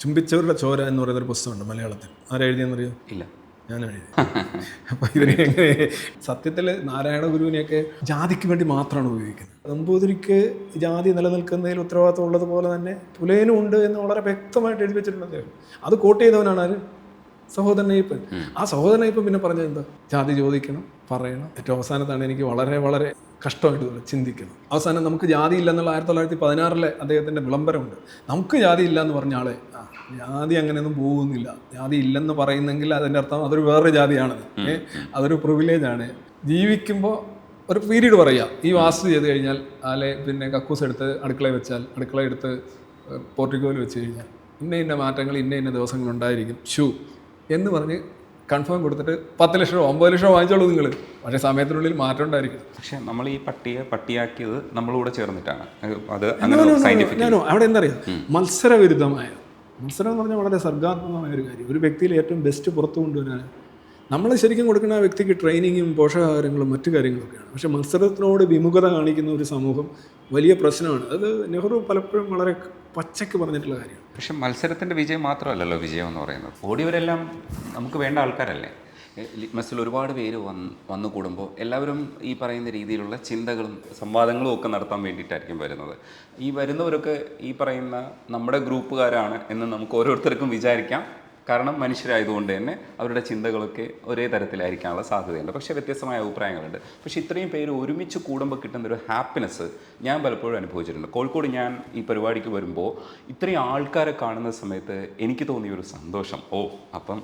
ചുംബിച്ചവരുടെ ചോര എന്ന് പറയുന്നൊരു പുസ്തകമുണ്ട് മലയാളത്തിൽ. ആരെഴുതിയെന്നറിയോ? ഇല്ല. ഞാൻ എഴുതി. അപ്പം ഇതിനെ എങ്ങനെ സത്യത്തിൽ നാരായണ ഗുരുവിനെയൊക്കെ ജാതിക്ക് വേണ്ടി മാത്രമാണ് ഉപയോഗിക്കുന്നത്. നമ്പൂതിരിക്ക് ജാതി നിലനിൽക്കുന്നതിൽ ഉത്തരവാദിത്വം ഉള്ളതുപോലെ തന്നെ പുലയനും ഉണ്ട് എന്ന് വളരെ വ്യക്തമായിട്ട് എഴുതി വെച്ചിട്ടുണ്ട് അദ്ദേഹം. അത് കോട്ട് ചെയ്തവനാണ് ആര്? സഹോദരൻ അയ്യപ്പൻ. ആ സഹോദരൻ അയ്യപ്പൻ പിന്നെ പറഞ്ഞത് എന്താ? ജാതി ചോദിക്കണം, പറയണം. ഏറ്റവും അവസാനത്താണ് എനിക്ക് വളരെ വളരെ കഷ്ടമായിട്ട് ചിന്തിക്കുന്നത്. അവസാനം നമുക്ക് ജാതി ഇല്ലെന്നുള്ള 1916 അദ്ദേഹത്തിൻ്റെ വിളംബരമുണ്ട്. നമുക്ക് ജാതി ഇല്ല എന്ന് പറഞ്ഞ ആളെ ജാതി അങ്ങനെയൊന്നും പോകുന്നില്ല. ജാതി ഇല്ലെന്ന് പറയുന്നെങ്കിൽ അതിൻ്റെ അർത്ഥം അതൊരു വേറൊരു ജാതിയാണ്, അതൊരു പ്രിവിലേജാണ്. ജീവിക്കുമ്പോൾ ഒരു പീരീഡ് പറയുക, ഈ വാസ്തു ചെയ്ത് കഴിഞ്ഞാൽ അല്ലെ പിന്നെ കക്കൂസ് എടുത്ത് അടുക്കളയിൽ വെച്ചാൽ, അടുക്കള എടുത്ത് പോർട്ടിക്കോയിൽ വെച്ച് കഴിഞ്ഞാൽ ഇന്ന മാറ്റങ്ങൾ ഇന്ന ദിവസങ്ങളുണ്ടായിരിക്കും എന്ന് പറഞ്ഞ് കൺഫേം കൊടുത്തിട്ട് 10 ലക്ഷമോ 50 ലക്ഷമോ വാങ്ങിച്ചോളൂ നിങ്ങൾ. പക്ഷേ സമയത്തിനുള്ളിൽ മാറ്റം ഉണ്ടായിരിക്കും. പക്ഷെ നമ്മൾ ഈ പട്ടിയാക്കിയത് നമ്മളൂടെ ചേർന്നിട്ടാണ്. അത് അവിടെ എന്താ പറയുക, മത്സരവിരുദ്ധമായ മത്സരം എന്ന് പറഞ്ഞാൽ വളരെ സർഗാത്മകമായ ഒരു കാര്യം. ഒരു വ്യക്തിയിൽ ഏറ്റവും ബെസ്റ്റ് പുറത്തു കൊണ്ടുവരാൻ നമ്മൾ ശരിക്കും കൊടുക്കുന്ന ആ വ്യക്തിക്ക് ട്രെയിനിങ്ങും പോഷകാഹാരങ്ങളും മറ്റു കാര്യങ്ങളൊക്കെയാണ്. പക്ഷേ മത്സരത്തിനോട് വിമുഖത കാണിക്കുന്ന ഒരു സമൂഹം വലിയ പ്രശ്നമാണ്. അത് നെഹ്റു പലപ്പോഴും വളരെ പച്ചയ്ക്ക് പറഞ്ഞിട്ടുള്ള കാര്യമാണ്. പക്ഷെ മത്സരത്തിൻ്റെ വിജയം മാത്രമല്ലല്ലോ വിജയം എന്ന് പറയുന്നത്. ഓടിയവരെല്ലാം നമുക്ക് വേണ്ട ആൾക്കാരല്ലേ. ലിറ്റ്മസിൽ ഒരുപാട് പേര് വന്നു കൂടുമ്പോൾ എല്ലാവരും ഈ പറയുന്ന രീതിയിലുള്ള ചിന്തകളും സംവാദങ്ങളും ഒക്കെ നടത്താൻ വേണ്ടിയിട്ടായിരിക്കും വരുന്നത്. ഈ വരുന്നവരൊക്കെ ഈ പറയുന്ന നമ്മുടെ ഗ്രൂപ്പുകാരാണ് എന്ന് നമുക്ക് ഓരോരുത്തർക്കും വിചാരിക്കാം. കാരണം മനുഷ്യരായതുകൊണ്ട് തന്നെ അവരുടെ ചിന്തകളൊക്കെ ഒരേ തരത്തിലായിരിക്കാനുള്ള സാധ്യതയുണ്ട്. പക്ഷേ വ്യത്യസ്തമായ അഭിപ്രായങ്ങളുണ്ട്. പക്ഷേ ഇത്രയും പേര് ഒരുമിച്ച് കൂടുമ്പോൾ കിട്ടുന്നൊരു ഹാപ്പിനെസ് ഞാൻ പലപ്പോഴും അനുഭവിച്ചിട്ടുണ്ട്. കോഴിക്കോട് ഞാൻ ഈ പരിപാടിക്ക് വരുമ്പോൾ ഇത്രയും ആൾക്കാരെ കാണുന്ന സമയത്ത് എനിക്ക് തോന്നിയൊരു സന്തോഷം, അപ്പം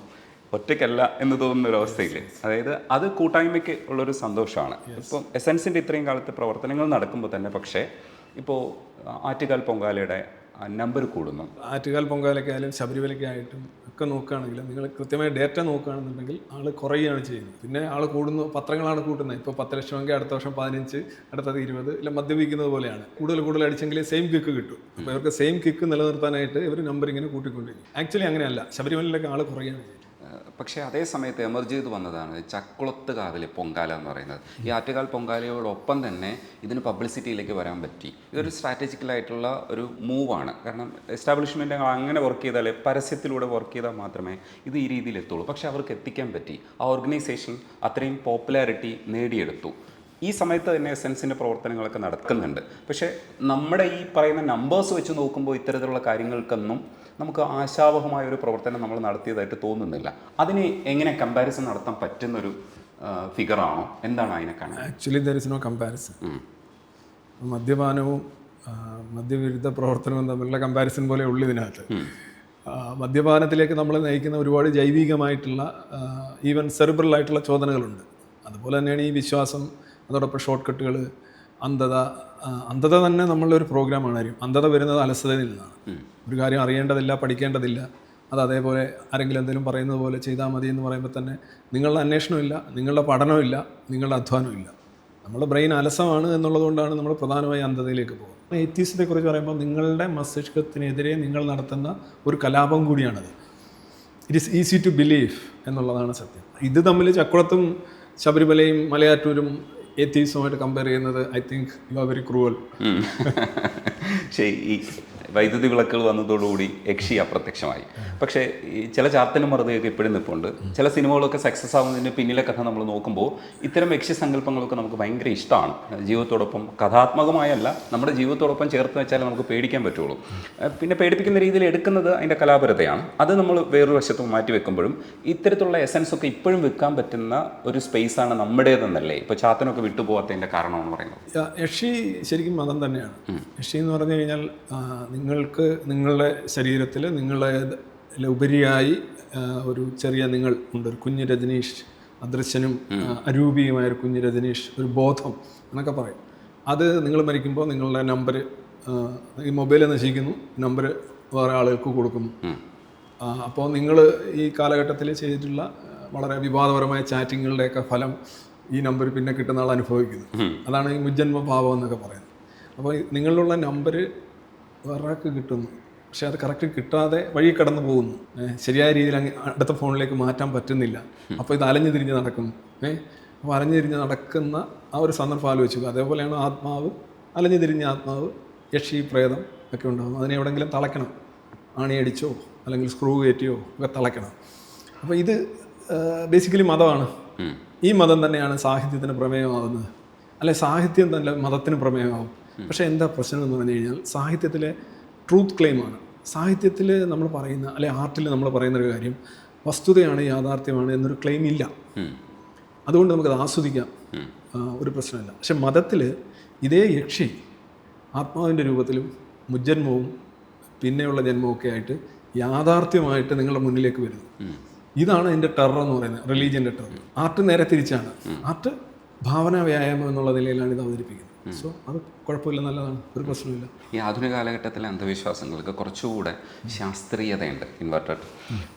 ഒറ്റയ്ക്കല്ല എന്ന് തോന്നുന്നൊരവസ്ഥയില്ലേ. അതായത് അത് കൂട്ടായ്മയ്ക്ക് ഉള്ളൊരു സന്തോഷമാണ്. ഇപ്പം എസൻസിൻ്റെ ഇത്രയും കാലത്തെ പ്രവർത്തനങ്ങൾ നടക്കുമ്പോൾ തന്നെ പക്ഷേ ഇപ്പോൾ ആറ്റുകാൽ പൊങ്കാലയുടെ നമ്പർ കൂടുന്നു. ആറ്റുകാൽ പൊങ്കാലയ്ക്കായാലും ശബരിമലയ്ക്കായിട്ടും ഒക്കെ നോക്കുകയാണെങ്കിൽ നിങ്ങൾ കൃത്യമായ ഡേറ്റ നോക്കുകയാണെന്നുണ്ടെങ്കിൽ ആൾ കുറയുകയാണ് ചെയ്യുന്നത്. പിന്നെ ആൾ കൂടുന്നു, പത്രങ്ങളാണ് കൂട്ടുന്നത്. ഇപ്പോൾ 10 ലക്ഷമെങ്കിൽ അടുത്ത വർഷം 15, അടുത്തത് 20, ഇല്ല മദ്യപിക്കുന്നത് പോലെയാണ്. കൂടുതൽ അടിച്ചെങ്കിൽ സെയിം കിക്ക് കിട്ടും. അപ്പോൾ ഇവർക്ക് സെയിം കിക്ക് നിലനിർത്താനായിട്ട് ഇവർ നമ്പർ ഇങ്ങനെ കൂട്ടിക്കൊണ്ടിരിക്കും. ആക്ച്വലി അങ്ങനെയല്ല, ശബരിമലയിലൊക്കെ ആൾ കുറയുകയാണ് ചെയ്യുന്നത്. പക്ഷേ അതേ സമയത്ത് എമർജ് ചെയ്ത് വന്നതാണ് ചക്കുളത്ത് കാവിലെ പൊങ്കാല എന്ന് പറയുന്നത്. ഈ ആറ്റുകാൽ പൊങ്കാലയോടൊപ്പം തന്നെ ഇതിന് പബ്ലിസിറ്റിയിലേക്ക് വരാൻ പറ്റി. ഇതൊരു സ്ട്രാറ്റജിക്കലായിട്ടുള്ള ഒരു മൂവാണ്. കാരണം എസ്റ്റാബ്ലിഷ്മെൻറ്റ് അങ്ങനെ വർക്ക് ചെയ്താലേ, പരസ്യത്തിലൂടെ വർക്ക് ചെയ്താൽ മാത്രമേ ഇത് ഈ രീതിയിൽ എത്തുള്ളൂ. പക്ഷേ അവർക്ക് എത്തിക്കാൻ പറ്റി. ആ ഓർഗനൈസേഷൻ അത്രയും പോപ്പുലാരിറ്റി നേടിയെടുത്തു. ഈ സമയത്ത് തന്നെ എസൻസിൻ്റെ പ്രവർത്തനങ്ങളൊക്കെ നടക്കുന്നുണ്ട്. പക്ഷേ നമ്മുടെ ഈ പറയുന്ന നമ്പേഴ്സ് വെച്ച് നോക്കുമ്പോൾ ഇത്തരത്തിലുള്ള കാര്യങ്ങൾക്കൊന്നും നമുക്ക് ആശാവഹമായ ഒരു പ്രവർത്തനം നമ്മൾ നടത്തിയതായിട്ട് തോന്നുന്നില്ല. അതിന് എങ്ങനെ കമ്പാരിസൺ നടത്താൻ പറ്റുന്നൊരു ഫിഗറാണോ? എന്താണ് അതിനെ കാണാൻ? Actually there is no comparison. മദ്യപാനവും മദ്യവിരുദ്ധ പ്രവർത്തനവും തമ്മിലുള്ള കമ്പാരിസൺ പോലെ ഉള്ളു ഇതിനകത്ത്. മദ്യപാനത്തിലേക്ക് നമ്മൾ നയിക്കുന്ന ഒരുപാട് ജൈവികമായിട്ടുള്ള ഈവൻ സെറിബ്രലായിട്ടുള്ള ചോദനകളുണ്ട്. അതുപോലെ തന്നെയാണ് ഈ വിശ്വാസം, അതോടൊപ്പം ഷോർട്ട് കട്ടുകൾ, അന്ധത തന്നെ നമ്മളുടെ ഒരു പ്രോഗ്രാമാണ്. അന്ധത വരുന്നത് അലസതയിൽ നിന്നാണ്. ഒരു കാര്യം അറിയേണ്ടതില്ല, പഠിക്കേണ്ടതില്ല, അത് അതേപോലെ ആരെങ്കിലും എന്തെങ്കിലും പറയുന്നത് പോലെ ചെയ്താൽ മതി എന്ന് പറയുമ്പോൾ തന്നെ നിങ്ങളുടെ അന്വേഷണമില്ല, നിങ്ങളുടെ പഠനമില്ല, നിങ്ങളുടെ അധ്വാനമില്ല. നമ്മുടെ ബ്രെയിൻ അലസമാണ് എന്നുള്ളതുകൊണ്ടാണ് നമ്മൾ പ്രധാനമായി അന്ധതയിലേക്ക് പോകുന്നത്. എത്തീസത്തെ കുറിച്ച് പറയുമ്പോൾ നിങ്ങളുടെ മസ്തിഷ്കത്തിനെതിരെ നിങ്ങൾ നടത്തുന്ന ഒരു കലാപം കൂടിയാണത്. It is easy to believe എന്നുള്ളതാണ് സത്യം. ഇത് തമ്മിൽ ചക്കുളത്തും ശബരിമലയും മലയാറ്റൂരും എത്തീസുമായിട്ട് കമ്പയർ ചെയ്യുന്നത് I think you are very cruel. ശരി, ഈ വൈദ്യുതി വിളക്കുകൾ വന്നതോടുകൂടി യക്ഷി അപ്രത്യക്ഷമായി. പക്ഷേ ഈ ചില ചാത്തനും മറുതയൊക്കെ ഇപ്പോഴും നിൽപ്പുണ്ട്. ചില സിനിമകളൊക്കെ സക്സസ് ആവുന്നതിന് പിന്നിലെ കഥ നമ്മൾ നോക്കുമ്പോൾ ഇത്തരം യക്ഷി സങ്കല്പങ്ങളൊക്കെ നമുക്ക് ഭയങ്കര ഇഷ്ടമാണ്. ജീവിതത്തോടൊപ്പം കഥാത്മകമായല്ല, നമ്മുടെ ജീവിതത്തോടൊപ്പം ചേർത്ത് വെച്ചാൽ നമുക്ക് പേടിക്കാൻ പറ്റുള്ളൂ. പിന്നെ പേടിപ്പിക്കുന്ന രീതിയിൽ എടുക്കുന്നത് അതിൻ്റെ കലാപരതയാണ്. അത് നമ്മൾ വേറൊരു വശത്ത് മാറ്റി വെക്കുമ്പോഴും ഇത്തരത്തിലുള്ള എസൻസ് ഒക്കെ ഇപ്പോഴും വെക്കാൻ പറ്റുന്ന ഒരു സ്പേസാണ് നമ്മുടേതെന്നല്ലേ ഇപ്പോൾ ചാത്തനൊക്കെ വിട്ടുപോകാത്തതിൻ്റെ കാരണമെന്ന് പറയുന്നത്. യക്ഷി ശരിക്കും മതം തന്നെയാണ്. യക്ഷി എന്ന് പറഞ്ഞു കഴിഞ്ഞാൽ നിങ്ങൾക്ക് നിങ്ങളുടെ ശരീരത്തിൽ നിങ്ങളെ ഉപരിയായി ഒരു ചെറിയ നിങ്ങൾ ഉണ്ട്, ഒരു കുഞ്ഞ് രജനീഷ്, അദൃശ്യനും അരൂപിയുമായൊരു കുഞ്ഞ് രജനീഷ്, ഒരു ബോധം എന്നൊക്കെ പറയും. അത് നിങ്ങൾ മരിക്കുമ്പോൾ നിങ്ങളുടെ നമ്പർ, ഈ മൊബൈൽ നശിക്കുന്നു, നമ്പർ വേറെ ആളുകൾക്ക് കൊടുക്കുന്നു. അപ്പോൾ നിങ്ങൾ ഈ കാലഘട്ടത്തിൽ ചെയ്തിട്ടുള്ള വളരെ വിവാദപരമായ ചാറ്റിങ്ങുകളുടെയൊക്കെ ഫലം ഈ നമ്പർ പിന്നെ കിട്ടുന്ന ആൾ അനുഭവിക്കുന്നു. അതാണ് ഈ മുജ്ജന്മ ഭാവം എന്നൊക്കെ പറയുന്നത്. അപ്പോൾ നിങ്ങളിലുള്ള നമ്പർ വേറൊരാൾക്ക് കിട്ടുന്നു, പക്ഷേ അത് കറക്റ്റ് കിട്ടാതെ വഴി കടന്നു പോകുന്നു. ശരിയായ രീതിയിൽ അടുത്ത ഫോണിലേക്ക് മാറ്റാൻ പറ്റുന്നില്ല. അപ്പോൾ ഇത് അലഞ്ഞു തിരിഞ്ഞ് നടക്കുന്നു. അപ്പോൾ അലഞ്ഞു തിരിഞ്ഞ് നടക്കുന്ന ആ ഒരു സന്ദർഭം ആലോചിച്ചു. അതേപോലെയാണ് ആത്മാവ്, അലഞ്ഞു തിരിഞ്ഞ ആത്മാവ്, യക്ഷി പ്രേതം ഒക്കെ ഉണ്ടാകും. അതിനെ എവിടെയെങ്കിലും തളയ്ക്കണം, ആണിയടിച്ചോ അല്ലെങ്കിൽ സ്ക്രൂ കയറ്റിയോ ഒക്കെ തിളയ്ക്കണം. അപ്പോൾ ഇത് ബേസിക്കലി മതമാണ്. ഈ മതം തന്നെയാണ് സാഹിത്യത്തിന് പ്രമേയമാകുന്നത്, അല്ലെ സാഹിത്യം തന്നെ മതത്തിന് പ്രമേയമാകും. പക്ഷേ എന്താ പ്രശ്നം എന്ന് പറഞ്ഞു കഴിഞ്ഞാൽ സാഹിത്യത്തിലെ ട്രൂത്ത് ക്ലെയിമാണ്. സാഹിത്യത്തിൽ നമ്മൾ പറയുന്ന, അല്ലെ ആർട്ടിൽ നമ്മൾ പറയുന്നൊരു കാര്യം വസ്തുതയാണ്, യാഥാർത്ഥ്യമാണ് എന്നൊരു ക്ലെയിം ഇല്ല. അതുകൊണ്ട് നമുക്കത് ആസ്വദിക്കാം, ഒരു പ്രശ്നമില്ല. പക്ഷെ മതത്തിൽ ഇതേ യക്ഷി ആത്മാവിൻ്റെ രൂപത്തിലും മുജ്ജന്മവും പിന്നെയുള്ള ജന്മമൊക്കെ ആയിട്ട് യാഥാർത്ഥ്യമായിട്ട് നിങ്ങളുടെ മുന്നിലേക്ക് വരുന്നു. ഇതാണ് എൻ്റെ ടെറർ എന്ന് പറയുന്നത്, റിലീജിയൻ്റെ ടെറർ. ആർട്ട് നേരെ തിരിച്ചാണ്. ആർട്ട് ഭാവന വ്യായാമം എന്നുള്ള നിലയിലാണ് ഇത് അവതരിപ്പിക്കുന്നത്. സോ അത് കുഴപ്പമില്ല, നല്ലതാണ്, ഒരു പ്രശ്നമില്ല. ഈ ആധുനിക കാലഘട്ടത്തിലെ അന്ധവിശ്വാസങ്ങൾക്ക് കുറച്ചുകൂടെ ശാസ്ത്രീയതയുണ്ട്, ഇൻവെർട്ടഡ്.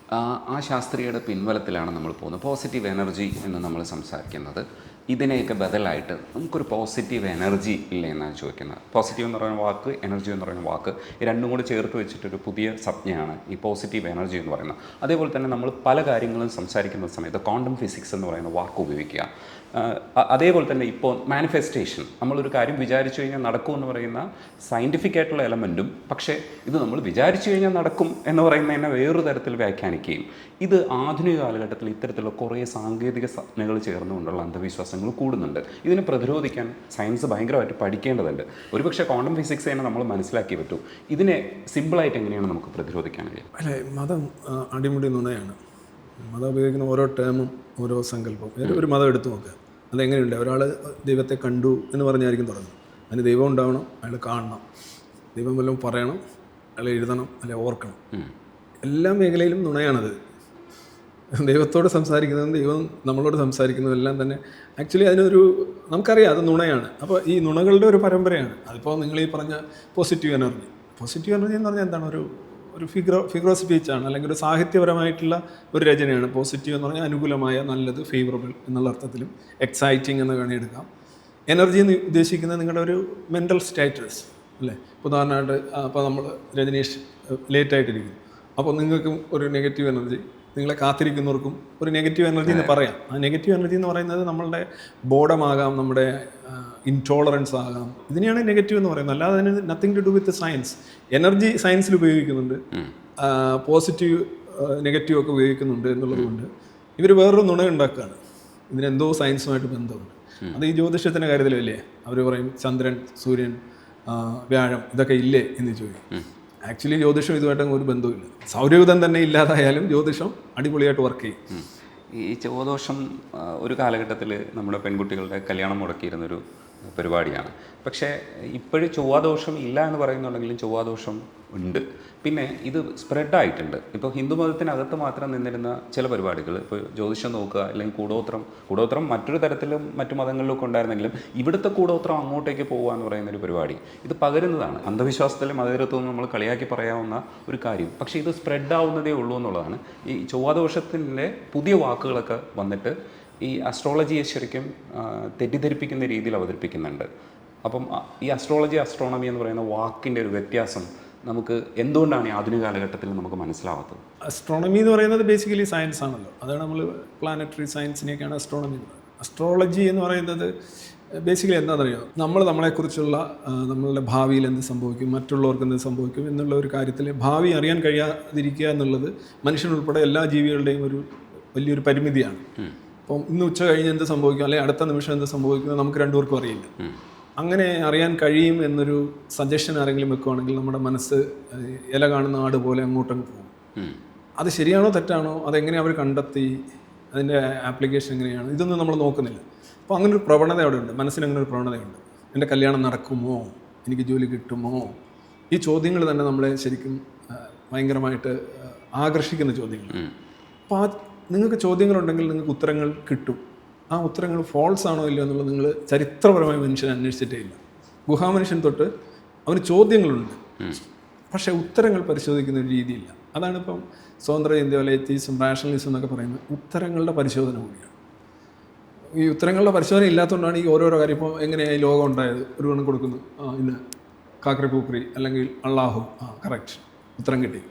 ആ ശാസ്ത്രീയയുടെ പിൻബലത്തിലാണ് നമ്മൾ പോകുന്നത്. പോസിറ്റീവ് എനർജി എന്ന് നമ്മൾ സംസാരിക്കുന്നത് ഇതിനെയൊക്കെ ബദലായിട്ട് നമുക്കൊരു പോസിറ്റീവ് എനർജി ഇല്ല എന്നാണ് ചോദിക്കുന്നത്. പോസിറ്റീവ് എന്ന് പറയുന്ന വാക്ക്, എനർജി എന്ന് പറയുന്ന വാക്ക്, ഈ രണ്ടും കൂടി ചേർത്ത് വെച്ചിട്ടൊരു പുതിയ സംജ്ഞയാണ് ഈ പോസിറ്റീവ് എനർജി എന്ന് പറയുന്നത്. അതേപോലെ തന്നെ നമ്മൾ പല കാര്യങ്ങളും സംസാരിക്കുന്ന സമയത്ത് ക്വാണ്ടം ഫിസിക്സ് എന്ന് പറയുന്ന വാക്ക് ഉപയോഗിക്കുക. അതേപോലെ തന്നെ ഇപ്പോൾ മാനിഫെസ്റ്റേഷൻ, നമ്മളൊരു കാര്യം വിചാരിച്ചു കഴിഞ്ഞാൽ നടക്കും എന്ന് പറയുന്ന സയൻറ്റിഫിക് ആയിട്ടുള്ള എലമെൻറ്റും, പക്ഷേ ഇത് നമ്മൾ വിചാരിച്ചു കഴിഞ്ഞാൽ നടക്കും എന്ന് പറയുന്നതിനെ വേറൊരു തരത്തിൽ വ്യാഖ്യാനിക്കുകയും, ഇത് ആധുനിക കാലഘട്ടത്തിൽ ഇത്തരത്തിലുള്ള കുറേ സാങ്കേതിക സംജ്ഞകൾ ചേർന്നുകൊണ്ടുള്ള അന്ധവിശ്വാസങ്ങൾ കൂടുന്നുണ്ട്. ഇതിനെ പ്രതിരോധിക്കാൻ സയൻസ് ഭയങ്കരമായിട്ട് പഠിക്കേണ്ടതുണ്ട്. ഒരുപക്ഷെ ക്വാണ്ടം ഫിസിക്സ് തന്നെ നമ്മൾ മനസ്സിലാക്കി പറ്റൂ. ഇതിനെ സിമ്പിളായിട്ട് എങ്ങനെയാണ് നമുക്ക് പ്രതിരോധിക്കാൻ കഴിയും? അല്ലെ, മതം അടിമുടി നുണയാണ്. മതം ഉപയോഗിക്കുന്ന ഓരോ ടേമും ഓരോ സങ്കല്പവും. ഒരു മതം എടുത്തു നോക്കുക, അതെങ്ങനെയുണ്ട്? ഒരാൾ ദൈവത്തെ കണ്ടു എന്ന് പറഞ്ഞായിരിക്കും തുടങ്ങുന്നത്. അതിന് ദൈവം ഉണ്ടാവണം, അയാൾ കാണണം, ദൈവം വല്ലതും പറയണം, അയാൾ എഴുതണം, അല്ലെ ഓർക്കണം. എല്ലാ മേഖലയിലും നുണയാണത്. ദൈവത്തോട് സംസാരിക്കുന്നതും ദൈവം നമ്മളോട് സംസാരിക്കുന്നതും എല്ലാം തന്നെ ആക്ച്വലി അതിനൊരു നമുക്കറിയാം അത് നുണയാണ്. അപ്പോൾ ഈ നുണകളുടെ ഒരു പരമ്പരയാണ്. അതിപ്പോൾ നിങ്ങൾ ഈ പറഞ്ഞ പോസിറ്റീവ് എനർജി എന്ന് പറഞ്ഞാൽ എന്താണ്? ഒരു ഫിഗർ സ്പീച്ചാണ്, അല്ലെങ്കിൽ ഒരു സാഹിത്യപരമായിട്ടുള്ള ഒരു രചനയാണ്. പോസിറ്റീവ് എന്ന് പറഞ്ഞാൽ അനുകൂലമായ, നല്ലത്, ഫേവറബിൾ എന്നുള്ള അർത്ഥത്തിലും എക്സൈറ്റിംഗ് എന്ന് വേണമെങ്കിൽ എടുക്കാം. എനർജി എന്ന് ഉദ്ദേശിക്കുന്നത് നിങ്ങളുടെ ഒരു മെൻ്റൽ സ്റ്റേറ്റസ് അല്ലേ. ഉദാഹരണമായിട്ട് അപ്പോൾ നമ്മൾ രജനീഷ് ലേറ്റായിട്ടിരിക്കുന്നു, അപ്പോൾ നിങ്ങൾക്കും ഒരു നെഗറ്റീവ് എനർജി, നിങ്ങളെ കാത്തിരിക്കുന്നവർക്കും ഒരു നെഗറ്റീവ് എനർജി എന്ന് പറയാം. ആ നെഗറ്റീവ് എനർജി എന്ന് പറയുന്നത് നമ്മളുടെ ബോർഡമാകാം, നമ്മുടെ ഇൻടോളറൻസ് ആകാം. ഇതിനെയാണ് നെഗറ്റീവ് എന്ന് പറയുന്നത്. അല്ലാതെ അതിന് nothing to do with science. Energy സയൻസിൽ ഉപയോഗിക്കുന്നുണ്ട്, പോസിറ്റീവ് നെഗറ്റീവ് ഒക്കെ ഉപയോഗിക്കുന്നുണ്ട് എന്നുള്ളത് കൊണ്ട് ഇവർ വേറൊരു നുണ ഉണ്ടാക്കുകയാണ്. ഇതിനെന്തോ സയൻസുമായിട്ട് ബന്ധമുണ്ട്. അത് ഈ ജ്യോതിഷത്തിൻ്റെ കാര്യത്തിലല്ലേ അവർ പറയും ചന്ദ്രൻ, സൂര്യൻ, വ്യാഴം ഇതൊക്കെ ഇല്ലേ എന്ന് ചോദിക്കും. ആക്ച്വലി ജ്യോതിഷം ഇതുമായിട്ട് ഒരു ബന്ധവുമില്ല. സൗരയൂഥം തന്നെ ഇല്ലാതായാലും ജ്യോതിഷം അടിപൊളിയായിട്ട് വർക്ക് ചെയ്യും. ഈ ചൊവ്വദോഷം ഒരു കാലഘട്ടത്തിൽ നമ്മുടെ പെൺകുട്ടികളുടെ കല്യാണം മുടക്കിയിരുന്നൊരു പരിപാടിയാണ്. പക്ഷേ ഇപ്പോഴും ചൊവ്വാദോഷം ഇല്ല എന്ന് പറയുന്നുണ്ടെങ്കിലും ചൊവ്വാദോഷം ഉണ്ട്. പിന്നെ ഇത് സ്പ്രെഡായിട്ടുണ്ട്. ഇപ്പോൾ ഹിന്ദു മതത്തിനകത്ത് മാത്രം നിന്നിരുന്ന ചില പരിപാടികൾ, ഇപ്പോൾ ജ്യോതിഷം നോക്കുക, അല്ലെങ്കിൽ കൂടോത്രം മറ്റൊരു തരത്തിലും മറ്റു മതങ്ങളിലൊക്കെ ഉണ്ടായിരുന്നെങ്കിലും ഇവിടുത്തെ കൂടോത്രം അങ്ങോട്ടേക്ക് പോകുക എന്ന് പറയുന്നൊരു പരിപാടി ഇത് പകരുന്നതാണ്. അന്ധവിശ്വാസത്തിലും മതേതരത്വവും നമ്മൾ കളിയാക്കി പറയാവുന്ന ഒരു കാര്യം. പക്ഷേ ഇത് സ്പ്രെഡ് ആവുന്നതേ ഉള്ളൂ എന്നുള്ളതാണ്. ഈ ചൊവ്വാദോഷത്തിൻ്റെ പുതിയ വാക്കുകളൊക്കെ വന്നിട്ട് ഈ അസ്ട്രോളജിയെ ശരിക്കും തെറ്റിദ്ധരിപ്പിക്കുന്ന രീതിയിൽ അവതരിപ്പിക്കുന്നുണ്ട്. അപ്പം ഈ അസ്ട്രോണമി എന്ന് പറയുന്ന വാക്കിൻ്റെ ഒരു വ്യത്യാസം നമുക്ക് എന്തുകൊണ്ടാണ് ഈ ആധുനിക കാലഘട്ടത്തിൽ നമുക്ക് മനസ്സിലാവാത്തത്? അസ്ട്രോണമി എന്ന് പറയുന്നത് ബേസിക്കലി സയൻസ് ആണല്ലോ. അതാണ് നമ്മൾ പ്ലാനറ്ററി സയൻസിനെയൊക്കെയാണ് അസ്ട്രോണമി എന്ന് പറയുന്നത്. അസ്ട്രോളജി എന്ന് പറയുന്നത് ബേസിക്കലി എന്താണെന്നറിയോ, നമ്മളെക്കുറിച്ചുള്ള നമ്മളുടെ ഭാവിയിൽ എന്ത് സംഭവിക്കും, മറ്റുള്ളവർക്ക് എന്ത് സംഭവിക്കും എന്നുള്ള ഒരു കാര്യത്തിൽ ഭാവി അറിയാൻ കഴിയാതിരിക്കുക എന്നുള്ളത് മനുഷ്യനുൾപ്പെടെ എല്ലാ ജീവികളുടെയും ഒരു വലിയൊരു പരിമിതിയാണ്. അപ്പം ഇന്ന് ഉച്ച കഴിഞ്ഞ് എന്ത് സംഭവിക്കും, അല്ലെങ്കിൽ അടുത്ത നിമിഷം എന്ത് സംഭവിക്കും നമുക്ക് രണ്ടുപേർക്കും അറിയില്ല. അങ്ങനെ അറിയാൻ കഴിയും എന്നൊരു സജഷൻ ആരെങ്കിലും വെക്കുകയാണെങ്കിൽ നമ്മുടെ മനസ്സ് ഇല കാണുന്ന ആട് പോലെ അങ്ങോട്ടങ്ങ് പോകും. അത് ശരിയാണോ തെറ്റാണോ, അതെങ്ങനെ അവർ കണ്ടെത്തി, അതിൻ്റെ ആപ്ലിക്കേഷൻ എങ്ങനെയാണ്, ഇതൊന്നും നമ്മൾ നോക്കുന്നില്ല. അപ്പോൾ അങ്ങനെ ഒരു പ്രവണത അവിടെ ഉണ്ട്, മനസ്സിന് അങ്ങനെ ഒരു പ്രവണതയുണ്ട്. എൻ്റെ കല്യാണം നടക്കുമോ, എനിക്ക് ജോലി കിട്ടുമോ, ഈ ചോദ്യങ്ങൾ തന്നെ നമ്മളെ ശരിക്കും ഭയങ്കരമായിട്ട് ആകർഷിക്കുന്ന ചോദ്യങ്ങൾ. അപ്പോൾ നിങ്ങൾക്ക് ചോദ്യങ്ങളുണ്ടെങ്കിൽ നിങ്ങൾക്ക് ഉത്തരങ്ങൾ കിട്ടും. ആ ഉത്തരങ്ങൾ ഫോൾസ് ആണോ ഇല്ലയോ എന്നുള്ളത് നിങ്ങൾ ചരിത്രപരമായി മനുഷ്യനെ അന്വേഷിച്ചിട്ടേ ഇല്ല. ഗുഹാമനുഷ്യൻ തൊട്ട് അവന് ചോദ്യങ്ങളുണ്ട്, പക്ഷേ ഉത്തരങ്ങൾ പരിശോധിക്കുന്ന ഒരു രീതിയില്ല. അതാണിപ്പം സ്വതന്ത്ര ചിന്ത, എത്തിസം, റാഷണലിസം എന്നൊക്കെ പറയുന്നത് ഉത്തരങ്ങളുടെ പരിശോധന കൂടിയാണ്. ഈ ഉത്തരങ്ങളുടെ പരിശോധന ഇല്ലാത്തതുകൊണ്ടാണ് ഈ ഓരോരോ കാര്യം. ഇപ്പോൾ എങ്ങനെയാണ് ഈ ലോകം ഉണ്ടായത്, ഒരു ഗുണം കൊടുക്കുന്നു, ഇന്ന് കാക്കറി പൂക്കറി അല്ലെങ്കിൽ അള്ളാഹു, കറക്റ്റ്, ഉത്തരം കിട്ടി.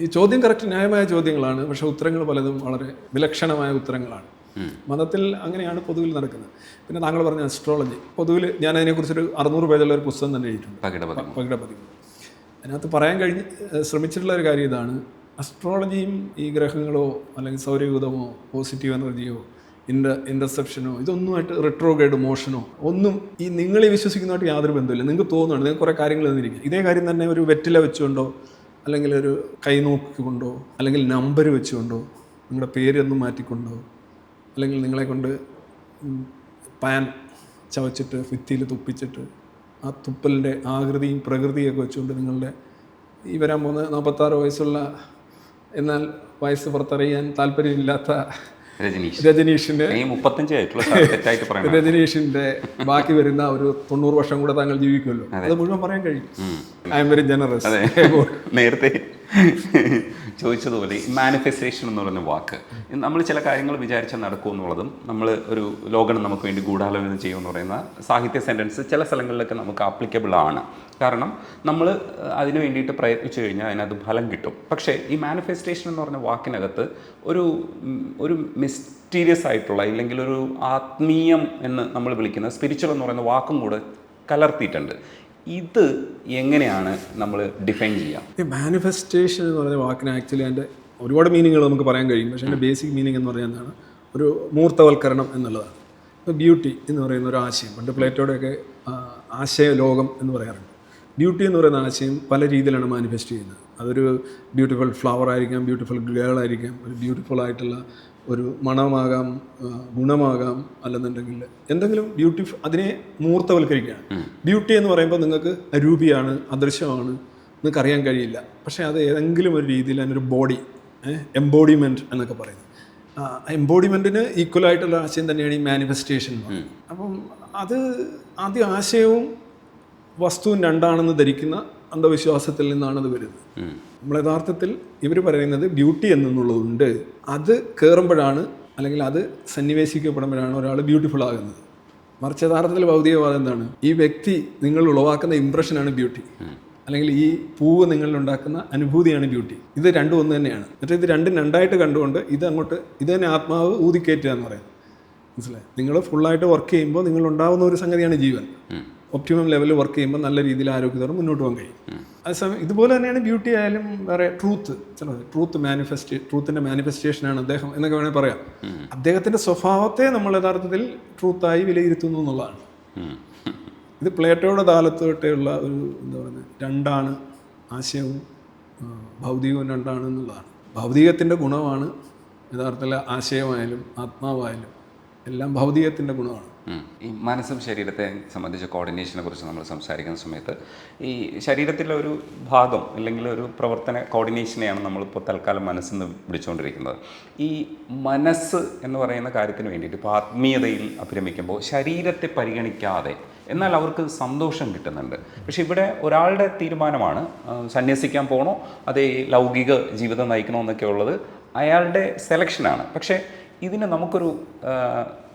ഈ ചോദ്യം കറക്റ്റ് ന്യായമായ ചോദ്യങ്ങളാണ്, പക്ഷേ ഉത്തരങ്ങൾ പലതും വളരെ വിലക്ഷണമായ ഉത്തരങ്ങളാണ്. മതത്തിൽ അങ്ങനെയാണ് പൊതുവിൽ നടക്കുന്നത്. പിന്നെ താങ്കൾ പറഞ്ഞ അസ്ട്രോളജി, പൊതുവിൽ ഞാൻ അതിനെക്കുറിച്ചൊരു 600 പേജുള്ള ഒരു പുസ്തകം തന്നെ എഴുതിയിട്ടുണ്ട്, പകിടപതിവ്. അതിനകത്ത് പറയാൻ ശ്രമിച്ചിട്ടുള്ള ഒരു കാര്യം ഇതാണ്. അസ്ട്രോളജിയും ഈ ഗ്രഹങ്ങളോ അല്ലെങ്കിൽ സൗരയൂഥമോ പോസിറ്റീവ് എനർജിയോ ഇൻ്റർസെപ്ഷനോ ഇതൊന്നുമായിട്ട് റിട്രോഗ്രേഡ് മോഷനോ ഒന്നും ഈ നിങ്ങളെ വിശ്വസിക്കുന്നതായിട്ട് യാതൊരു ബന്ധമില്ല. നിങ്ങൾക്ക് തോന്നുന്നുണ്ട് നിങ്ങൾക്ക് കുറേ കാര്യങ്ങൾ തന്നിരിക്കും. ഇതേ കാര്യം തന്നെ ഒരു വെറ്റില വെച്ചുകൊണ്ടോ അല്ലെങ്കിൽ ഒരു കൈ നോക്കിക്കൊണ്ടോ അല്ലെങ്കിൽ നമ്പർ വെച്ചുകൊണ്ടോ നിങ്ങളുടെ പേരൊന്നും മാറ്റിക്കൊണ്ടോ അല്ലെങ്കിൽ നിങ്ങളെ കൊണ്ട് പാൻ ചവച്ചിട്ട് ഭിത്തിയിൽ തുപ്പിച്ചിട്ട് ആ തുപ്പലിൻ്റെ ആകൃതിയും പ്രകൃതിയൊക്കെ വെച്ചുകൊണ്ട് നിങ്ങളുടെ ഈ വരാൻ പോകുന്ന 46 വയസ്സുള്ള എന്നാൽ വയസ്സ് പുറത്തറിയാൻ താല്പര്യമില്ലാത്ത രജനീഷിൻ്റെ രജനീഷിൻ്റെ ബാക്കി വരുന്ന ഒരു 90 വർഷം കൂടെ താങ്കൾ ജീവിക്കുമല്ലോ, അത് മുഴുവൻ പറയാൻ കഴിയും. I am very generous. നേരത്തെ ചോദിച്ചതുപോലെ ഈ മാനിഫെസ്റ്റേഷൻ എന്ന് പറയുന്ന വാക്ക് നമ്മൾ ചില കാര്യങ്ങൾ വിചാരിച്ചാൽ നടക്കും എന്നുള്ളതും നമ്മൾ ഒരു ലോകം നമുക്ക് വേണ്ടി ഗൂഢാലോചന ചെയ്യുമെന്ന് പറയുന്ന സാഹിത്യ സെൻറ്റൻസ് ചില സ്ഥലങ്ങളിലൊക്കെ നമുക്ക് ആപ്ലിക്കബിൾ ആണ്. കാരണം നമ്മൾ അതിന് വേണ്ടിയിട്ട് പ്രയത്നിച്ചു കഴിഞ്ഞാൽ അതിനകത്ത് ഫലം കിട്ടും. പക്ഷേ ഈ മാനിഫെസ്റ്റേഷൻ എന്ന് പറഞ്ഞ വാക്കിനകത്ത് ഒരു മിസ്റ്റീരിയസ് ആയിട്ടുള്ള ഇല്ലെങ്കിൽ ഒരു ആത്മീയം എന്ന് നമ്മൾ വിളിക്കുന്ന സ്പിരിച്വൽ എന്ന് പറയുന്ന വാക്കും കൂടെ കലർത്തിയിട്ടുണ്ട്. ഇത് എങ്ങനെയാണ് നമ്മൾ ഡിഫൈൻ ചെയ്യാം? ഈ മാനിഫെസ്റ്റേഷൻ എന്ന് പറഞ്ഞ വാക്കിന് ആക്ച്വലി അതിൻ്റെ ഒരുപാട് മീനിങ്ങുകൾ നമുക്ക് പറയാൻ കഴിയും. പക്ഷേ അതിൻ്റെ ബേസിക് മീനിങ് എന്ന് പറയുന്നതാണ് ഒരു മൂർത്തവൽക്കരണം എന്നുള്ളതാണ്. ഇപ്പോൾ ബ്യൂട്ടി എന്ന് പറയുന്ന ഒരു ആശയം, പണ്ട് പ്ലേറ്റോടെയൊക്കെ ആശയ ലോകം എന്ന് പറയാറുണ്ട്. ബ്യൂട്ടി എന്ന് പറയുന്ന ആശയം പല രീതിയിലാണ് മാനിഫെസ്റ്റ് ചെയ്യുന്നത്. അതൊരു ബ്യൂട്ടിഫുൾ ഫ്ലവർ ആയിരിക്കാം, ബ്യൂട്ടിഫുൾ ഗേൾ ആയിരിക്കാം, ഒരു ബ്യൂട്ടിഫുൾ ആയിട്ടുള്ള ഒരു മണമാകാം, ഗുണമാകാം, അല്ലെന്നുണ്ടെങ്കിൽ എന്തെങ്കിലും അതിനെ മൂർത്തവൽക്കരിക്കുകയാണ്. ബ്യൂട്ടി എന്ന് പറയുമ്പോൾ നിങ്ങൾക്ക് അരൂപിയാണ്, അദൃശ്യമാണ്, നിങ്ങൾക്ക് അറിയാൻ കഴിയില്ല. പക്ഷേ അത് ഏതെങ്കിലും ഒരു രീതിയിൽ അതിനൊരു ബോഡി, എംബോഡിമെൻറ്റ് എന്നൊക്കെ പറയുന്നത്. എംബോഡിമെൻറ്റിന് ഈക്വലായിട്ടുള്ള ആശയം തന്നെയാണ് ഈ മാനിഫെസ്റ്റേഷൻ. അപ്പം അത് ആദ്യം ആശയവും വസ്തുവും രണ്ടാണെന്ന് ധരിക്കുന്ന അന്ധവിശ്വാസത്തിൽ നിന്നാണത് വരുന്നത്. നമ്മൾ യഥാർത്ഥത്തിൽ ഇവർ പറയുന്നത് ബ്യൂട്ടി എന്നുള്ളതുണ്ട്, അത് കയറുമ്പോഴാണ് അല്ലെങ്കിൽ അത് സന്നിവേശിക്കപ്പെടുമ്പോഴാണ് ഒരാൾ ബ്യൂട്ടിഫുൾ ആകുന്നത്. മറിച്ച് യഥാർത്ഥത്തിൽ ഭൗതികവാദം എന്താണ്? ഈ വ്യക്തി നിങ്ങൾ ഉളവാക്കുന്ന ഇംപ്രഷനാണ് ബ്യൂട്ടി, അല്ലെങ്കിൽ ഈ പൂവ് നിങ്ങളിലുണ്ടാക്കുന്ന അനുഭൂതിയാണ് ബ്യൂട്ടി. ഇത് രണ്ടും ഒന്ന് തന്നെയാണ്. എന്നിട്ട് ഇത് രണ്ടും രണ്ടായിട്ട് കണ്ടുകൊണ്ട് ഇത് തന്നെ ആത്മാവ് ഊതിക്കയറ്റുക എന്ന് പറയുന്നത്. മനസ്സിലായി? നിങ്ങൾ ഫുള്ളായിട്ട് വർക്ക് ചെയ്യുമ്പോൾ നിങ്ങളുണ്ടാവുന്ന ഒരു സംഗതിയാണ് ജീവൻ. ഒപ്റ്റിമം ലെവലിൽ വർക്ക് ചെയ്യുമ്പോൾ നല്ല രീതിയിൽ ആരോഗ്യത്തോടെ മുന്നോട്ട് പോകാൻ കഴിയും. അതേസമയം ഇതുപോലെ തന്നെയാണ് ബ്യൂട്ടി ആയാലും വേറെ ട്രൂത്തിൻ്റെ മാനിഫെസ്റ്റേഷനാണ് അദ്ദേഹം എന്നൊക്കെ വേണമെങ്കിൽ പറയാം. അദ്ദേഹത്തിൻ്റെ സ്വഭാവത്തെ നമ്മൾ യഥാർത്ഥത്തിൽ ട്രൂത്തായി വിലയിരുത്തുന്നു എന്നുള്ളതാണ്. ഇത് പ്ലേറ്റോയുടെ കാലത്തോട്ടുള്ള ഒരു എന്താ പറയുന്നത്, രണ്ടാണ് ആശയവും ഭൗതികവും രണ്ടാണ് എന്നുള്ളതാണ്. ഭൗതികത്തിൻ്റെ ഗുണമാണ് യഥാർത്ഥത്തിൽ ആശയമായാലും ആത്മാവായാലും എല്ലാം ഭൗതികത്തിൻ്റെ ഗുണമാണ്. ഈ മനസ്സും ശരീരത്തെ സംബന്ധിച്ച കോർഡിനേഷനെ കുറിച്ച് നമ്മൾ സംസാരിക്കുന്ന സമയത്ത് ഈ ശരീരത്തിലെ ഒരു ഭാഗം അല്ലെങ്കിൽ ഒരു പ്രവർത്തന കോർഡിനേഷനെയാണ് നമ്മളിപ്പോൾ തൽക്കാലം മനസ്സെന്ന് വിളിച്ചുകൊണ്ടിരിക്കുന്നത്. ഈ മനസ്സ് എന്ന് പറയുന്ന കാര്യത്തിന് വേണ്ടിയിട്ട് ഇപ്പോൾ ആത്മീയതയിൽ അഭിരമിക്കുമ്പോൾ ശരീരത്തെ പരിഗണിക്കാതെ എന്നാൽ അവർക്ക് സന്തോഷം കിട്ടുന്നുണ്ട്. പക്ഷെ ഇവിടെ ഒരാളുടെ തീരുമാനമാണ്, സന്യസിക്കാൻ പോകണോ അതേ ലൗകിക ജീവിതം നയിക്കണോ എന്നൊക്കെ ഉള്ളത് അയാളുടെ സെലക്ഷനാണ്. പക്ഷേ ഇതിന് നമുക്കൊരു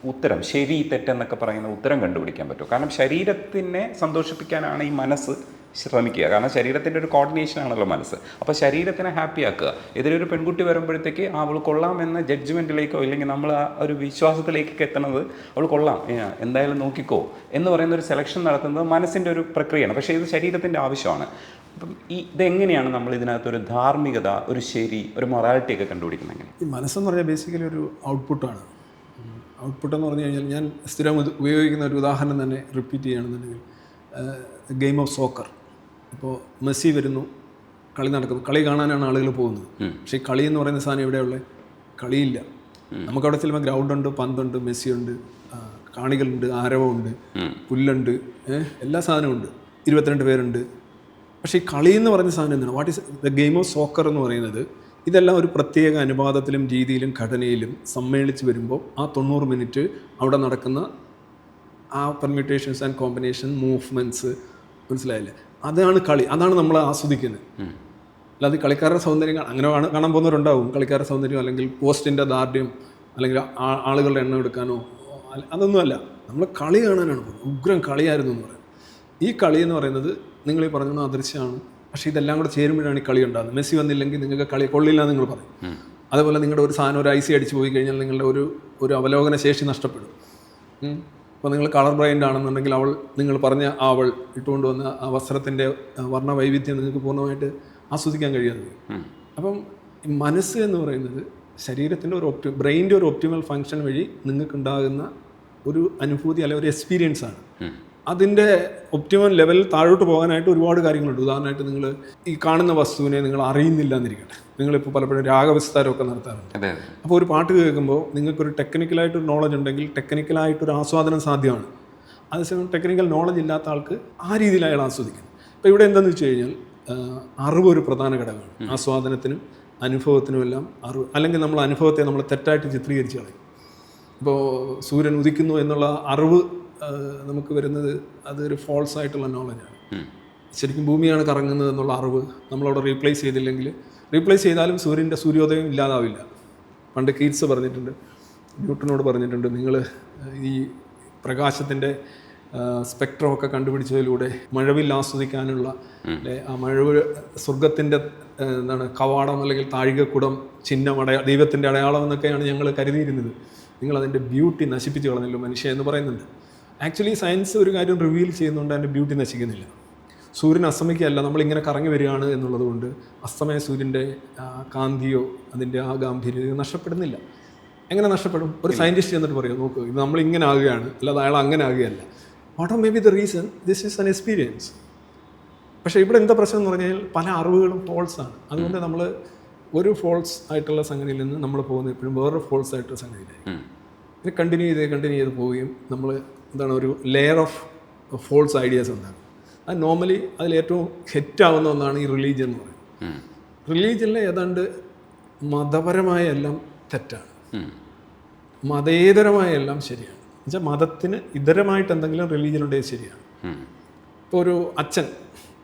ഉത്തരം, ശരി തെറ്റെന്നൊക്കെ പറയുന്ന ഉത്തരം കണ്ടുപിടിക്കാൻ പറ്റും. കാരണം ശരീരത്തിനെ സന്തോഷിപ്പിക്കാനാണ് ഈ മനസ്സ് ശ്രമിക്കുക. കാരണം ശരീരത്തിൻ്റെ ഒരു കോർഡിനേഷൻ ആണല്ലോ മനസ്സ്. അപ്പോൾ ശരീരത്തിനെ ഹാപ്പി ആക്കുക. എതിരൊരു പെൺകുട്ടി വരുമ്പോഴത്തേക്ക് അവൾ കൊള്ളാം എന്ന ജഡ്ജ്മെൻറ്റിലേക്കോ ഇല്ലെങ്കിൽ നമ്മൾ ആ ഒരു വിശ്വാസത്തിലേക്കൊക്കെ എത്തുന്നത് അവൾ കൊള്ളാം, എന്തായാലും നോക്കിക്കോ എന്ന് പറയുന്ന ഒരു സെലക്ഷൻ നടത്തുന്നത് മനസ്സിൻ്റെ ഒരു പ്രക്രിയയാണ്. പക്ഷേ ഇത് ശരീരത്തിൻ്റെ ആവശ്യമാണ്. അപ്പം ഇതെങ്ങനെയാണ് നമ്മൾ ഇതിനകത്തൊരു ധാർമ്മികത, ഒരു ശരി, ഒരു മൊറാലിറ്റിയൊക്കെ കണ്ടുപിടിക്കുന്നത്? എങ്ങനെ? ഈ മനസ്സെന്ന് പറഞ്ഞാൽ ബേസിക്കലി ഒരു ഔട്ട്പുട്ടാണ്. ഔട്ട്പുട്ട് എന്ന് പറഞ്ഞു കഴിഞ്ഞാൽ ഞാൻ സ്ഥിരം ഉപയോഗിക്കുന്ന ഒരു ഉദാഹരണം തന്നെ റിപ്പീറ്റ് ചെയ്യുകയാണെന്നുണ്ടെങ്കിൽ ഗെയിം ഓഫ് സോക്കർ. ഇപ്പോൾ മെസ്സി വരുന്നു, കളി നടക്കുന്നു, കളി കാണാനാണ് ആളുകൾ പോകുന്നത്. പക്ഷേ ഈ കളി എന്ന് പറയുന്ന സാധനം എവിടെയുള്ളത്? കളിയില്ല. നമുക്കവിടെ ചിലപ്പോൾ ഗ്രൗണ്ടുണ്ട്, പന്തുണ്ട്, മെസ്സിയുണ്ട്, കാണികളുണ്ട്, ആരവമുണ്ട്, പുല്ലുണ്ട്, എല്ലാ സാധനവും ഉണ്ട്, 22 പേരുണ്ട്. പക്ഷേ ഈ കളി എന്ന് പറയുന്ന സാധനം എന്താണ്? What is the game of soccer എന്ന് പറയുന്നത്? ഇതെല്ലാം ഒരു പ്രത്യേക അനുപാതത്തിലും രീതിയിലും ഘടനയിലും സമ്മേളിച്ച് വരുമ്പോൾ ആ 90 മിനിറ്റ് അവിടെ നടക്കുന്ന ആ പെർമ്യൂട്ടേഷൻസ് ആൻഡ് കോമ്പിനേഷൻ മൂവ്മെൻറ്റ്സ്, മനസ്സിലായില്ലേ? അതാണ് കളി, അതാണ് നമ്മൾ ആസ്വദിക്കുന്നത്. അല്ലാതെ കളിക്കാരുടെ സൗന്ദര്യം അങ്ങനെ കാണാൻ പോകുന്നവരുണ്ടാവും. കളിക്കാരുടെ സൗന്ദര്യം അല്ലെങ്കിൽ പോസ്റ്റിൻ്റെ ദാർഢ്യം അല്ലെങ്കിൽ ആളുകളുടെ എണ്ണം എടുക്കാനോ അതൊന്നുമല്ല. നമ്മൾ കളി കാണാനാണ് പോകുന്നത്. ഉഗ്രം കളിയായിരുന്നു എന്ന് പറയുന്നത്. ഈ കളി എന്ന് പറയുന്നത് നിങ്ങൾ ഈ പറഞ്ഞ അദൃശ്യമാണ്. പക്ഷേ ഇതെല്ലാം കൂടെ ചേരുമ്പോഴാണ് ഈ കളി ഉണ്ടാകുന്നത്. മെസ്സി വന്നില്ലെങ്കിൽ നിങ്ങൾക്ക് കളി കൊള്ളില്ല എന്ന് നിങ്ങൾ പറയും. അതേപോലെ നിങ്ങളുടെ ഒരു സാധനം ഒരു ഐസി അടിച്ച് പോയി കഴിഞ്ഞാൽ നിങ്ങളുടെ ഒരു അവലോകന ശേഷി നഷ്ടപ്പെടും. അപ്പോൾ നിങ്ങൾ കളർ ബ്ലൈൻഡ് ആണെന്നുണ്ടെങ്കിൽ നിങ്ങൾ പറഞ്ഞ അവൾ ഇട്ടുകൊണ്ട് വന്ന ആ വസ്ത്രത്തിൻ്റെ വർണ്ണ വൈവിധ്യം നിങ്ങൾക്ക് പൂർണ്ണമായിട്ട് ആസ്വദിക്കാൻ കഴിയാതെ. അപ്പം മനസ്സ് എന്ന് പറയുന്നത് ശരീരത്തിൻ്റെ ഒരു ബ്രെയിൻ്റെ ഒരു ഒപ്റ്റിമൽ ഫങ്ഷൻ വഴി നിങ്ങൾക്കുണ്ടാകുന്ന ഒരു അനുഭൂതി അല്ലെങ്കിൽ ഒരു എക്സ്പീരിയൻസ് ആണ്. അതിൻ്റെ ഒപ്റ്റിമൽ ലെവലിൽ താഴോട്ട് പോകാനായിട്ട് ഒരുപാട് കാര്യങ്ങളുണ്ട്. ഉദാഹരണമായിട്ട് നിങ്ങൾ ഈ കാണുന്ന വസ്തുവിനെ നിങ്ങൾ അറിയുന്നില്ല എന്നിരിക്കട്ടെ. നിങ്ങളിപ്പോൾ പലപ്പോഴും രാഗവിസ്താരമൊക്കെ നടത്താറുണ്ട്. അപ്പോൾ ഒരു പാട്ട് കേൾക്കുമ്പോൾ നിങ്ങൾക്കൊരു ടെക്നിക്കലായിട്ടൊരു നോളജ് ഉണ്ടെങ്കിൽ ടെക്നിക്കലായിട്ടൊരു ആസ്വാദനം സാധ്യമാണ്. അതേസമയം ടെക്നിക്കൽ നോളജ് ഇല്ലാത്ത ആൾക്ക് ആ രീതിയിൽ അയാൾ ആസ്വദിക്കണം. അപ്പോൾ ഇവിടെ എന്താണെന്ന് വെച്ച് കഴിഞ്ഞാൽ അറിവ് ഒരു പ്രധാന ഘടകമാണ്. ആസ്വാദനത്തിനും അനുഭവത്തിനും എല്ലാം അറിവ്. അല്ലെങ്കിൽ നമ്മൾ അനുഭവത്തെ നമ്മൾ തെറ്റായിട്ട് ചിത്രീകരിച്ച് കളയും. ഇപ്പോൾ സൂര്യൻ ഉദിക്കുന്നു എന്നുള്ള അറിവ് നമുക്ക് വരുന്നത് അതൊരു ഫോൾസ് ആയിട്ടുള്ള നോളജാണ്. ശരിക്കും ഭൂമിയാണ് കറങ്ങുന്നത് എന്നുള്ള അറിവ് നമ്മളവിടെ റീപ്ലേസ് ചെയ്തില്ലെങ്കിൽ, റീപ്ലേസ് ചെയ്താലും സൂര്യോദയം ഇല്ലാതാവില്ല. പണ്ട് കീറ്റ്സ് പറഞ്ഞിട്ടുണ്ട്, ന്യൂട്ടനോട് പറഞ്ഞിട്ടുണ്ട്, നിങ്ങൾ ഈ പ്രകാശത്തിൻ്റെ സ്പെക്ട്രമൊക്കെ കണ്ടുപിടിച്ചതിലൂടെ മഴവിൽ ആസ്വദിക്കാനുള്ള ആ മഴവിൽ സ്വർഗത്തിൻ്റെ കവാടം അല്ലെങ്കിൽ താഴികക്കുടം ചിഹ്നം ദൈവത്തിൻ്റെ അടയാളം എന്നൊക്കെയാണ് ഞങ്ങൾ കരുതിയിരുന്നത്. നിങ്ങളതിൻ്റെ ബ്യൂട്ടി നശിപ്പിച്ച് കളഞ്ഞല്ലോ മനുഷ്യ എന്ന് പറയുന്നുണ്ട്. ആക്ച്വലി സയൻസ് ഒരു കാര്യം റിവീൽ ചെയ്യുന്നുണ്ട്, അതിൻ്റെ ബ്യൂട്ടി നശിക്കുന്നില്ല. സൂര്യൻ അസ്തമിക്കുകയല്ല, നമ്മളിങ്ങനെ കറങ്ങി വരികയാണ് എന്നുള്ളത് കൊണ്ട് അസ്തമയ സൂര്യൻ്റെ കാന്തിയോ അതിൻ്റെ ആ ഗാംഭീര്യം നഷ്ടപ്പെടുന്നില്ല. എങ്ങനെ നഷ്ടപ്പെടും? ഒരു സയൻറ്റിസ്റ്റ് എന്നിട്ട് പറയുമോ, നോക്കൂ ഇത് നമ്മളിങ്ങനെ ആകുകയാണ്, അല്ലാതെ അയാൾ അങ്ങനെ ആകുകയല്ല. What are may be the reason? This is an experience. പക്ഷേ ഇവിടെ എന്താ പ്രശ്നം എന്ന് പറഞ്ഞാൽ പല അറിവുകളും ഫോൾസാണ്. അതുകൊണ്ട് നമ്മൾ ഒരു ഫോൾസ് ആയിട്ടുള്ള സംഗതിയിൽ നിന്ന് നമ്മൾ പോകുന്നത് എപ്പോഴും വേറൊരു ഫോൾസ് ആയിട്ടുള്ള സംഗതിയിലായിരിക്കും. ഇത് കണ്ടിന്യൂ ചെയ്ത് പോവുകയും നമ്മൾ ഒരു ലെയർ ഓഫ് ഫോൾസ് ഐഡിയാസ് ഉണ്ടാകും. അത് നോർമലി അതിലേറ്റവും ഹിറ്റാവുന്ന ഒന്നാണ് ഈ റിലീജിയൻ എന്ന് പറയുന്നത്. റിലീജിയനിലെ ഏതാണ്ട് മതപരമായ എല്ലാം തെറ്റാണ്, മതേതരമായ എല്ലാം ശരിയാണ്. എന്നുവെച്ചാൽ മതത്തിന് ഇതരമായിട്ട് എന്തെങ്കിലും റിലീജിയൻ ഉണ്ടെങ്കിൽ ശരിയാണ്. ഇപ്പോൾ ഒരു അച്ഛൻ,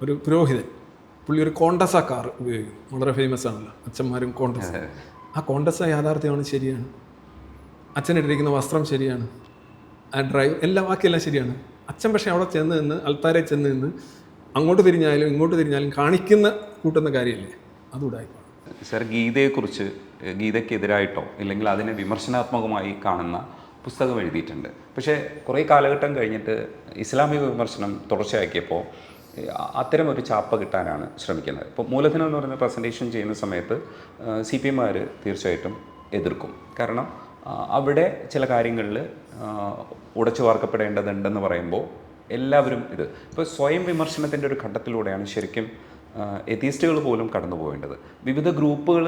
ഒരു പുരോഹിതൻ, പുള്ളി ഒരു കോണ്ടസ കാർ ഉപയോഗിക്കും, വളരെ ഫേമസ് ആണല്ലോ അച്ഛന്മാരും കോണ്ടസ. ആ കോണ്ടസ യാഥാർത്ഥ്യമാണ്, ശരിയാണ്. അച്ഛനിട്ടിരിക്കുന്ന വസ്ത്രം ശരിയാണ്, ആ ഡ്രൈവ് എല്ലാം ബാക്കിയെല്ലാം ശരിയാണ്. അച്ഛൻ പക്ഷേ അവിടെ ചെന്ന് നിന്ന് അൾത്താരെ ചെന്ന് നിന്ന് അങ്ങോട്ട് തിരിഞ്ഞാലും ഇങ്ങോട്ട് തിരിഞ്ഞാലും കാണിക്കുന്ന കൂട്ടുന്ന കാര്യമല്ലേ, അതുകൂടായിപ്പോൾ. സർ, ഗീതയ്ക്കെതിരായിട്ടോ ഇല്ലെങ്കിൽ അതിനെ വിമർശനാത്മകമായി കാണുന്ന പുസ്തകം എഴുതിയിട്ടുണ്ട്. പക്ഷേ കുറേ കാലഘട്ടം കഴിഞ്ഞിട്ട് ഇസ്ലാമിക വിമർശനം തുടർച്ചയാക്കിയപ്പോൾ അത്തരം ഒരു ചാപ്പ കിട്ടാനാണ് ശ്രമിക്കുന്നത്. ഇപ്പോൾ മൂലധനം എന്ന് പറയുന്ന പ്രസൻറ്റേഷൻ ചെയ്യുന്ന സമയത്ത് CPM തീർച്ചയായിട്ടും എതിർക്കും. കാരണം അവിടെ ചില കാര്യങ്ങളിൽ ഉടച്ചു വാർക്കപ്പെടേണ്ടതുണ്ടെന്ന് പറയുമ്പോൾ എല്ലാവരും ഇപ്പോൾ സ്വയം വിമർശനത്തിൻ്റെ ഒരു ഘട്ടത്തിലൂടെയാണ് ശരിക്കും എതീസ്റ്റുകൾ പോലും കടന്നു പോകേണ്ടത്. വിവിധ ഗ്രൂപ്പുകൾ,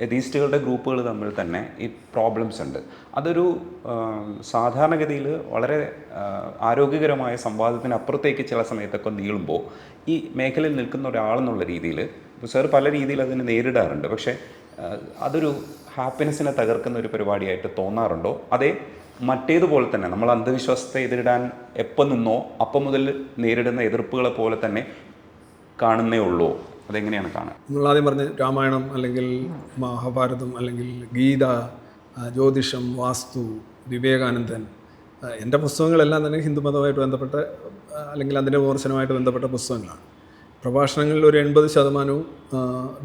എതീസ്റ്റുകളുടെ ഗ്രൂപ്പുകൾ തമ്മിൽ തന്നെ ഈ പ്രോബ്ലംസ് ഉണ്ട്. അതൊരു സാധാരണഗതിയിൽ വളരെ ആരോഗ്യകരമായ സംവാദത്തിനപ്പുറത്തേക്ക് ചില സമയത്തൊക്കെ നീളുമ്പോൾ ഈ മേഖലയിൽ നിൽക്കുന്ന ഒരാളെന്നുള്ള രീതിയിൽ സാർ പല രീതിയിൽ അതിനെ നേരിടാറുണ്ട്. പക്ഷേ അതൊരു ഹാപ്പിനെസ്സിനെ തകർക്കുന്ന ഒരു പരിപാടിയായിട്ട് തോന്നാറുണ്ടോ? അതേ മറ്റേതുപോലെ തന്നെ നമ്മൾ അന്ധവിശ്വാസത്തെ എതിരിടാൻ എപ്പോൾ നിന്നോ അപ്പം മുതൽ നേരിടുന്ന എതിർപ്പുകളെ പോലെ തന്നെ കാണുന്നേ ഉള്ളൂ? അതെങ്ങനെയാണ് കാണുക? നമ്മളാദ്യം പറഞ്ഞ രാമായണം അല്ലെങ്കിൽ മഹാഭാരതം അല്ലെങ്കിൽ ഗീത, ജ്യോതിഷം, വാസ്തു, വിവേകാനന്ദൻ, എൻ്റെ പുസ്തകങ്ങളെല്ലാം തന്നെ ഹിന്ദുമതവുമായിട്ട് ബന്ധപ്പെട്ട അല്ലെങ്കിൽ അതിൻ്റെ വിമർശനവുമായിട്ട് ബന്ധപ്പെട്ട പുസ്തകങ്ങളാണ്. പ്രഭാഷണങ്ങളിൽ ഒരു 80%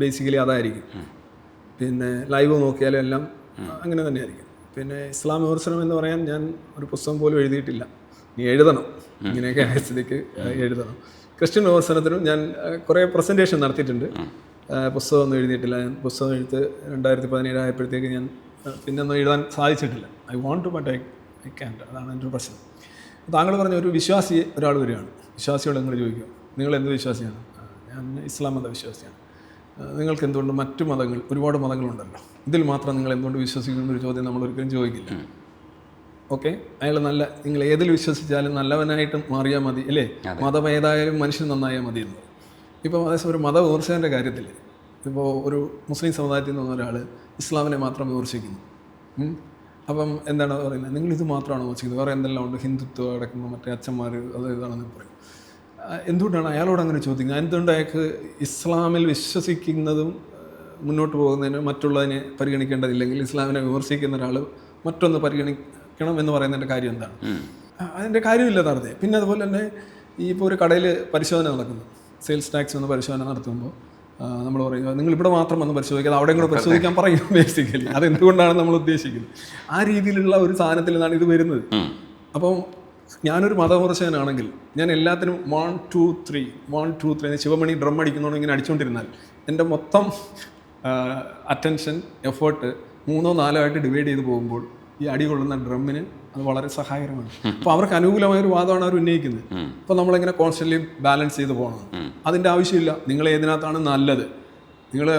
ബേസിക്കലി അതായിരിക്കും. പിന്നെ ലൈവ് നോക്കിയാലും എല്ലാം അങ്ങനെ തന്നെയായിരിക്കും. പിന്നെ ഇസ്ലാം വിമർശനം എന്ന് പറയാൻ ഞാൻ ഒരു പുസ്തകം പോലും എഴുതിയിട്ടില്ല. നീ എഴുതണം, ഇങ്ങനെയൊക്കെ ആയ സ്ഥിതിക്ക് എഴുതണം. ക്രിസ്ത്യൻ വിമർശനത്തിനും ഞാൻ കുറേ പ്രസൻറ്റേഷൻ നടത്തിയിട്ടുണ്ട്. പുസ്തകമൊന്നും എഴുതിയിട്ടില്ല. ഞാൻ പുസ്തകം എഴുത്ത് 2017 ആയപ്പോഴത്തേക്ക് ഞാൻ പിന്നെ ഒന്നും എഴുതാൻ സാധിച്ചിട്ടില്ല. I want to but I can't. അതാണ് എൻ്റെ ഒരു പ്രശ്നം. താങ്കൾ പറഞ്ഞ ഒരു വിശ്വാസി ഒരാൾ വരികയാണ്, വിശ്വാസിയോട് നിങ്ങൾ ചോദിക്കും, നിങ്ങൾ എന്ത് വിശ്വാസിയാണ്? ഞാൻ ഇസ്ലാം മത വിശ്വാസിയാണ്. നിങ്ങൾക്ക് എന്തുകൊണ്ട് മറ്റു മതങ്ങൾ, ഒരുപാട് മതങ്ങളുണ്ടല്ലോ, ഇതിൽ മാത്രം നിങ്ങൾ എന്തുകൊണ്ട് വിശ്വസിക്കുന്നൊരു ചോദ്യം നമ്മൾ ഒരിക്കലും ചോദിക്കില്ല. ഓക്കെ, അയാൾ നിങ്ങൾ ഏതിൽ വിശ്വസിച്ചാലും നല്ലവനായിട്ട് മാറിയാൽ മതി അല്ലേ? മതം ഏതായാലും മനുഷ്യൻ നന്നായാൽ മതി എന്ന്. ഇപ്പോൾ അതേസമയം ഒരു മതവിമർശകൻ്റെ കാര്യത്തിൽ ഇപ്പോൾ ഒരു മുസ്ലിം സമുദായത്തിൽ നിന്ന് ഒരാൾ ഇസ്ലാമിനെ മാത്രം വിമർശിക്കുന്നു. അപ്പം എന്താണ് പറയുന്നത്? നിങ്ങളിത് മാത്രമാണോ വിമർശിക്കുന്നത്? വേറെ എന്തെല്ലാം ഉണ്ട്? ഹിന്ദുത്വം അടക്കുന്ന മറ്റേ അച്ഛന്മാർ അത് ഇതാണെന്ന് പറയും. എന്തുകൊണ്ടാണ് അയാളോട് അങ്ങനെ ചോദിക്കുന്നത്? എന്തുകൊണ്ട് അയാൾക്ക് ഇസ്ലാമിൽ വിശ്വസിക്കുന്നതും മുന്നോട്ട് പോകുന്നതിന് മറ്റുള്ളതിനെ പരിഗണിക്കേണ്ടതില്ലെങ്കിൽ ഇസ്ലാമിനെ വിമർശിക്കുന്ന ഒരാൾ മറ്റൊന്ന് പരിഗണിക്കണം എന്ന് പറയുന്നതിൻ്റെ കാര്യം എന്താണ്? അതിൻ്റെ കാര്യമില്ല നടത്തി. പിന്നെ അതുപോലെ തന്നെ ഇപ്പോൾ ഒരു കടയിൽ പരിശോധന നടക്കുന്നു, സെയിൽസ് ടാക്സ് വന്ന് പരിശോധന നടത്തുമ്പോൾ നമ്മൾ പറയുക നിങ്ങളിവിടെ മാത്രം വന്ന് പരിശോധിക്കാതെ അവിടെയും കൂടെ പരിശോധിക്കാൻ പറയും ബേസിക്കലി. അതെന്തുകൊണ്ടാണ് നമ്മൾ ഉദ്ദേശിക്കുന്നത്? ആ രീതിയിലുള്ള ഒരു സാധനത്തിൽ നിന്നാണ് ഇത് വരുന്നത്. അപ്പം ഞാനൊരു മതവിമർശകനാണെങ്കിൽ ഞാൻ എല്ലാത്തിനും 1 2 3 ശിവമണി ഡ്രം അടിക്കുന്നതുകൊണ്ട് ഇങ്ങനെ അടിച്ചുകൊണ്ടിരുന്നാൽ എൻ്റെ മൊത്തം അറ്റൻഷൻ, എഫേർട്ട് 3-4 ആയിട്ട് ഡിവൈഡ് ചെയ്ത് പോകുമ്പോൾ ഈ അടി കൊള്ളുന്ന ഡ്രമ്മിന് അത് വളരെ സഹായകരമാണ്. അപ്പോൾ അവർക്ക് അനുകൂലമായൊരു വാദമാണ് അവർ ഉന്നയിക്കുന്നത്. അപ്പോൾ നമ്മളിങ്ങനെ കോൺസ്റ്റൻ്റ്ലി ബാലൻസ് ചെയ്ത് പോകണം. അതിൻ്റെ ആവശ്യമില്ല. നിങ്ങൾ ഏതിനകത്താണ് നല്ലത്? നിങ്ങൾ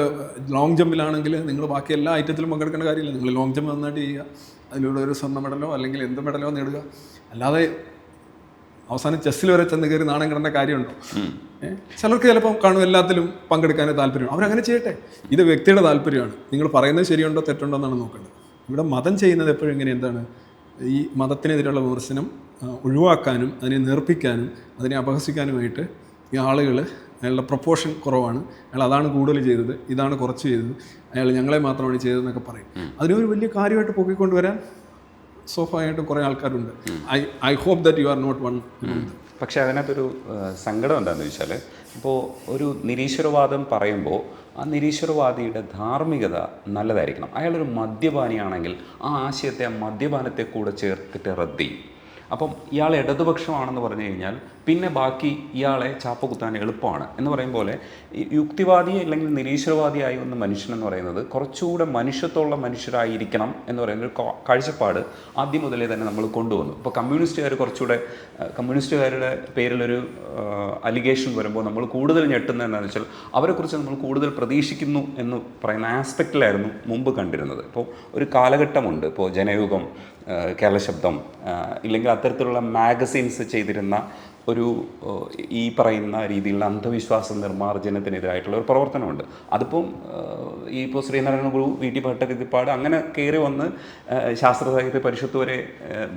ലോങ് ജമ്പിലാണെങ്കിൽ നിങ്ങൾ ബാക്കി എല്ലാ ഐറ്റത്തിലും പങ്കെടുക്കേണ്ട കാര്യമില്ല. നിങ്ങൾ ലോങ് ജമ്പ് നന്നായിട്ട് ചെയ്യുക, അതിലൂടെ ഒരു സ്വർണ്ണ മെഡലോ അല്ലെങ്കിൽ എന്ത് മെഡലോ നേടുക. അല്ലാതെ അവസാനം ചെസ്സിൽ വരെ ചെന്ന് കയറി നാണം കിടന്ന കാര്യമുണ്ടോ? ചിലർക്ക് ചിലപ്പം കാണും എല്ലാത്തിലും പങ്കെടുക്കാനേ താല്പര്യമാണ്. അവരങ്ങനെ ചെയ്യട്ടെ. ഇത് വ്യക്തിയുടെ താല്പര്യമാണ്. നിങ്ങൾ പറയുന്നത് ശരിയുണ്ടോ തെറ്റുണ്ടോ എന്നാണ് നോക്കേണ്ടത്. ഇവിടെ മതം ചെയ്യുന്നത് എപ്പോഴും ഇങ്ങനെ എന്താണ്, ഈ മതത്തിനെതിരെയുള്ള വിമർശനം ഒഴിവാക്കാനും അതിനെ നേർപ്പിക്കാനും അതിനെ അപഹസിക്കാനുമായിട്ട് ഈ ആളുകൾ അയാളുടെ പ്രൊപ്പോർഷൻ കുറവാണ്, അയാൾ അതാണ് കൂടുതൽ ചെയ്തത്, ഇതാണ് കുറച്ച് ചെയ്തത്, അയാൾ ഞങ്ങളെ മാത്രമാണ് ചെയ്തതെന്നൊക്കെ പറയും. അതിനൊരു വലിയ കാര്യമായിട്ട് പൊക്കിക്കൊണ്ടുവരാൻ സ്വാഭാവികമായിട്ടും കുറേ ആൾക്കാരുണ്ട്. I hope that you are not one. പക്ഷേ അതിനകത്തൊരു സങ്കടം എന്താണെന്ന് വെച്ചാൽ, ഇപ്പോൾ ഒരു നിരീശ്വരവാദം പറയുമ്പോൾ ആ നിരീശ്വരവാദിയുടെ ധാർമ്മികത നല്ലതായിരിക്കണം. അയാളൊരു മദ്യപാനിയാണെങ്കിൽ ആ ആശയത്തെ, ആ മദ്യപാനത്തെ കൂടെ ചേർത്തിട്ട് റദ്ദി. അപ്പം ഇയാൾ ഇടതുപക്ഷമാണെന്ന് പറഞ്ഞു കഴിഞ്ഞാൽ പിന്നെ ബാക്കി ഇയാളെ ചാപ്പ കുത്താൻ എളുപ്പമാണ് എന്ന് പറയും പോലെ യുക്തിവാദി അല്ലെങ്കിൽ നിരീശ്വരവാദിയായ ഒന്ന് മനുഷ്യനെന്ന് പറയുന്നത് കുറച്ചുകൂടെ മനുഷ്യത്വമുള്ള മനുഷ്യരായിരിക്കണം എന്ന് പറയുന്നൊരു കാഴ്ചപ്പാട് ആദ്യം മുതലേ തന്നെ നമ്മൾ കൊണ്ടുവന്നു. ഇപ്പോൾ കമ്മ്യൂണിസ്റ്റുകാർ കുറച്ചുകൂടെ, കമ്മ്യൂണിസ്റ്റുകാരുടെ പേരിലൊരു അലിഗേഷൻ വരുമ്പോൾ നമ്മൾ കൂടുതൽ ഞെട്ടുന്നത് എന്താണെന്ന് വെച്ചാൽ അവരെക്കുറിച്ച് നമ്മൾ കൂടുതൽ പ്രതീക്ഷിക്കുന്നു എന്ന് പറയുന്ന ആസ്പെക്റ്റിലായിരുന്നു മുമ്പ് കണ്ടിരുന്നത്. ഇപ്പോൾ ഒരു കാലഘട്ടമുണ്ട്, ഇപ്പോൾ ജനയുഗം, കേരള ശബ്ദം, ഇല്ലെങ്കിൽ അത്തരത്തിലുള്ള മാഗസീൻസ് ചെയ്തിരുന്ന ഒരു ഈ പറയുന്ന രീതിയിലുള്ള അന്ധവിശ്വാസ നിർമ്മാർജ്ജനത്തിനെതിരായിട്ടുള്ള ഒരു പ്രവർത്തനമുണ്ട്. അതിപ്പം ഇപ്പോൾ ശ്രീനാരായണ ഗുരു, വി.ടി. ഭട്ടതിരിപ്പാട് അങ്ങനെ കയറി വന്ന് ശാസ്ത്ര സാഹിത്യ പരിഷത്ത് വരെ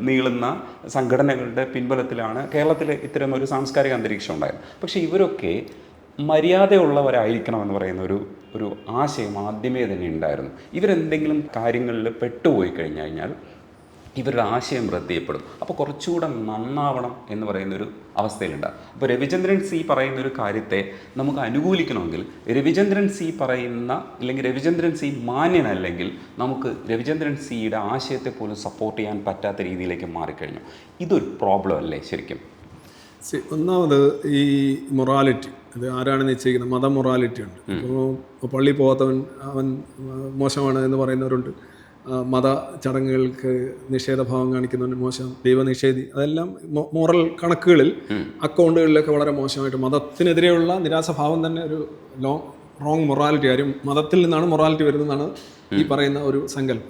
നീളുന്ന സംഘടനകളുടെ പിൻബലത്തിലാണ് കേരളത്തിൽ ഇത്തരം ഒരു സാംസ്കാരിക അന്തരീക്ഷം ഉണ്ടായത്. പക്ഷേ ഇവരൊക്കെ മര്യാദയുള്ളവരായിരിക്കണമെന്ന് പറയുന്ന ഒരു ആശയം ആദ്യമേ തന്നെ ഉണ്ടായിരുന്നു. ഇവരെന്തെങ്കിലും കാര്യങ്ങളിൽ പെട്ടുപോയി കഴിഞ്ഞു കഴിഞ്ഞാൽ ഇവരുടെ ആശയം റദ്ദ് ചെയ്യപ്പെടും. അപ്പോൾ കുറച്ചുകൂടെ നന്നാവണം എന്ന് പറയുന്നൊരു അവസ്ഥയിലുണ്ടാകും. അപ്പോൾ രവിചന്ദ്രൻ സി പറയുന്നൊരു കാര്യത്തെ നമുക്ക് അനുകൂലിക്കണമെങ്കിൽ രവിചന്ദ്രൻ സി പറയുന്ന, അല്ലെങ്കിൽ രവിചന്ദ്രൻ സി മാന്യനല്ലെങ്കിൽ നമുക്ക് രവിചന്ദ്രൻ സിയുടെ ആശയത്തെ പോലും സപ്പോർട്ട് ചെയ്യാൻ പറ്റാത്ത രീതിയിലേക്ക് മാറിക്കഴിഞ്ഞു. ഇതൊരു പ്രോബ്ലം അല്ലേ ശരിക്കും? ഒന്നാമത് ഈ മൊറാലിറ്റി, അത് ആരാണ് നിശ്ചയിക്കുന്നത്? മത മൊറാലിറ്റി ഉണ്ട്. ഇപ്പോൾ പള്ളിയിൽ പോകാത്തവൻ അവൻ മോശമാണ് എന്ന് പറയുന്നവരുണ്ട്. മത ചടങ്ങുകൾക്ക് നിഷേധഭാവം കാണിക്കുന്നവന് മോശം, ദൈവനിഷേധി, അതെല്ലാം മോറൽ കണക്കുകളിൽ, അക്കൗണ്ടുകളിലൊക്കെ വളരെ മോശമായിട്ട് മതത്തിനെതിരെയുള്ള നിരാശഭാവം തന്നെ ഒരു റോങ് മൊറാലിറ്റി. കാര്യം മതത്തിൽ നിന്നാണ് മൊറാലിറ്റി വരുന്നതെന്നാണ് ഈ പറയുന്ന ഒരു സങ്കല്പം.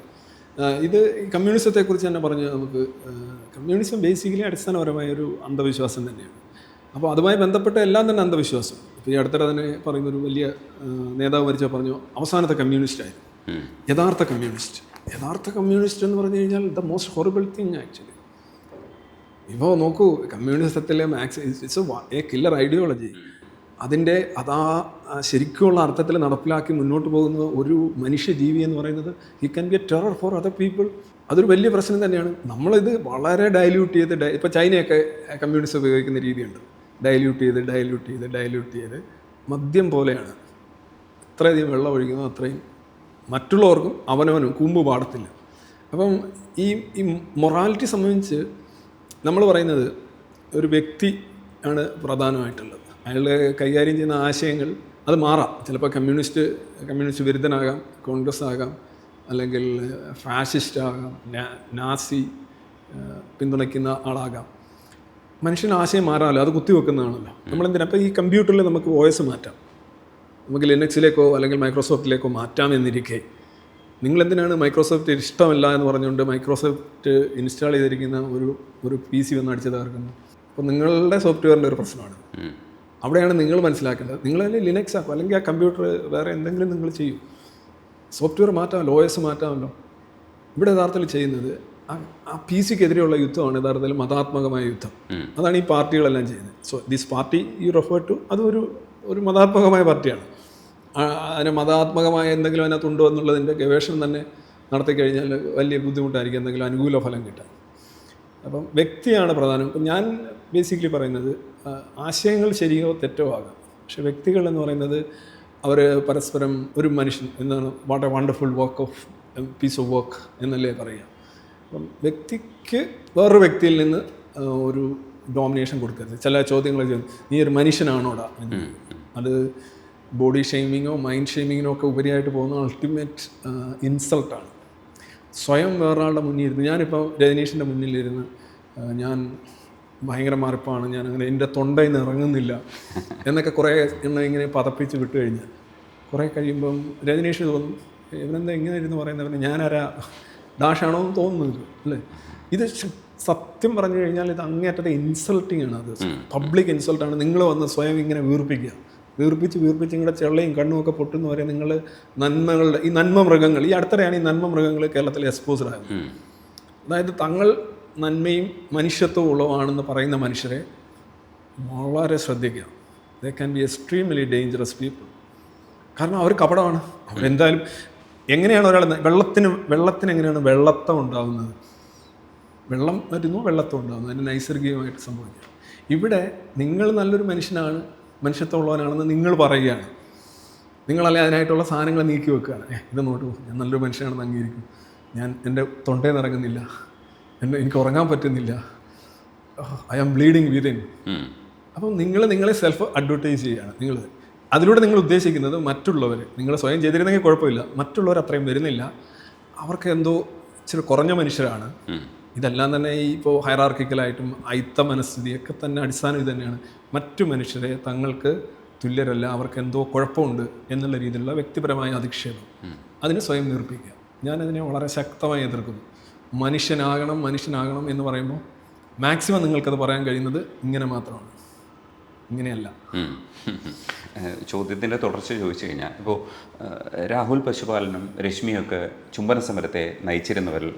ഇത് കമ്മ്യൂണിസത്തെക്കുറിച്ച് തന്നെ പറഞ്ഞ് നമുക്ക്, കമ്മ്യൂണിസം ബേസിക്കലി അടിസ്ഥാനപരമായ ഒരു അന്ധവിശ്വാസം തന്നെയാണ്. അപ്പോൾ അതുമായി ബന്ധപ്പെട്ട എല്ലാം തന്നെ അന്ധവിശ്വാസം. ഇപ്പോൾ ഈ അടുത്തിടെ തന്നെ പറയുന്നൊരു വലിയ നേതാവ് മരിച്ച പറഞ്ഞു അവസാനത്തെ കമ്മ്യൂണിസ്റ്റായിരുന്നു യഥാർത്ഥ കമ്മ്യൂണിസ്റ്റ്. യഥാർത്ഥ കമ്മ്യൂണിസ്റ്റ് എന്ന് പറഞ്ഞു കഴിഞ്ഞാൽ the most horrible thing actually. ഇപ്പോൾ നോക്കൂ, കമ്മ്യൂണിസത്തിലെ ഇറ്റ്സ് എ കില്ലർ ഐഡിയോളജി. അതിൻ്റെ ശരിക്കുമുള്ള അർത്ഥത്തിൽ നടപ്പിലാക്കി മുന്നോട്ട് പോകുന്ന ഒരു മനുഷ്യജീവി എന്ന് പറയുന്നത് he can be A terror for other people. അതൊരു വലിയ പ്രശ്നം തന്നെയാണ്. നമ്മളിത് വളരെ ഡൈല്യൂട്ട് ചെയ്ത്, ഇപ്പോൾ ചൈനയൊക്കെ കമ്മ്യൂണിസം ഉപയോഗിക്കുന്ന രീതിയുണ്ട്. ഡൈല്യൂട്ട് ചെയ്ത് മദ്യം പോലെയാണ്. എത്രയധികം വെള്ളം ഒഴിക്കുന്നോ അത്രയും മറ്റുള്ളവർക്കും അവനവനും കൂമ്പ് പാടത്തില്ല. അപ്പം ഈ മൊറാലിറ്റി സംബന്ധിച്ച് നമ്മൾ പറയുന്നത് ഒരു വ്യക്തി ആണ് പ്രധാനമായിട്ടുള്ളത്. അയാൾ കൈകാര്യം ചെയ്യുന്ന ആശയങ്ങൾ അത് മാറാം. ചിലപ്പോൾ കമ്മ്യൂണിസ്റ്റ് വിരുദ്ധനാകാം, കോൺഗ്രസ് ആകാം, അല്ലെങ്കിൽ ഫാഷിസ്റ്റ് ആകാം, നാസി പിന്തുണയ്ക്കുന്ന ആളാകാം. മനുഷ്യന് ആശയം മാറാമല്ലോ, അത് കുത്തിവെക്കുന്നതാണല്ലോ. നമ്മളെന്തിനാ ഇപ്പോൾ ഈ കമ്പ്യൂട്ടറിൽ നമുക്ക് വോയിസ് മാറ്റാം, നമുക്ക് ലിനക്സിലേക്കോ അല്ലെങ്കിൽ മൈക്രോസോഫ്റ്റിലേക്കോ മാറ്റാമെന്നിരിക്കെ നിങ്ങളെന്തിനാണ് മൈക്രോസോഫ്റ്റ് ഇഷ്ടമല്ല എന്ന് പറഞ്ഞുകൊണ്ട് മൈക്രോസോഫ്റ്റ് ഇൻസ്റ്റാൾ ചെയ്തിരിക്കുന്ന ഒരു PC വന്ന് അടിച്ച് തകർക്കുന്നു? അപ്പോൾ നിങ്ങളുടെ സോഫ്റ്റ്വെയറിൻ്റെ ഒരു പ്രശ്നമാണ്. അവിടെയാണ് നിങ്ങൾ മനസ്സിലാക്കേണ്ടത്. നിങ്ങളതിൽ ലിനക്സ് ആക്കും, അല്ലെങ്കിൽ ആ കമ്പ്യൂട്ടർ വേറെ എന്തെങ്കിലും നിങ്ങൾ ചെയ്യും. സോഫ്റ്റ്വെയർ മാറ്റാമല്ലോ, OS മാറ്റാമല്ലോ. ഇവിടെ യഥാർത്ഥത്തിൽ ചെയ്യുന്നത് ആ PC-ക്കെതിരെയുള്ള യുദ്ധമാണ് യഥാർത്ഥത്തിൽ മതാത്മകമായ യുദ്ധം. അതാണ് ഈ പാർട്ടികളെല്ലാം ചെയ്യുന്നത്. So this party you refer to, അതൊരു മതാത്മകമായ പാർട്ടിയാണ്. അതിന് മതാത്മകമായ എന്തെങ്കിലും അതിനകത്തുണ്ടോ എന്നുള്ളതിൻ്റെ ഗവേഷണം തന്നെ നടത്തി കഴിഞ്ഞാൽ വലിയ ബുദ്ധിമുട്ടായിരിക്കും എന്തെങ്കിലും അനുകൂല ഫലം കിട്ടാൻ. അപ്പം വ്യക്തിയാണ് പ്രധാനം. ഇപ്പം ഞാൻ ബേസിക്കലി പറയുന്നത് ആശയങ്ങൾ ശരിയോ തെറ്റോ ആകാം, പക്ഷെ വ്യക്തികൾ എന്ന് പറയുന്നത് അവർ പരസ്പരം ഒരു മനുഷ്യൻ എന്താണ്, what a wonderful piece of work എന്നല്ലേ പറയുക. അപ്പം വ്യക്തിക്ക് വേറൊരു വ്യക്തിയിൽ നിന്ന് ഒരു ഡോമിനേഷൻ കൊടുക്കരുത്. ചില ചോദ്യങ്ങൾ നീ ഒരു മനുഷ്യനാണോടാ എന്ന്. അത് ബോഡി ഷെയ്മിങ്ങോ മൈൻഡ് ഷെയ്മിങ്ങിനോ ഒക്കെ ഉപരിയായിട്ട് പോകുന്ന അൾട്ടിമേറ്റ് ഇൻസൾട്ടാണ്. സ്വയം വേറൊരാളുടെ മുന്നിൽ ഇരുന്ന്, ഞാനിപ്പോൾ രജനീഷിൻ്റെ മുന്നിലിരുന്ന് ഞാൻ ഭയങ്കര മരപ്പാണ്, ഞാൻ അങ്ങനെ എൻ്റെ തൊണ്ടയിൽ നിന്ന് ഇറങ്ങുന്നില്ല എന്നൊക്കെ കുറേ എന്നെ ഇങ്ങനെ പതപ്പിച്ച് വിട്ട് കഴിഞ്ഞാൽ കുറേ കഴിയുമ്പം രജനീഷ് തോന്നും ഇവനെന്താ ഇങ്ങനെ ഇരുന്ന് പറയുന്നവന് ഞാനാരാ ഡാഷാണോ എന്ന് തോന്നുന്നത് അല്ലേ. ഇത് സത്യം പറഞ്ഞു കഴിഞ്ഞാൽ ഇത് അങ്ങേയറ്റത്തെ ഇൻസൾട്ടിങ് ആണ്. അത് പബ്ലിക് ഇൻസൾട്ടാണ്. നിങ്ങൾ വന്ന് സ്വയം ഇങ്ങനെ വീർപ്പിച്ച് നിങ്ങളുടെ ചെള്ളയും കണ്ണും ഒക്കെ പൊട്ടുന്ന വരെ നിങ്ങൾ നന്മകളുടെ ഈ നന്മ മൃഗങ്ങൾ, ഈ അടുത്തിടെയാണ് ഈ നന്മ മൃഗങ്ങൾ കേരളത്തിൽ എക്സ്പോസ്ഡ് ആയത്. അതായത് തങ്ങൾ നന്മയും മനുഷ്യത്വവും ഉള്ളതാണെന്ന് പറയുന്ന മനുഷ്യരെ വളരെ ശ്രദ്ധിക്കുക. They can be extremely dangerous people. കാരണം അവർ കപടമാണ്. അവരെന്തായാലും എങ്ങനെയാണ് ഒരാൾ വെള്ളത്തിന് എങ്ങനെയാണ് വെള്ളത്തം ഉണ്ടാകുന്നത്? വെള്ളം വരുന്നു, വെള്ളത്തം ഉണ്ടാകുന്നു. അതിന് നൈസർഗികമായിട്ട് സംഭവിക്കുക. ഇവിടെ നിങ്ങൾ നല്ലൊരു മനുഷ്യനാണ്, മനുഷ്യത്വമുള്ളവനാണെന്ന് നിങ്ങൾ പറയുകയാണ്. നിങ്ങളല്ലേ അതിനായിട്ടുള്ള സാധനങ്ങൾ നീക്കി വെക്കുകയാണ്. ഇത് നോട്ടു, ഞാൻ നല്ലൊരു മനുഷ്യനാണെന്ന് അംഗീകരിക്കും, ഞാൻ എൻ്റെ തൊണ്ടയിൽ നിറങ്ങുന്നില്ല, എനിക്ക് ഉറങ്ങാൻ പറ്റുന്നില്ല, ഐ ആം ബ്ലീഡിങ് വിതിൻ. അപ്പം നിങ്ങളെ സെൽഫ് അഡ്വർടൈസ് ചെയ്യുകയാണ്. അതിലൂടെ നിങ്ങൾ ഉദ്ദേശിക്കുന്നത് മറ്റുള്ളവർ, നിങ്ങൾ സ്വയം ചെയ്തിരുന്നെങ്കിൽ കുഴപ്പമില്ല, മറ്റുള്ളവർ അത്രയും വരുന്നില്ല, അവർക്ക് എന്തോ ഇച്ചിരി കുറഞ്ഞ മനുഷ്യരാണ്. ഇതെല്ലാം തന്നെ ഈ ഇപ്പോൾ ഹൈറാർക്കിക്കലായിട്ടും അയിത്ത മനസ്ഥിതിയൊക്കെ തന്നെ അടിസ്ഥാനം ഇത് തന്നെയാണ്. മറ്റു മനുഷ്യരെ തങ്ങൾക്ക് തുല്യരല്ല, അവർക്ക് എന്തോ കുഴപ്പമുണ്ട് എന്നുള്ള രീതിയിലുള്ള വ്യക്തിപരമായ അധിക്ഷേപം, അതിന് സ്വയം നിരൂപിക്കുക. ഞാനതിനെ വളരെ ശക്തമായി എതിർക്കുന്നു. മനുഷ്യനാകണം എന്ന് പറയുമ്പോൾ മാക്സിമം നിങ്ങൾക്കത് പറയാൻ കഴിയുന്നത് ഇങ്ങനെ മാത്രമാണ്, ഇങ്ങനെയല്ല. ചോദ്യത്തിൻ്റെ തുടർച്ച ചോദിച്ചു കഴിഞ്ഞാൽ, ഇപ്പോൾ രാഹുൽ പശുപാലനും രശ്മിയൊക്കെ ചുംബന സമരത്തെ നയിച്ചിരുന്നവരിൽ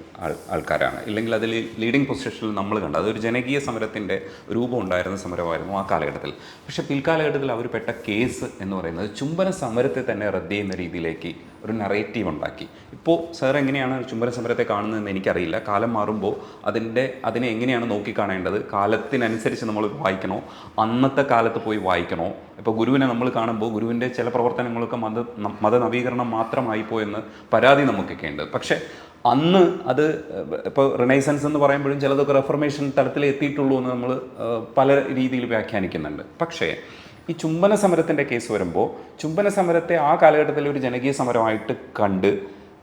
ആൾക്കാരാണ്, ഇല്ലെങ്കിൽ അതിൽ ലീഡിങ് പൊസിഷനിൽ നമ്മൾ കണ്ടത് അതൊരു ജനകീയ സമരത്തിൻ്റെ രൂപം ഉണ്ടായിരുന്ന സമരമായിരുന്നു ആ കാലഘട്ടത്തിൽ. പക്ഷേ പിൽക്കാലഘട്ടത്തിൽ അവർ പെട്ട കേസ് എന്ന് പറയുന്നത് ചുംബന സമരത്തെ തന്നെ റദ്ദ് ചെയ്യുന്ന രീതിയിലേക്ക് ഒരു നറേറ്റീവ് ഉണ്ടാക്കി. ഇപ്പോൾ സാർ എങ്ങനെയാണ് ചുംബന സമരത്തെ കാണുന്നതെന്ന് എനിക്കറിയില്ല. കാലം മാറുമ്പോൾ അതിനെ എങ്ങനെയാണ് നോക്കിക്കാണേണ്ടത്? കാലത്തിനനുസരിച്ച് നമ്മൾ വായിക്കണോ, അന്നത്തെ കാലത്ത് പോയി വായിക്കണോ? ഇപ്പോൾ ഗുരുവിനെ നമ്മൾ കാണുമ്പോൾ ഗുരുവിൻ്റെ ചില പ്രവർത്തനങ്ങളൊക്കെ മതനവീകരണം മാത്രമായിപ്പോയെന്ന് പരാതി നമുക്കൊക്കെ ഉണ്ട്. പക്ഷേ അന്ന് അത് ഇപ്പോൾ റിനൈസൻസ് എന്ന് പറയുമ്പോഴും ചിലതൊക്കെ റെഫർമേഷൻ തലത്തിൽ എത്തിയിട്ടുള്ളൂ എന്ന് നമ്മൾ പല രീതിയിൽ വ്യാഖ്യാനിക്കുന്നുണ്ട്. പക്ഷേ ഈ ചുംബന സമരത്തിൻ്റെ കേസ് വരുമ്പോൾ ചുംബന സമരത്തെ ആ കാലഘട്ടത്തിൽ ഒരു ജനകീയ സമരമായിട്ട് കണ്ട്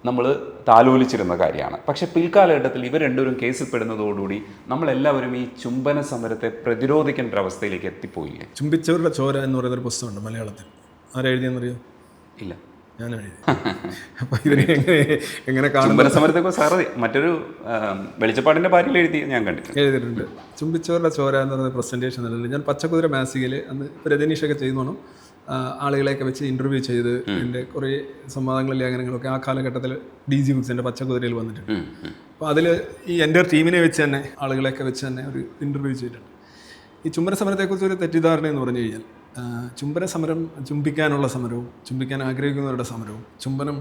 നമ്മൾ താലോലിച്ചിരുന്ന കാര്യമാണ്. പക്ഷെ പിൽക്കാലഘട്ടത്തിൽ ഇവർ രണ്ടുപേരും കേസിൽ പെടുന്നതോടുകൂടി നമ്മളെല്ലാവരും ഈ ചുംബന സമരത്തെ പ്രതിരോധിക്കേണ്ട ഒരു അവസ്ഥയിലേക്ക് എത്തിപ്പോയില്ലേ? ചുംബിച്ചവരുടെ ചോര എന്ന് പറയുന്നൊരു പുസ്തകമുണ്ട് മലയാളത്തിൽ. ആരെഴുതിയെന്നറിയോ? ഇല്ല, ഞാൻ എഴുതി. അപ്പോൾ ഇതിനെ എങ്ങനെ ചുംബന സമരത്തെ സാറ് മറ്റൊരു വെളിച്ചപ്പാടിൻ്റെ ഭാര്യയിൽ ഞാൻ എഴുതിയിട്ടുണ്ട്. ചുംബിച്ചവരുടെ ചോര എന്ന് പറയുന്ന പ്രസൻറ്റേഷൻ നൽകുന്നത് ഞാൻ പച്ചക്കുതിര മാസികയിൽ അന്ന് രജനീഷൊക്കെ ചെയ്യുന്നോണം ആളുകളെയൊക്കെ വെച്ച് ഇൻ്റർവ്യൂ ചെയ്ത് എൻ്റെ കുറേ സംവാദങ്ങളും ലേഖനങ്ങളൊക്കെ ആ കാലഘട്ടത്തിൽ DG ബുക്സിൻ്റെ പച്ചക്കുതിരയിൽ വന്നിട്ടുണ്ട്. അപ്പോൾ അതിൽ ഈ എൻ്റെ ടീമിനെ വെച്ച് തന്നെ ആളുകളെയൊക്കെ വെച്ച് തന്നെ ഒരു ഇൻ്റർവ്യൂ ചെയ്തിട്ടുണ്ട്. ഈ ചുംബന സമരത്തെക്കുറിച്ച് ഒരു തെറ്റിദ്ധാരണ എന്ന് പറഞ്ഞു കഴിഞ്ഞാൽ, ചുംബന സമരം ചുംബിക്കാനുള്ള സമരവും ചുംബിക്കാൻ ആഗ്രഹിക്കുന്നവരുടെ സമരവും ചുംബനം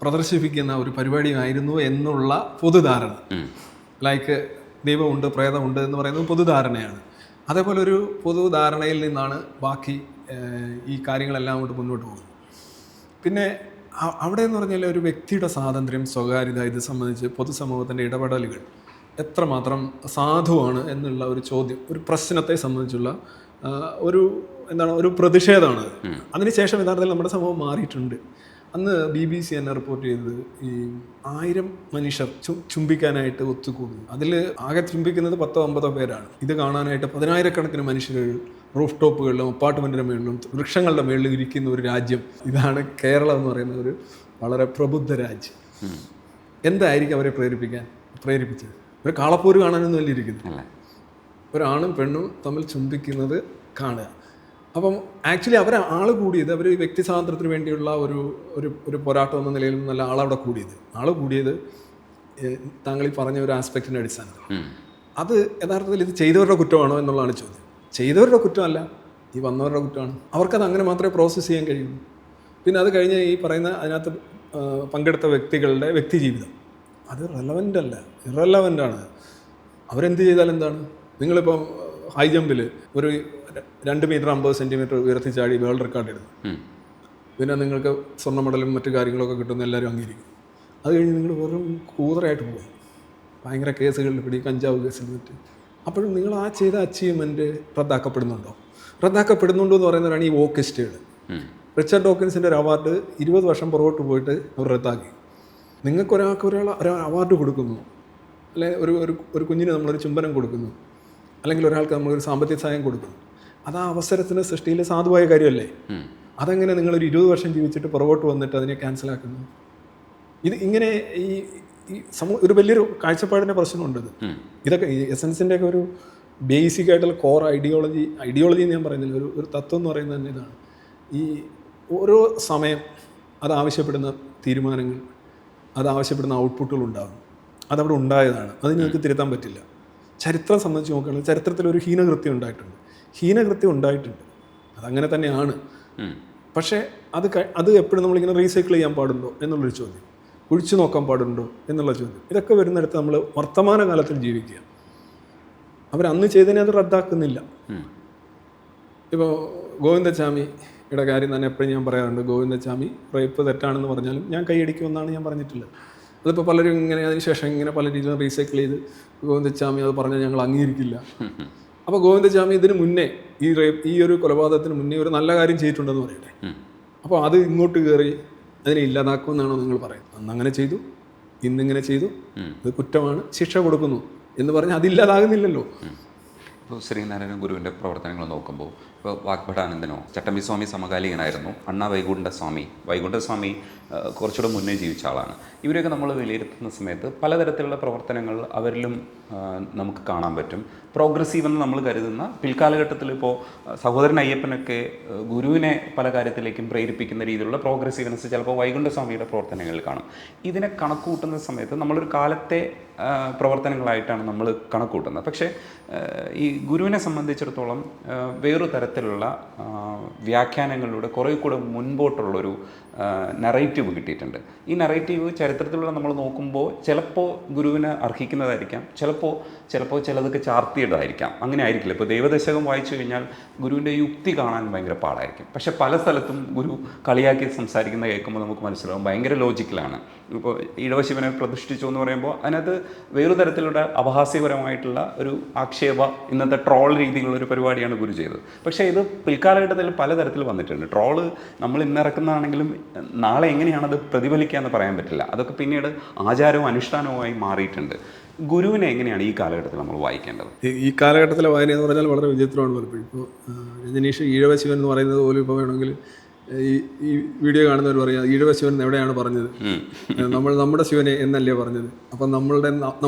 പ്രദർശിപ്പിക്കുന്ന ഒരു പരിപാടിയായിരുന്നു എന്നുള്ള പൊതുധാരണ. ലൈക്ക് ദൈവമുണ്ട്, പ്രേതമുണ്ട് എന്ന് പറയുന്നത് പൊതുധാരണയാണ്. അതേപോലെ ഒരു പൊതുധാരണയിൽ നിന്നാണ് ബാക്കി ഈ കാര്യങ്ങളെല്ലാം കൊണ്ട് മുന്നോട്ട് പോകുന്നത്. പിന്നെ അവിടെ എന്ന് പറഞ്ഞാൽ ഒരു വ്യക്തിയുടെ സ്വാതന്ത്ര്യം, സ്വകാര്യത, ഇത് സംബന്ധിച്ച് പൊതുസമൂഹത്തിൻ്റെ ഇടപെടലുകൾ എത്രമാത്രം സാധുവാണ് എന്നുള്ള ഒരു ചോദ്യം, ഒരു പ്രശ്നത്തെ സംബന്ധിച്ചുള്ള ഒരു പ്രതിഷേധമാണ്. അതിനുശേഷം യഥാർത്ഥത്തിൽ നമ്മുടെ സമൂഹം മാറിയിട്ടുണ്ട്. അന്ന് BBC എന്നെ റിപ്പോർട്ട് ചെയ്തത് ഈ 1000 മനുഷ്യർ ചുംബിക്കാനായിട്ട് ഒത്തുകൂടുന്നു. അതിൽ ആകെ ചുംബിക്കുന്നത് 10-50 പേരാണ്. ഇത് കാണാനായിട്ട് 10,000-കണക്കിന് മനുഷ്യർ റൂഫ് ടോപ്പുകളിലും അപ്പാർട്ട്മെൻറ്റിൻ്റെ മുകളിലും വൃക്ഷങ്ങളുടെ മുകളിലും ഇരിക്കുന്ന ഒരു രാജ്യം. ഇതാണ് കേരളം എന്ന് പറയുന്ന ഒരു വളരെ പ്രബുദ്ധ രാജ്യം. എന്തായിരിക്കും അവരെ പ്രേരിപ്പിച്ചത്? ഒരു കാളപ്പൂര് കാണാനൊന്നും വലിയ ഇരിക്കുന്നു. ഒരാണും പെണ്ണും തമ്മിൽ ചുംബിക്കുന്നത് കാണുക. അപ്പം ആക്ച്വലി ആൾ കൂടിയത് അവർ വ്യക്തി സ്വാതന്ത്ര്യത്തിന് വേണ്ടിയുള്ള ഒരു പോരാട്ടം എന്ന നിലയിൽ നല്ല ആളവിടെ കൂടിയത് താങ്കൾ ഈ പറഞ്ഞ ഒരു ആസ്പെക്റ്റിൻ്റെ അടിസ്ഥാനത്തിൽ. അത് യഥാർത്ഥത്തിൽ ഇത് ചെയ്തവരുടെ കുറ്റമാണോ എന്നുള്ളതാണ് ചോദ്യം. ചെയ്തവരുടെ കുറ്റമല്ല, ഈ വന്നവരുടെ കുറ്റമാണ്. അവർക്കത് അങ്ങനെ മാത്രമേ പ്രോസസ്സ് ചെയ്യാൻ കഴിയുള്ളൂ. പിന്നെ അത് കഴിഞ്ഞ് ഈ പറയുന്ന അതിനകത്ത് പങ്കെടുത്ത വ്യക്തികളുടെ വ്യക്തി ജീവിതം അത് റെലവൻ്റ് അല്ല, ഇറലവൻ്റാണ്. അവരെന്ത് ചെയ്താൽ എന്താണ്? നിങ്ങളിപ്പം ഹൈ ജമ്പിൽ ഒരു 2 മീറ്റർ 50 സെൻറ്റിമീറ്റർ ഉയർത്തി ചാടി വേൾഡ് റെക്കോർഡ് എടുത്തു. പിന്നെ നിങ്ങൾക്ക് സ്വർണ്ണ മെഡലും മറ്റു കാര്യങ്ങളൊക്കെ കിട്ടുന്ന എല്ലാവരും അംഗീകരിക്കും. അത് കഴിഞ്ഞ് നിങ്ങൾ വെറും കൂതറായിട്ട് പോകും, ഭയങ്കര കേസുകളിൽ പിടി, കഞ്ചാവ് കേസിൽ മറ്റ്. അപ്പോഴും നിങ്ങൾ ആ ചെയ്ത അച്ചീവ്മെൻറ്റ് റദ്ദാക്കപ്പെടുന്നുണ്ടോ എന്ന് പറയുന്നവരാണ് ഈ വോക്കിസ്റ്റുകൾ. റിച്ചർഡ് ഡോക്കിൻസിൻ്റെ ഒരു അവാർഡ് 20 വർഷം പുറകോട്ട് പോയിട്ട് അവർ റദ്ദാക്കി. നിങ്ങൾക്കൊരാൾക്ക് ഒരു അവാർഡ് കൊടുക്കുന്നു, അല്ലെ ഒരു കുഞ്ഞിന് നമ്മളൊരു ചുംബനം കൊടുക്കുന്നു, അല്ലെങ്കിൽ ഒരാൾക്ക് നമ്മളൊരു സാമ്പത്തിക സഹായം കൊടുക്കുന്നു, അത് ആ അവസരത്തിന് സൃഷ്ടിയിൽ സാധുവായ കാര്യമല്ലേ? അതെങ്ങനെ നിങ്ങളൊരു 20 വർഷം ജീവിച്ചിട്ട് പുറകോട്ട് വന്നിട്ട് അതിനെ ക്യാൻസലാക്കുന്നു? ഇത് ഇങ്ങനെ ഈ ഒരു വലിയൊരു കാഴ്ചപ്പാടിൻ്റെ പ്രശ്നമുണ്ടത്. ഇതൊക്കെ ഈ എസൻസിൻ്റെ ഒക്കെ ഒരു ബേസിക് ആയിട്ടുള്ള കോർ ഐഡിയോളജി എന്ന് ഞാൻ പറയുന്നില്ല, ഒരു തത്വം എന്ന് പറയുന്നത് തന്നെ ഇതാണ്. ഈ ഓരോ സമയം അത് ആവശ്യപ്പെടുന്ന തീരുമാനങ്ങൾ, അത് ആവശ്യപ്പെടുന്ന ഔട്ട്പുട്ടുകൾ ഉണ്ടാകും. അതവിടെ ഉണ്ടായതാണ്, അത് നിങ്ങൾക്ക് തിരുത്താൻ പറ്റില്ല. ചരിത്രം സംബന്ധിച്ച് നോക്കുകയാണെങ്കിൽ ചരിത്രത്തിൽ ഒരു ഹീനകൃത്യം ഉണ്ടായിട്ടുണ്ട്, അതങ്ങനെ തന്നെയാണ്. പക്ഷേ അത് എപ്പോഴും നമ്മളിങ്ങനെ റീസൈക്കിൾ ചെയ്യാൻ പാടുണ്ടോ എന്നുള്ളൊരു ചോദ്യം, കുഴിച്ചു നോക്കാൻ പാടുണ്ടോ എന്നുള്ള ചോദ്യം, ഇതൊക്കെ വരുന്നിടത്ത് നമ്മൾ വർത്തമാന കാലത്തിൽ ജീവിക്കുക. അവരന്ന് ചെയ്തതിനെ അത് റദ്ദാക്കുന്നില്ല. ഇപ്പോൾ ഗോവിന്ദച്ചാമിയുടെ കാര്യം തന്നെ എപ്പോഴും ഞാൻ പറയാറുണ്ട്. ഗോവിന്ദച്ചാമി റേപ്പ് തെറ്റാണെന്ന് പറഞ്ഞാലും ഞാൻ കൈയടിക്കുമെന്നാണ് ഞാൻ പറഞ്ഞിട്ടുള്ളത്. അതിപ്പോൾ പലരും ഇങ്ങനെ അതിനുശേഷം ഇങ്ങനെ പല രീതിയിലും റീസൈക്കിൾ ചെയ്ത് ഗോവിന്ദച്ചാമി അത് പറഞ്ഞാൽ ഞങ്ങൾ അംഗീകരിക്കില്ല. അപ്പോൾ ഗോവിന്ദച്ചാമി ഇതിന് മുന്നേ ഈ ഒരു കൊലപാതകത്തിന് മുന്നേ ഒരു നല്ല കാര്യം ചെയ്തിട്ടുണ്ടെന്ന് പറയട്ടെ. അപ്പോൾ അത് ഇങ്ങോട്ട് കയറി അതിനെ ഇല്ലാതാക്കുമെന്നാണോ നിങ്ങൾ പറയുന്നത്? അന്ന് അങ്ങനെ ചെയ്തു, ഇന്നിങ്ങനെ ചെയ്തു, ഇത് കുറ്റമാണ്, ശിക്ഷ കൊടുക്കുന്നു എന്ന് പറഞ്ഞാൽ അതില്ലാതാകുന്നില്ലല്ലോ. ഇപ്പോൾ ശ്രീനാരായണ ഗുരുവിൻ്റെ പ്രവർത്തനങ്ങൾ നോക്കുമ്പോൾ ഇപ്പോൾ വാഗ്ഭടാനന്ദനോ ചട്ടമ്പി സ്വാമി സമകാലികനായിരുന്നു. അണ്ണാ വൈകുണ്ഠസ്വാമി കുറച്ചുകൂടെ മുന്നേ ജീവിച്ച ആളാണ്. ഇവരെയൊക്കെ നമ്മൾ വിലയിരുത്തുന്ന സമയത്ത് പലതരത്തിലുള്ള പ്രവർത്തനങ്ങൾ അവരിലും നമുക്ക് കാണാൻ പറ്റും. പ്രോഗ്രസീവ് എന്ന് നമ്മൾ കരുതുന്ന പിൽക്കാലഘട്ടത്തിൽ ഇപ്പോൾ സഹോദരൻ അയ്യപ്പനൊക്കെ ഗുരുവിനെ പല കാര്യത്തിലേക്കും പ്രേരിപ്പിക്കുന്ന രീതിയിലുള്ള പ്രോഗ്രസീവ്നെസ് ചിലപ്പോൾ വൈകുണ്ഠസ്വാമിയുടെ പ്രവർത്തനങ്ങളിൽ കാണും. ഇതിനെ കണക്കുകൂട്ടുന്ന സമയത്ത് നമ്മളൊരു കാലത്തെ പ്രവർത്തനങ്ങളായിട്ടാണ് നമ്മൾ കണക്കുകൂട്ടുന്നത്. പക്ഷേ ഈ ഗുരുവിനെ സംബന്ധിച്ചിടത്തോളം വേറൊരു തരത്തിലുള്ള വ്യാഖ്യാനങ്ങളിലൂടെ കുറേ കൂടെ മുൻപോട്ടുള്ളൊരു നറേറ്റീവ് കിട്ടിയിട്ടുണ്ട്. ഈ നറേറ്റീവ് ചരിത്രത്തിലൂടെ നമ്മൾ നോക്കുമ്പോൾ ചിലപ്പോൾ ഗുരുവിന് അർഹിക്കുന്നതായിരിക്കാം, ചിലപ്പോൾ ചിലതൊക്കെ ചാർത്തിയതായിരിക്കാം. അങ്ങനെ ആയിരിക്കില്ല. ഇപ്പോൾ ദൈവദശകം വായിച്ചു കഴിഞ്ഞാൽ ഗുരുവിൻ്റെ യുക്തി കാണാൻ ഭയങ്കര പാടായിരിക്കും. പക്ഷേ പല സ്ഥലത്തും ഗുരു കളിയാക്കി സംസാരിക്കുന്ന കേൾക്കുമ്പോൾ നമുക്ക് മനസ്സിലാവും ഭയങ്കര ലോജിക്കലാണ്. ഇപ്പോൾ ഈഴവശിവനെ പ്രതിഷ്ഠിച്ചു എന്ന് പറയുമ്പോൾ അതിനകത്ത് വേറൊരു തരത്തിലുള്ള അപഹാസ്യപരമായിട്ടുള്ള ഒരു ആക്ഷേപ ഇന്നത്തെ ട്രോൾ രീതിയിലുള്ളൊരു പരിപാടിയാണ് ഗുരു ചെയ്തത്. പക്ഷേ ഇത് പിൽക്കാലഘട്ടത്തിൽ പലതരത്തിൽ വന്നിട്ടുണ്ട്. ട്രോള് നമ്മൾ ഇന്നിറക്കുന്നതാണെങ്കിലും നാളെ എങ്ങനെയാണത് പ്രതിഫലിക്കുക എന്ന് പറയാൻ പറ്റില്ല. അതൊക്കെ പിന്നീട് ആചാരവും അനുഷ്ഠാനവുമായി മാറിയിട്ടുണ്ട്. ഗുരുവിനെ എങ്ങനെയാണ് ഈ കാലഘട്ടത്തിൽ നമ്മൾ വായിക്കേണ്ടത്? ഈ കാലഘട്ടത്തിലെ വായന എന്ന് പറഞ്ഞാൽ വളരെ വിചിത്രമാണ്. പലപ്പോഴും ഇപ്പോൾ രജനീഷ് ഈഴവശിവൻ എന്ന് പറയുന്നത് പോലും ഇപ്പോൾ വേണമെങ്കിൽ ഈ വീഡിയോ കാണുന്നവർ പറയാം ഈഴവശിവൻ എവിടെയാണ് പറഞ്ഞത്, നമ്മുടെ ശിവനെ എന്നല്ലേ പറഞ്ഞത്, അപ്പം നമ്മളുടെ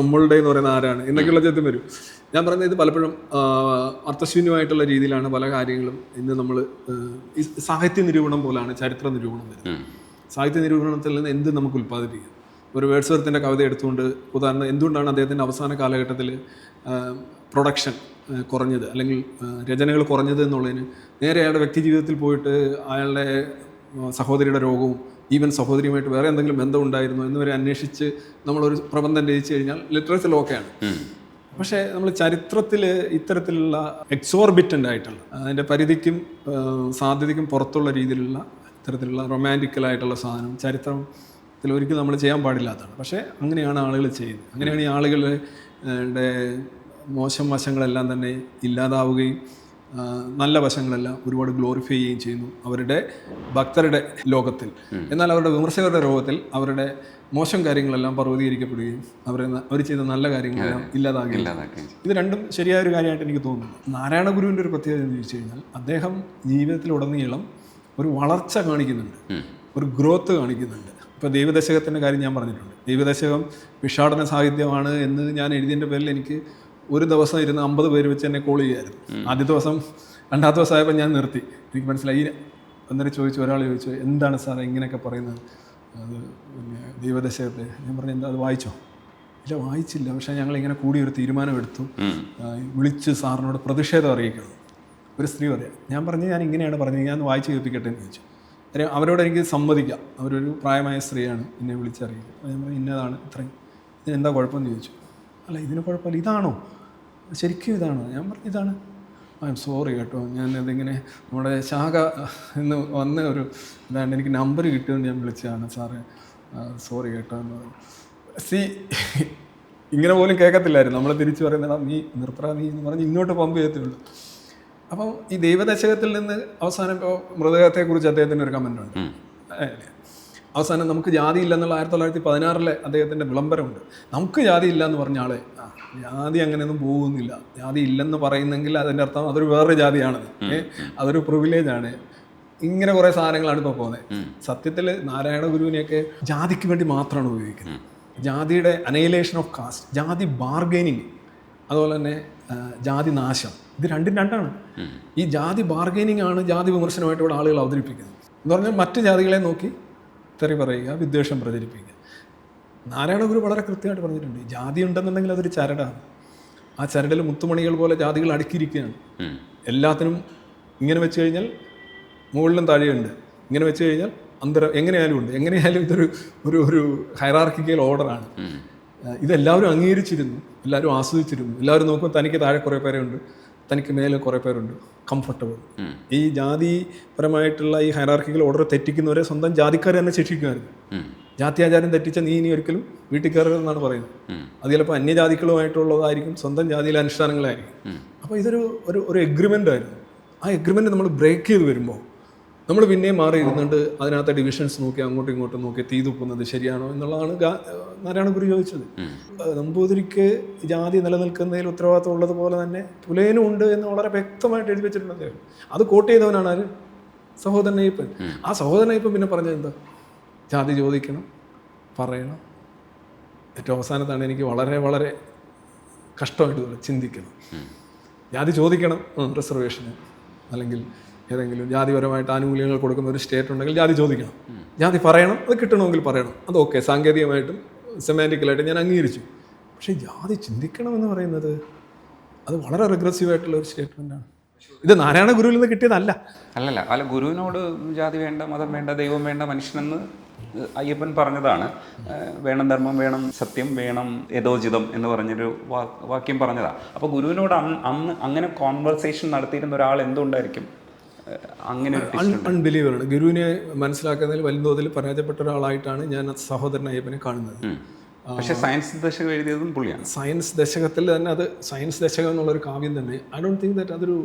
എന്ന് പറയുന്ന ആരാണ് എന്നൊക്കെയുള്ള ചോദ്യം വരും. ഞാൻ പറയുന്നത് ഇത് പലപ്പോഴും അർത്ഥശൂന്യമായിട്ടുള്ള രീതിയിലാണ് പല കാര്യങ്ങളും ഇന്ന് നമ്മൾ ഈ സാഹിത്യ നിരൂപണം പോലാണ് ചരിത്ര നിരൂപണം വരുന്നത്. സാഹിത്യ നിരൂപണത്തിൽ നിന്ന് എന്ത് നമുക്ക് ഉൽപ്പാദിപ്പിക്കാം? ഒരു വേർഡ്സ്വർത്തിൻ്റെ കവിത എടുത്തുകൊണ്ട് ഉദാഹരണം എന്തുകൊണ്ടാണ് അദ്ദേഹത്തിൻ്റെ അവസാന കാലഘട്ടത്തിൽ പ്രൊഡക്ഷൻ കുറഞ്ഞത് അല്ലെങ്കിൽ രചനകൾ കുറഞ്ഞത് എന്നുള്ളതിന് നേരെ അയാളുടെ വ്യക്തി ജീവിതത്തിൽ പോയിട്ട് അയാളുടെ സഹോദരിയുടെ രോഗവും ഈവൻ സഹോദരിയുമായിട്ട് വേറെ എന്തെങ്കിലും ബന്ധം ഉണ്ടായിരുന്നോ എന്നുവരെ അന്വേഷിച്ച് നമ്മളൊരു പ്രബന്ധം രചിച്ചു കഴിഞ്ഞാൽ ലിറ്ററേച്ചറിൽ ഓക്കെയാണ്. പക്ഷേ നമ്മൾ ചരിത്രത്തിൽ ഇത്തരത്തിലുള്ള എക്സോർബിറ്റൻ്റ് ആയിട്ടുള്ള അതിൻ്റെ പരിധിക്കും സാധ്യതയ്ക്കും പുറത്തുള്ള രീതിയിലുള്ള ഇത്തരത്തിലുള്ള റൊമാൻറ്റിക്കലായിട്ടുള്ള സാധനം ചരിത്രത്തിൽ ഒരിക്കലും നമ്മൾ ചെയ്യാൻ പാടില്ലാത്തതാണ്. പക്ഷേ അങ്ങനെയാണ് ആളുകൾ ചെയ്യുന്നത്. അങ്ങനെയാണ് ഈ ആളുകളുടെ മോശം വശങ്ങളെല്ലാം തന്നെ ഇല്ലാതാവുകയും നല്ല വശങ്ങളെല്ലാം ഒരുപാട് ഗ്ലോറിഫൈ ചെയ്യുകയും ചെയ്യുന്നു അവരുടെ ഭക്തരുടെ ലോകത്തിൽ. എന്നാൽ അവരുടെ വിമർശകരുടെ ലോകത്തിൽ അവരുടെ മോശം കാര്യങ്ങളെല്ലാം പർവ്വതീകരിക്കപ്പെടുകയും അവർ ചെയ്ത നല്ല കാര്യങ്ങളെല്ലാം ഇല്ലാതാകുകയും. ഇത് രണ്ടും ശരിയായൊരു കാര്യമായിട്ട് എനിക്ക് തോന്നുന്നു. നാരായണ ഗുരുവിൻ്റെ ഒരു പ്രത്യേകത എന്ന് ചോദിച്ചു കഴിഞ്ഞാൽ അദ്ദേഹം ജീവിതത്തിലുടനീളം ഒരു വളർച്ച കാണിക്കുന്നുണ്ട്, ഒരു ഗ്രോത്ത് കാണിക്കുന്നുണ്ട്. ഇപ്പോൾ ദൈവദശകത്തിൻ്റെ കാര്യം ഞാൻ പറഞ്ഞിട്ടുണ്ട്. ദൈവദശകം വിഷാടന സാഹിത്യമാണ് എന്ന് ഞാൻ എഴുതിയതിൻ്റെ പേരിൽ എനിക്ക് ഒരു ദിവസം ഇരുന്ന് 50 പേര് വെച്ച് എന്നെ കോൾ ചെയ്യായിരുന്നു. ആദ്യ ദിവസം 2ാമത്തെ ദിവസമായപ്പോൾ ഞാൻ നിർത്തി. എനിക്ക് മനസ്സിലായി. അന്നേരം ഒരാൾ ചോദിച്ചു എന്താണ് സാർ ഇങ്ങനെയൊക്കെ പറയുന്നത്, അത് പിന്നെ ദൈവദശകത്തെ. ഞാൻ പറഞ്ഞു എന്താ അത് വായിച്ചോ? ഇല്ല വായിച്ചില്ല, പക്ഷേ ഞങ്ങളിങ്ങനെ കൂടി ഒരു തീരുമാനമെടുത്തു, വിളിച്ച് സാറിനോട് പ്രതിഷേധം അറിയിക്കണം. ഒരു സ്ത്രീ പറയാം. ഞാൻ പറഞ്ഞു ഞാൻ ഇങ്ങനെയാണ് പറഞ്ഞത്, ഞാൻ വായിച്ച് കേൾപ്പിക്കട്ടെ എന്ന് ചോദിച്ചു. അവരോട് എനിക്ക് സമ്മതിക്കാം, അവരൊരു പ്രായമായ സ്ത്രീയാണ്, എന്നെ വിളിച്ചറിയിക്കും. ഞാൻ പറഞ്ഞു ഇന്നതാണ് ഇത്രയും, ഇതിനെന്താ കുഴപ്പമെന്ന് ചോദിച്ചു. അല്ല ഇതിന് കുഴപ്പമില്ല, ഇതാണോ ശരിക്കും ഇതാണോ? ഞാൻ പറഞ്ഞു ഇതാണ്. ഐ എം സോറി കേട്ടോ, ഞാൻ ഇതിങ്ങനെ നമ്മുടെ ശാഖ എന്ന് വന്ന ഒരു ഇതാണ്, എനിക്ക് നമ്പർ കിട്ടിയതുകൊണ്ട് ഞാൻ വിളിച്ചതാണ് സാറേ, സോറി കേട്ടോ എന്ന് പറഞ്ഞു. ഇങ്ങനെ പോലും കേൾക്കത്തില്ലായിരുന്നു. നമ്മൾ തിരിച്ചു പറയുന്നത് നീ നിർത്തറ നീ എന്ന് പറഞ്ഞ് ഇങ്ങോട്ട് പമ്പ് ചെയ്യത്തുള്ളൂ. അപ്പം ഈ ദൈവദശകത്തിൽ നിന്ന് അവസാനം ഇപ്പോൾ മൃതദേഹത്തെക്കുറിച്ച് അദ്ദേഹത്തിൻ്റെ ഒരു കമൻ്റ് ഉണ്ട്. അവസാനം നമുക്ക് ജാതി ഇല്ലെന്നുള്ള 1916 അദ്ദേഹത്തിൻ്റെ വിളംബരമുണ്ട്. നമുക്ക് ജാതി ഇല്ല എന്ന് പറഞ്ഞ ആളെ ജാതി അങ്ങനെയൊന്നും പോകുന്നില്ല, ജാതി ഇല്ലെന്ന് പറയുന്നെങ്കിൽ അതിൻ്റെ അർത്ഥം അതൊരു വേറൊരു ജാതിയാണ്, അതൊരു പ്രിവിലേജാണ്. ഇങ്ങനെ കുറേ സാധനങ്ങളാണ് ഇപ്പോൾ പോകുന്നത്. സത്യത്തിൽ നാരായണ ഗുരുവിനെയൊക്കെ ജാതിക്ക് വേണ്ടി മാത്രമാണ് ഉപയോഗിക്കുന്നത്. ജാതിയുടെ അനൈലേഷൻ ഓഫ് കാസ്റ്റ്, ജാതി ബാർഗെയിനിങ്, അതുപോലെ തന്നെ ജാതി നാശം, ഇത് രണ്ടും രണ്ടാണ്. ഈ ജാതി ബാർഗെയിനിങ് ആണ് ജാതി വിമർശനമായിട്ട് ഇവിടെ ആളുകൾ അവതരിപ്പിക്കുന്നത്. എന്ന് പറഞ്ഞാൽ മറ്റ് ജാതികളെ നോക്കി തെറി പറയുക, വിദ്വേഷം പ്രചരിപ്പിക്കുക. നാരായണ ഗുരു വളരെ കൃത്യമായിട്ട് പറഞ്ഞിട്ടുണ്ട്, ജാതി ഉണ്ടെന്നുണ്ടെങ്കിൽ അതൊരു ചരടാണ്. ആ ചരടിൽ മുത്തുമണികൾ പോലെ ജാതികൾ അടുക്കിയിരിക്കുകയാണ്. എല്ലാത്തിനും ഇങ്ങനെ വെച്ച് കഴിഞ്ഞാൽ മുകളിലും താഴെയുണ്ട്, ഇങ്ങനെ വെച്ച് കഴിഞ്ഞാൽ അന്തരം എങ്ങനെയായാലും ഉണ്ട്. എങ്ങനെയായാലും ഇതൊരു ഒരു ഒരു ഹൈറാർക്കിക്കൽ ഓർഡറാണ്. ഇതെല്ലാവരും അംഗീകരിച്ചിരുന്നു, എല്ലാവരും ആസ്വദിച്ചിരുന്നു. എല്ലാവരും നോക്കുമ്പോൾ തനിക്ക് താഴെ കുറേ പേരുണ്ട്, തനിക്ക് മേലെ കുറേ പേരുണ്ട്, കംഫർട്ടബിൾ. ഈ ജാതിപരമായിട്ടുള്ള ഈ ഹൈറാർക്കിക്കൽ ഓർഡർ തെറ്റിക്കുന്നവരെ സ്വന്തം ജാതിക്കാർ തന്നെ ശിക്ഷിക്കുമായിരുന്നു. ജാത്യാചാരം തെറ്റിച്ച നീ ഇനി ഒരിക്കലും വീട്ടിൽ കയറരുതെന്നാണ് പറയുന്നത്. അത് ചിലപ്പോൾ അന്യജാതികളുമായിട്ടുള്ളതായിരിക്കും, സ്വന്തം ജാതിയിലെ അനുഷ്ഠാനങ്ങളായിരിക്കും. അപ്പോൾ ഇതൊരു ഒരു എഗ്രിമെൻ്റ് ആയിരുന്നു. ആ എഗ്രിമെൻ്റ് നമ്മൾ ബ്രേക്ക് ചെയ്ത് വരുമ്പോൾ നമ്മൾ പിന്നെയും മാറി ഇരുന്നുകൊണ്ട് അതിനകത്തെ ഡിവിഷൻസ് നോക്കി അങ്ങോട്ടും ഇങ്ങോട്ടും നോക്കി തീ തുപ്പുന്നത് ശരിയാണോ എന്നുള്ളതാണ് നാരായണ ഗുരു ചോദിച്ചത്. നമ്പൂതിരിക്ക് ജാതി നിലനിൽക്കുന്നതിൽ ഉത്തരവാദിത്വം ഉള്ളതുപോലെ തന്നെ പുലയനും ഉണ്ട് എന്ന് വളരെ വ്യക്തമായിട്ട് എഴുതി വെച്ചിട്ടുണ്ട് അദ്ദേഹം. അത് കോട്ട് ചെയ്തവനാണ് ആര്? സഹോദരൻ അയ്യപ്പൻ. ആ സഹോദരൻ അയ്യപ്പൻ പിന്നെ പറഞ്ഞത് എന്താ? ജാതി ചോദിക്കണം, പറയണം. ഏറ്റവും അവസാനത്താണ് എനിക്ക് വളരെ വളരെ കഷ്ടമായിട്ട് ചിന്തിക്കണം. ജാതി ചോദിക്കണം, റിസർവേഷന് അല്ലെങ്കിൽ ഏതെങ്കിലും ജാതിപരമായിട്ട് ആനുകൂല്യങ്ങൾ കൊടുക്കുന്ന ഒരു സ്റ്റേറ്റ് ഉണ്ടെങ്കിൽ ജാതി ചോദിക്കണം. ജാതി പറയണം, അത് കിട്ടണമെങ്കിൽ പറയണം. അതൊക്കെ സാങ്കേതികമായിട്ടും സെമാൻറ്റിക്കലായിട്ടും ഞാൻ അംഗീകരിച്ചു. പക്ഷേ ജാതി ചിന്തിക്കണമെന്ന് പറയുന്നത് അത് വളരെ റിഗ്രസീവായിട്ടുള്ള ഒരു സ്റ്റേറ്റ്മെൻറ്റാണ്. ഇത് നാരായണ ഗുരുവിൽ നിന്ന് കിട്ടിയതല്ല. അല്ല ഗുരുവിനോട് ജാതി വേണ്ട, മതം വേണ്ട, ദൈവം വേണ്ട, മനുഷ്യനെന്ന് അയ്യപ്പൻ പറഞ്ഞതാണ്. വേണം ധർമ്മം, വേണം സത്യം, വേണം യഥോചിതം എന്ന് പറഞ്ഞൊരു വാക്യം പറഞ്ഞതാണ്. അപ്പോൾ ഗുരുവിനോട് അന്ന് അങ്ങനെ കോൺവെർസേഷൻ നടത്തിയിരുന്ന ഒരാൾ എന്തുകൊണ്ടായിരിക്കും അങ്ങനെ അൺബിലീവറാണ്. ഗുരുവിനെ മനസ്സിലാക്കുന്നതിൽ വലുതോതിൽ പരാജയപ്പെട്ട ഒരാളായിട്ടാണ് ഞാൻ സഹോദരൻ അയ്യപ്പനെ കാണുന്നത്. പക്ഷേ സയൻസ് ദശകം എഴുതിയതും പുള്ളിയാണ്. സയൻസ് ദശകത്തിൽ തന്നെ അത് സയൻസ് ദശകം എന്നുള്ളൊരു കാവ്യം തന്നെ ഐ ഡോണ്ട് തിങ്ക് ദാറ്റ് അതൊരു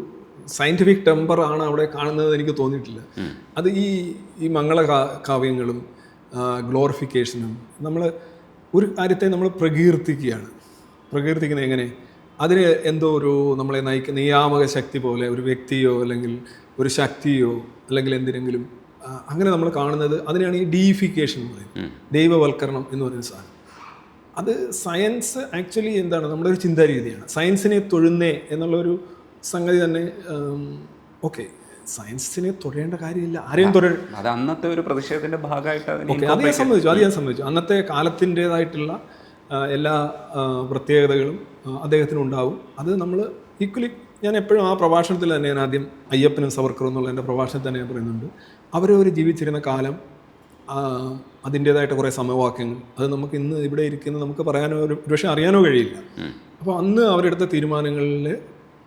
സയൻറ്റിഫിക് ടെമ്പർ ആണ് അവിടെ കാണുന്നത് എനിക്ക് തോന്നിയിട്ടില്ല. അത് ഈ മംഗള കാവ്യങ്ങളും ഗ്ലോറിഫിക്കേഷനും നമ്മൾ ഒരു കാര്യത്തെ നമ്മൾ പ്രകീർത്തിക്കുകയാണ്. പ്രകീർത്തിക്കുന്നത് എങ്ങനെ? അതിന് എന്തോ ഒരു നമ്മളെ നയിക്കുന്ന നിയാമക ശക്തി പോലെ ഒരു വ്യക്തിയോ അല്ലെങ്കിൽ ഒരു ശക്തിയോ അല്ലെങ്കിൽ എന്തിനെങ്കിലും അങ്ങനെ നമ്മൾ കാണുന്നത് അതിനെയാണ് ഈ ഡീയിഫിക്കേഷൻ എന്ന് പറയുന്നത്, ദൈവവൽക്കരണം എന്ന് പറയുന്ന സാധനം. അത് സയൻസ് ആക്ച്വലി എന്താണ്? നമ്മുടെ ഒരു ചിന്താരീതിയാണ്. സയൻസിനെ തൊഴുന്നേ എന്നുള്ളൊരു സംഗതി തന്നെ. ഓക്കെ, സയൻസിനെ തൊഴേണ്ട കാര്യമില്ല, ആരെയും അത് അന്നത്തെ ഒരു പ്രതിഷേധത്തിന്റെ ഭാഗമായിട്ട് അത് ഞാൻ സമ്മതിച്ചു. അന്നത്തെ കാലത്തിൻ്റെതായിട്ടുള്ള എല്ലാ പ്രത്യേകതകളും അദ്ദേഹത്തിനുണ്ടാവും. അത് നമ്മൾ ഈക്വലി, ഞാൻ എപ്പോഴും ആ പ്രഭാഷണത്തിൽ തന്നെ ഞാൻ ആദ്യം അയ്യപ്പനും സവർക്കറും എന്നുള്ള എൻ്റെ പ്രഭാഷണത്തിൽ തന്നെ ഞാൻ പറയുന്നുണ്ട്, അവരവർ ജീവിച്ചിരുന്ന കാലം, അതിൻ്റേതായിട്ട് കുറേ സമവാക്യങ്ങൾ, അത് നമുക്ക് ഇന്ന് ഇവിടെ ഇരിക്കുന്ന നമുക്ക് പറയാനോ ഒരു പക്ഷേ അറിയാനോ കഴിയില്ല. അപ്പോൾ അന്ന് അവരെടുത്ത തീരുമാനങ്ങളിൽ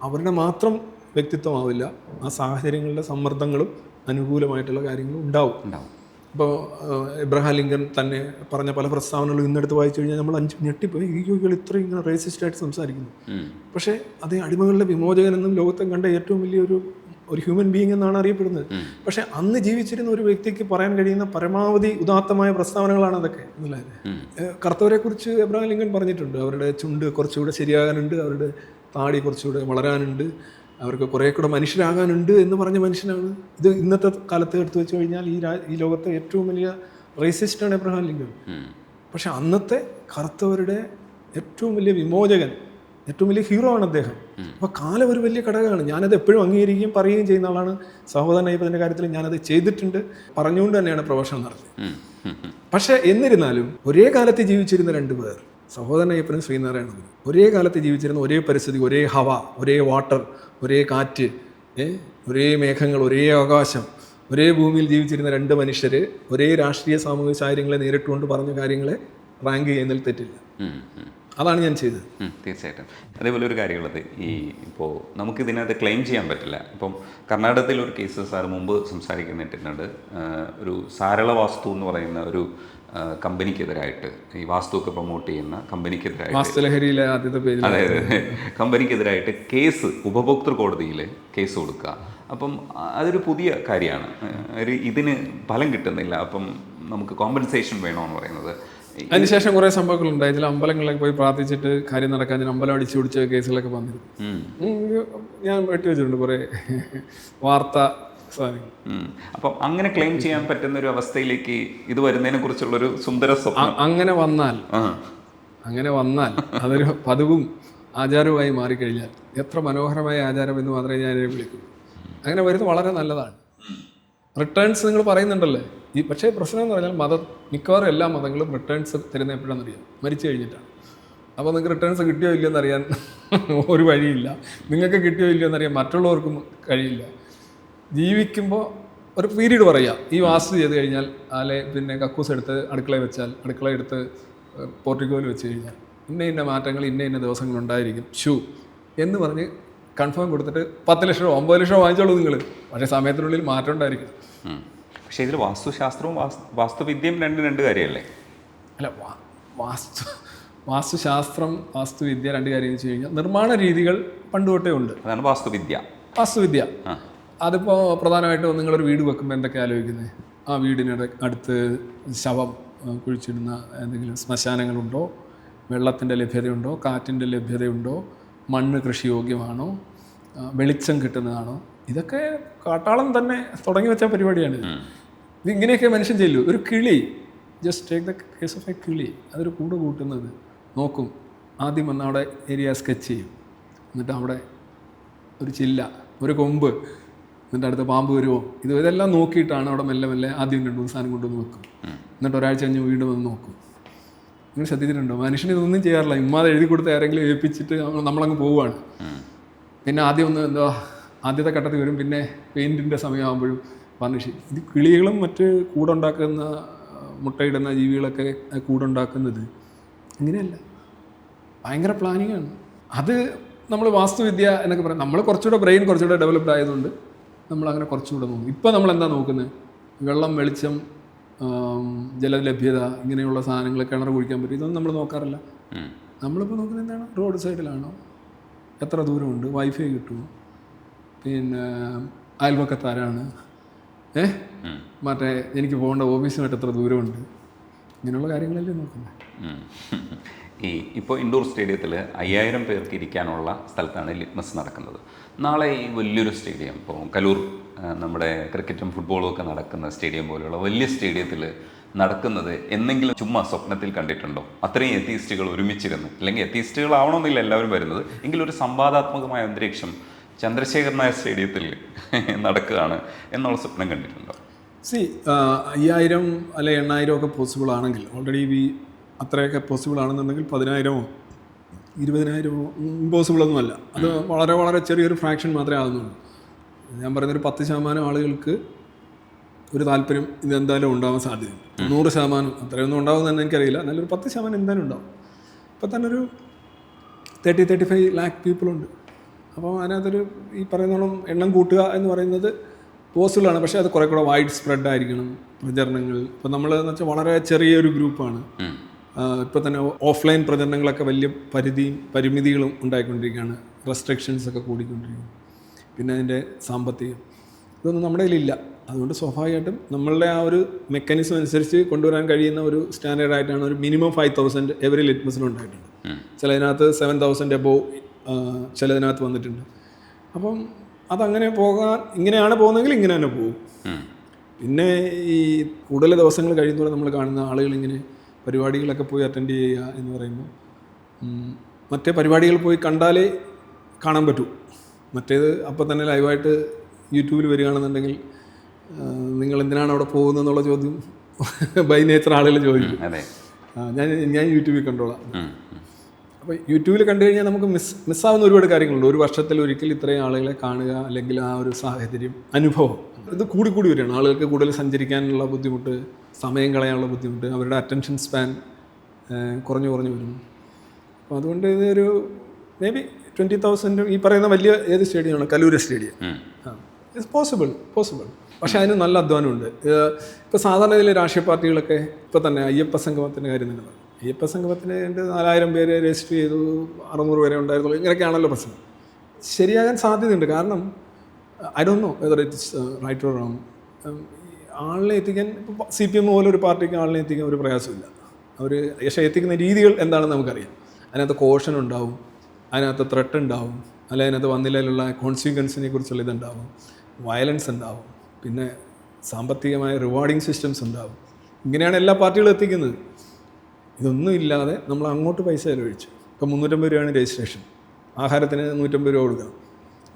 അവരുടെ മാത്രം വ്യക്തിത്വമാവില്ല, ആ സാഹചര്യങ്ങളുടെ സമ്മർദ്ദങ്ങളും അനുകൂലമായിട്ടുള്ള കാര്യങ്ങളും ഉണ്ടാവും. ഇപ്പോൾ എബ്രഹാം ലിങ്കൻ തന്നെ പറഞ്ഞ പല പ്രസ്താവനകളും ഇന്നെടുത്ത് വായിച്ചു കഴിഞ്ഞാൽ നമ്മൾ ഞെട്ടിപ്പോയി, ഈ യോഗികൾ ഇത്രയും ഇങ്ങനെ റേസിസ്റ്റായിട്ട് സംസാരിക്കുന്നു. പക്ഷേ അതേ അടിമകളുടെ വിമോചകനെന്നും ലോകത്തെ കണ്ട ഏറ്റവും വലിയൊരു ഹ്യൂമൻ ബീയിങ് എന്നാണ് അറിയപ്പെടുന്നത്. പക്ഷേ അന്ന് ജീവിച്ചിരുന്ന ഒരു വ്യക്തിക്ക് പറയാൻ കഴിയുന്ന പരമാവധി ഉദാത്തമായ പ്രസ്താവനകളാണ് അതൊക്കെ. കറുത്തവരെ കുറിച്ച് എബ്രഹാം ലിങ്കൻ പറഞ്ഞിട്ടുണ്ട്, അവരുടെ ചുണ്ട് കുറച്ചുകൂടെ ശരിയാകാനുണ്ട്, അവരുടെ താടി കുറച്ചുകൂടെ വളരാനുണ്ട്, അവർക്ക് കുറേ കൂടെ മനുഷ്യരാകാനുണ്ട് എന്ന് പറഞ്ഞ മനുഷ്യനാണ്. ഇത് ഇന്നത്തെ കാലത്ത് എടുത്തു വെച്ച് കഴിഞ്ഞാൽ ഈ ലോകത്തെ ഏറ്റവും വലിയ റേസിസ്റ്റാണ് എബ്രഹാം ലിങ്കൻ. പക്ഷെ അന്നത്തെ കറുത്തവരുടെ ഏറ്റവും വലിയ വിമോചകൻ, ഏറ്റവും വലിയ ഹീറോ ആണ് അദ്ദേഹം. അപ്പോൾ കാലം ഒരു വലിയ ഘടകമാണ്. ഞാനത് എപ്പോഴും അംഗീകരിക്കുകയും പറയുകയും ചെയ്യുന്ന ആളാണ്. സഹോദരൻ അയ്യപ്പൻ്റെ കാര്യത്തിൽ ഞാനത് ചെയ്തിട്ടുണ്ട്, പറഞ്ഞുകൊണ്ട് തന്നെയാണ് പ്രഭാഷണം നടത്തിയത്. പക്ഷേ എന്നിരുന്നാലും ഒരേ കാലത്ത് ജീവിച്ചിരുന്ന രണ്ട് പേർ, സഹോദരൻ അയ്യപ്പനും ശ്രീനാരായണനും, ഒരേ കാലത്ത് ജീവിച്ചിരുന്ന ഒരേ പരിസ്ഥിതി, ഒരേ ഹവ, ഒരേ വാട്ടർ, ഒരേ കാറ്റ്, ഒരേ മേഘങ്ങൾ, ഒരേ ആകാശം, ഒരേ ഭൂമിയിൽ ജീവിച്ചിരുന്ന രണ്ട് മനുഷ്യർ ഒരേ രാഷ്ട്രീയ സാമൂഹിക സാഹചര്യങ്ങളെ നേരിട്ടുകൊണ്ട് പറഞ്ഞ കാര്യങ്ങളെ റാങ്ക് ചെയ്യുന്നതിൽ തെറ്റില്ല. അതാണ് ഞാൻ ചെയ്തത്. തീർച്ചയായിട്ടും. അതേപോലെ ഒരു കാര്യമുള്ളത്, ഇപ്പോൾ നമുക്കിതിനകത്ത് ക്ലെയിം ചെയ്യാൻ പറ്റില്ല. ഇപ്പം കർണാടകത്തിൽ ഒരു കേസ് സാർ മുമ്പ് സംസാരിക്കുന്നിട്ടുണ്ട്, ഒരു സാരള വാസ്തു എന്ന് പറയുന്ന ഒരു കമ്പനിക്കെതിരായിട്ട് ഈ വാസ്തുവൊക്കെ പ്രൊമോട്ട് ചെയ്യുന്ന കമ്പനിക്കെതിരായിട്ട് വാസ്തുലഹരിയിലെ ആദ്യത്തെ പേര് അതായത് കമ്പനിക്കെതിരായിട്ട് കേസ് ഉപഭോക്തൃ കോടതിയിൽ കേസ് കൊടുക്കുക. അപ്പം അതൊരു പുതിയ കാര്യമാണ്. ഇതിന് ഫലം കിട്ടുന്നില്ല, അപ്പം നമുക്ക് കോമ്പൻസേഷൻ വേണമെന്ന് പറയുന്നത്. അതിനുശേഷം കുറേ സംഭവങ്ങളുണ്ടായി. ചില അമ്പലങ്ങളിലൊക്കെ പോയി പ്രാർത്ഥിച്ചിട്ട് കാര്യം നടക്കാൻ അമ്പലം അടിച്ചു പിടിച്ച കേസുകളൊക്കെ വന്നിരുന്നു. ഞാൻ വെട്ടി വെച്ചിട്ടുണ്ട് കുറേ വാർത്താ സാധനങ്ങൾ. അപ്പം അങ്ങനെ ക്ലെയിം ചെയ്യാൻ പറ്റുന്ന ഒരു അവസ്ഥയിലേക്ക് ഇത് വരുന്നതിനെ കുറിച്ചുള്ളൊരു സുന്ദര സ്വപ്നം അങ്ങനെ വന്നാൽ അതൊരു പതിവും ആചാരവുമായി മാറിക്കഴിഞ്ഞാൽ എത്ര മനോഹരമായ ആചാരം എന്ന് മാത്രമേ ഞാൻ വിളിക്കൂ. അങ്ങനെ വരുന്നത് വളരെ നല്ലതാണ്. റിട്ടേൺസ് നിങ്ങൾ പറയുന്നുണ്ടല്ലേ, പക്ഷേ പ്രശ്നം എന്ന് പറഞ്ഞാൽ മിക്കവാറും എല്ലാ മതങ്ങളും റിട്ടേൺസ് തരുന്ന എപ്പോഴാണെന്നറിയാം, മരിച്ചു കഴിഞ്ഞിട്ടാണ്. അപ്പോൾ നിങ്ങൾക്ക് റിട്ടേൺസ് കിട്ടിയോ ഇല്ലയോ എന്നറിയാൻ ഒരു വഴിയില്ല. നിങ്ങൾക്ക് കിട്ടിയോ ഇല്ലയോ എന്നറിയാൻ മറ്റുള്ളവർക്കും കഴിയില്ല. ജീവിക്കുമ്പോൾ ഒരു പീരീഡ് പറയുക, ഈ വാസ്തു ചെയ്ത് കഴിഞ്ഞാൽ അല്ലെ പിന്നെ കക്കൂസ് എടുത്ത് അടുക്കളയിൽ വെച്ചാൽ, അടുക്കള എടുത്ത് പോർട്ടിക്കോയിൽ വെച്ച് കഴിഞ്ഞാൽ ഇന്ന മാറ്റങ്ങൾ ഇന്ന ദിവസങ്ങളുണ്ടായിരിക്കും എന്ന് പറഞ്ഞ് കൺഫേം കൊടുത്തിട്ട് 10 ലക്ഷമോ 50 ലക്ഷമോ വാങ്ങിച്ചോളൂ നിങ്ങൾ. പക്ഷേ സമയത്തിനുള്ളിൽ മാറ്റം ഉണ്ടായിരിക്കും. പക്ഷേ ഇതിൽ വാസ്തുശാസ്ത്രവും വാസ്തുവിദ്യയും രണ്ട് കാര്യമല്ലേ? അല്ല, വാസ്തുശാസ്ത്രം വാസ്തുവിദ്യ രണ്ട് കാര്യം എന്ന് വെച്ച് കഴിഞ്ഞാൽ നിർമ്മാണ രീതികൾ പണ്ട് തൊട്ടേ ഉണ്ട്. അതാണ് വാസ്തുവിദ്യ. അതിപ്പോൾ പ്രധാനമായിട്ടും നിങ്ങളൊരു വീട് വെക്കുമ്പോൾ എന്തൊക്കെ ആലോചിക്കുന്നത്? ആ വീടിന് അടുത്ത് ശവം കുഴിച്ചിടുന്ന എന്തെങ്കിലും ശ്മശാനങ്ങളുണ്ടോ, വെള്ളത്തിൻ്റെ ലഭ്യതയുണ്ടോ, കാറ്റിൻ്റെ ലഭ്യതയുണ്ടോ, മണ്ണ് കൃഷിയോഗ്യമാണോ, വെളിച്ചം കിട്ടുന്നതാണോ? ഇതൊക്കെ കാട്ടാളം തന്നെ തുടങ്ങി വെച്ച പരിപാടിയാണ്. ഇതിങ്ങനെയൊക്കെ മനുഷ്യൻ ചെയ്യൂ. ഒരു കിളി, just take the case of A കിളി, അതൊരു കൂട് കൂട്ടുന്നത് നോക്കും. ആദ്യം വന്ന് അവിടെ ഏരിയ സ്കെച്ച് ചെയ്യും, എന്നിട്ട് അവിടെ ഒരു ചില്ല, ഒരു കൊമ്പ്, എന്നിട്ട് അടുത്ത് പാമ്പ് വരുമോ, ഇതെല്ലാം നോക്കിയിട്ടാണ് അവിടെ മെല്ലെ മെല്ലെ ആദ്യം 2-3 സാധനം കൊണ്ടുവന്ന് വെക്കും. എന്നിട്ട് ഒരാഴ്ച കഴിഞ്ഞ് വീണ്ടും വന്ന് നോക്കും. നിങ്ങൾ ശ്രദ്ധിച്ചിട്ടുണ്ടോ? മനുഷ്യൻ ഇതൊന്നും ചെയ്യാറില്ല. ഇമ്മാതെ എഴുതി കൊടുത്ത് ആരെങ്കിലും ഏൽപ്പിച്ചിട്ട് നമ്മളങ്ങ് പോവുകയാണ്. പിന്നെ ആദ്യം ഒന്ന് ആദ്യത്തെ ഘട്ടത്തിൽ വരും, പിന്നെ പെയിൻറ്റിൻ്റെ സമയമാകുമ്പോഴും ഫർണിഷ്. ഇത് കിളികളും മറ്റ് കൂടുണ്ടാക്കുന്ന മുട്ടയിടുന്ന ജീവികളൊക്കെ കൂടുണ്ടാക്കുന്നത് ഇങ്ങനെയല്ല, ഭയങ്കര പ്ലാനിങ്ങാണ്. അത് നമ്മൾ വാസ്തുവിദ്യ എന്നൊക്കെ പറയാം. നമ്മൾ കുറച്ചുകൂടെ ബ്രെയിൻ കുറച്ചുകൂടെ ഡെവലപ്ഡ് ആയതുകൊണ്ട് നമ്മളങ്ങനെ കുറച്ചുകൂടെ നോക്കും. ഇപ്പോൾ നമ്മളെന്താ നോക്കുന്നത്? വെള്ളം, വെളിച്ചം, ജലലഭ്യത, ഇങ്ങനെയുള്ള സാധനങ്ങൾ, കിണർ കുഴിക്കാൻ പറ്റും, ഇതൊന്നും നമ്മൾ നോക്കാറില്ല. നമ്മളിപ്പോൾ നോക്കുന്നത് എന്താണ്? റോഡ് സൈഡിലാണോ, എത്ര ദൂരമുണ്ട്, വൈഫൈ കിട്ടുമോ, പിന്നെ അയൽവക്കത്താരാണ്, മറ്റേ എനിക്ക് പോകേണ്ട ഓഫീസുമായിട്ട് എത്ര ദൂരമുണ്ട്, ഇങ്ങനെയുള്ള കാര്യങ്ങളല്ലേ നോക്കുന്നത്. ഇപ്പോൾ ഇൻഡോർ സ്റ്റേഡിയത്തിൽ 5000 പേർക്ക് ഇരിക്കാനുള്ള സ്ഥലത്താണ് ലിറ്റ്മസ് നടക്കുന്നത്. നാളെ ഈ വലിയൊരു സ്റ്റേഡിയം, ഇപ്പോൾ കലൂർ നമ്മുടെ ക്രിക്കറ്റും ഫുട്ബോളും ഒക്കെ നടക്കുന്ന സ്റ്റേഡിയം പോലെയുള്ള വലിയ സ്റ്റേഡിയത്തിൽ നടക്കുന്നത് എന്നെങ്കിലും ചുമ്മാ സ്വപ്നത്തിൽ കണ്ടിട്ടുണ്ടോ? അത്രയും എത്തീസ്റ്റുകൾ ഒരുമിച്ചിരുന്ന്, അല്ലെങ്കിൽ എത്തീസ്റ്റുകളാവണമെന്നില്ല എല്ലാവരും വരുന്നത്, എങ്കിലും ഒരു സംവാദാത്മകമായ അന്തരീക്ഷം ചന്ദ്രശേഖർ നായർ സ്റ്റേഡിയത്തിൽ നടക്കുകയാണ് എന്നുള്ള സ്വപ്നം കണ്ടിട്ടുണ്ടോ? 5000 അല്ലെ 8000 ഒക്കെ പോസിബിൾ ആണെങ്കിൽ, ഓൾറെഡി അത്രയൊക്കെ പോസിബിൾ ആണെന്നുണ്ടെങ്കിൽ 10,000-ഓ 20,000-ഓ ഇമ്പോസിബിളൊന്നുമല്ല. അത് വളരെ വളരെ ചെറിയൊരു ഫ്രാക്ഷൻ മാത്രമേ ആകുന്നുള്ളൂ. ഞാൻ പറയുന്നൊരു 10% ആളുകൾക്ക് ഒരു താല്പര്യം ഇതെന്തായാലും ഉണ്ടാവാൻ സാധ്യതയുണ്ട്. 100% അത്രയൊന്നും ഉണ്ടാവുമെന്ന് എനിക്കറിയില്ല, നല്ലൊരു 10% എന്തായാലും ഉണ്ടാവും. ഇപ്പോൾ തന്നെ ഒരു 30-35 lakh പീപ്പിളുണ്ട്. അപ്പോൾ അതിനകത്തൊരു ഈ പറയുന്നോളം എണ്ണം കൂട്ടുക എന്ന് പറയുന്നത് പോസിബിളാണ്. പക്ഷേ അത് കുറേ കൂടെ വൈഡ് സ്പ്രെഡ് ആയിരിക്കണം പ്രചരണങ്ങൾ. ഇപ്പോൾ നമ്മൾ എന്ന് വെച്ചാൽ വളരെ ചെറിയൊരു ഗ്രൂപ്പാണ്. ഇപ്പോൾ തന്നെ ഓഫ്ലൈൻ പ്രചരണങ്ങളൊക്കെ വലിയ പരിമിതികളും ഉണ്ടായിക്കൊണ്ടിരിക്കുകയാണ്. റെസ്ട്രിക്ഷൻസ് ഒക്കെ കൂടിക്കൊണ്ടിരിക്കുന്നു. പിന്നെ അതിൻ്റെ സാമ്പത്തികം, ഇതൊന്നും നമ്മുടെ കയ്യിലില്ല. അതുകൊണ്ട് സ്വാഭാവികമായിട്ടും നമ്മളുടെ ആ ഒരു മെക്കാനിസം അനുസരിച്ച് കൊണ്ടുവരാൻ കഴിയുന്ന ഒരു സ്റ്റാൻഡേർഡായിട്ടാണ് ഒരു മിനിമം 5,000 എവറി ലിറ്റ്മസിലും ഉണ്ടായിട്ടുണ്ട്. ചിലതിനകത്ത് 7,000 എബോവ് ചിലതിനകത്ത് വന്നിട്ടുണ്ട്. അപ്പം അതങ്ങനെ പോകാൻ, ഇങ്ങനെയാണ് പോകുന്നതെങ്കിൽ ഇങ്ങനെ തന്നെ പോകും. പിന്നെ ഈ കൂടുതൽ ദിവസങ്ങൾ കഴിയുന്നതോടെ നമ്മൾ കാണുന്ന ആളുകളിങ്ങനെ പരിപാടികളൊക്കെ പോയി അറ്റൻഡ് ചെയ്യുക എന്ന് പറയുമ്പോൾ, മറ്റേ പരിപാടികൾ പോയി കണ്ടാലേ കാണാൻ പറ്റൂ. മറ്റേത് അപ്പം തന്നെ ലൈവായിട്ട് യൂട്യൂബിൽ വരികയാണെന്നുണ്ടെങ്കിൽ നിങ്ങൾ എന്തിനാണ് അവിടെ പോകുന്നതെന്നുള്ള ചോദ്യം ബൈ നേച്ചർ ആളുകൾ ചോദിക്കും. ഞാൻ യൂട്യൂബിൽ കണ്ടോളാം. അപ്പോൾ യൂട്യൂബിൽ കണ്ടു കഴിഞ്ഞാൽ നമുക്ക് മിസ്സാവുന്ന ഒരുപാട് കാര്യങ്ങളുണ്ട്. ഒരു വർഷത്തിൽ ഒരിക്കൽ ഇത്രയും ആളുകളെ കാണുക, അല്ലെങ്കിൽ ആ ഒരു സാഹചര്യം, അനുഭവം, ഇത് കൂടി വരികയാണ്. ആളുകൾക്ക് കൂടുതൽ സഞ്ചരിക്കാനുള്ള ബുദ്ധിമുട്ട്, സമയം കളയാനുള്ള ബുദ്ധിമുട്ട്, അവരുടെ അറ്റൻഷൻ സ്പാൻ കുറഞ്ഞു വരുന്നു. അപ്പോൾ അതുകൊണ്ട് ഇതൊരു മേ ബി 20,000 ഈ പറയുന്ന വലിയ ഏത് സ്റ്റേഡിയമാണ്? കലൂർ സ്റ്റേഡിയം. It's possible. പക്ഷേ അതിന് നല്ല അധ്വാനമുണ്ട്. ഇപ്പോൾ സാധാരണ ഇതിൽ രാഷ്ട്രീയ പാർട്ടികളൊക്കെ ഇപ്പോൾ തന്നെ അയ്യപ്പ സംഗമത്തിൻ്റെ കാര്യം തന്നെ പറഞ്ഞു. അയ്യപ്പ സംഗമത്തിന് 4000 പേര് രജിസ്റ്റർ ചെയ്തു, 600 പേരെ ഉണ്ടായിരുന്നുള്ളൂ, ഇങ്ങനെയൊക്കെയാണല്ലോ പ്രശ്നം. ശരിയാകാൻ സാധ്യതയുണ്ട്. കാരണം I don't know whether it's right or wrong. ആളിനെ എത്തിക്കാൻ ഇപ്പോൾ CPM പോലൊരു പാർട്ടിക്ക് ആളിനെ എത്തിക്കാൻ ഒരു പ്രയാസമില്ല. അവർ പക്ഷേ എത്തിക്കുന്ന രീതികൾ എന്താണെന്ന് നമുക്കറിയാം. അതിനകത്ത് കോഷൻ ഉണ്ടാവും, അതിനകത്ത് ത്രെട്ട് ഉണ്ടാവും, അല്ലെങ്കിൽ അതിനകത്ത് വന്നില്ലുള്ള കോൺസിക്വൻസിനെ കുറിച്ചുള്ള ഇതുണ്ടാവും, വയലൻസ് ഉണ്ടാവും, പിന്നെ സാമ്പത്തികമായ റിവാർഡിങ് സിസ്റ്റംസ് ഉണ്ടാവും. ഇങ്ങനെയാണ് എല്ലാ പാർട്ടികളും എത്തിക്കുന്നത്. ഇതൊന്നും ഇല്ലാതെ നമ്മൾ അങ്ങോട്ട് പൈസ ചെലവഴിച്ചു. ഇപ്പോൾ 350 രൂപയാണ് രജിസ്ട്രേഷൻ, ആഹാരത്തിന് 150 രൂപ കൊടുക്കണം.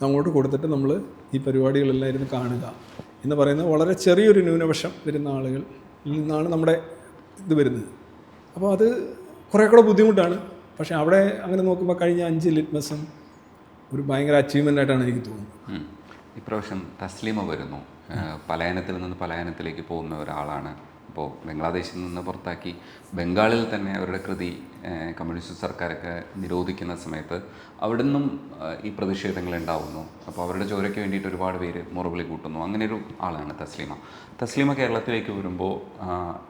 അങ്ങോട്ട് കൊടുത്തിട്ട് നമ്മൾ ഈ പരിപാടികളെല്ലാം ഇരുന്ന് കാണുക എന്ന് പറയുന്ന വളരെ ചെറിയൊരു ന്യൂനപക്ഷം വരുന്ന ആളുകളിൽ നിന്നാണ് നമ്മുടെ ഇത് വരുന്നത്. അപ്പോൾ അത് കുറേ കൂടെ ബുദ്ധിമുട്ടാണ്. പക്ഷേ അവിടെ അങ്ങനെ നോക്കുമ്പോൾ കഴിഞ്ഞ 5 ലിറ്റ്മസും ഒരു ഭയങ്കര അച്ചീവ്മെൻ്റ് ആയിട്ടാണ് എനിക്ക് തോന്നുന്നത്. ഇപ്രാവശ്യം തസ്ലീമ വരുന്നു. പലായനത്തിൽ നിന്ന് പലായനത്തിലേക്ക് പോകുന്ന ഒരാളാണ്. ഇപ്പോൾ ബംഗ്ലാദേശിൽ നിന്ന് പുറത്താക്കി ബംഗാളിൽ തന്നെ അവരുടെ കൃതി കമ്മ്യൂണിസ്റ്റ് സർക്കാരൊക്കെ നിരോധിക്കുന്ന സമയത്ത് അവിടെ നിന്നും ഈ പ്രതിഷേധങ്ങൾ ഉണ്ടാവുന്നു. അപ്പോൾ അവരുടെ ചോരയ്ക്ക് വേണ്ടിയിട്ട് ഒരുപാട് പേര് മുറവിളി കൂട്ടുന്നു. അങ്ങനെയൊരു ആളാണ് തസ്ലീമ. തസ്ലീമ കേരളത്തിലേക്ക് വരുമ്പോൾ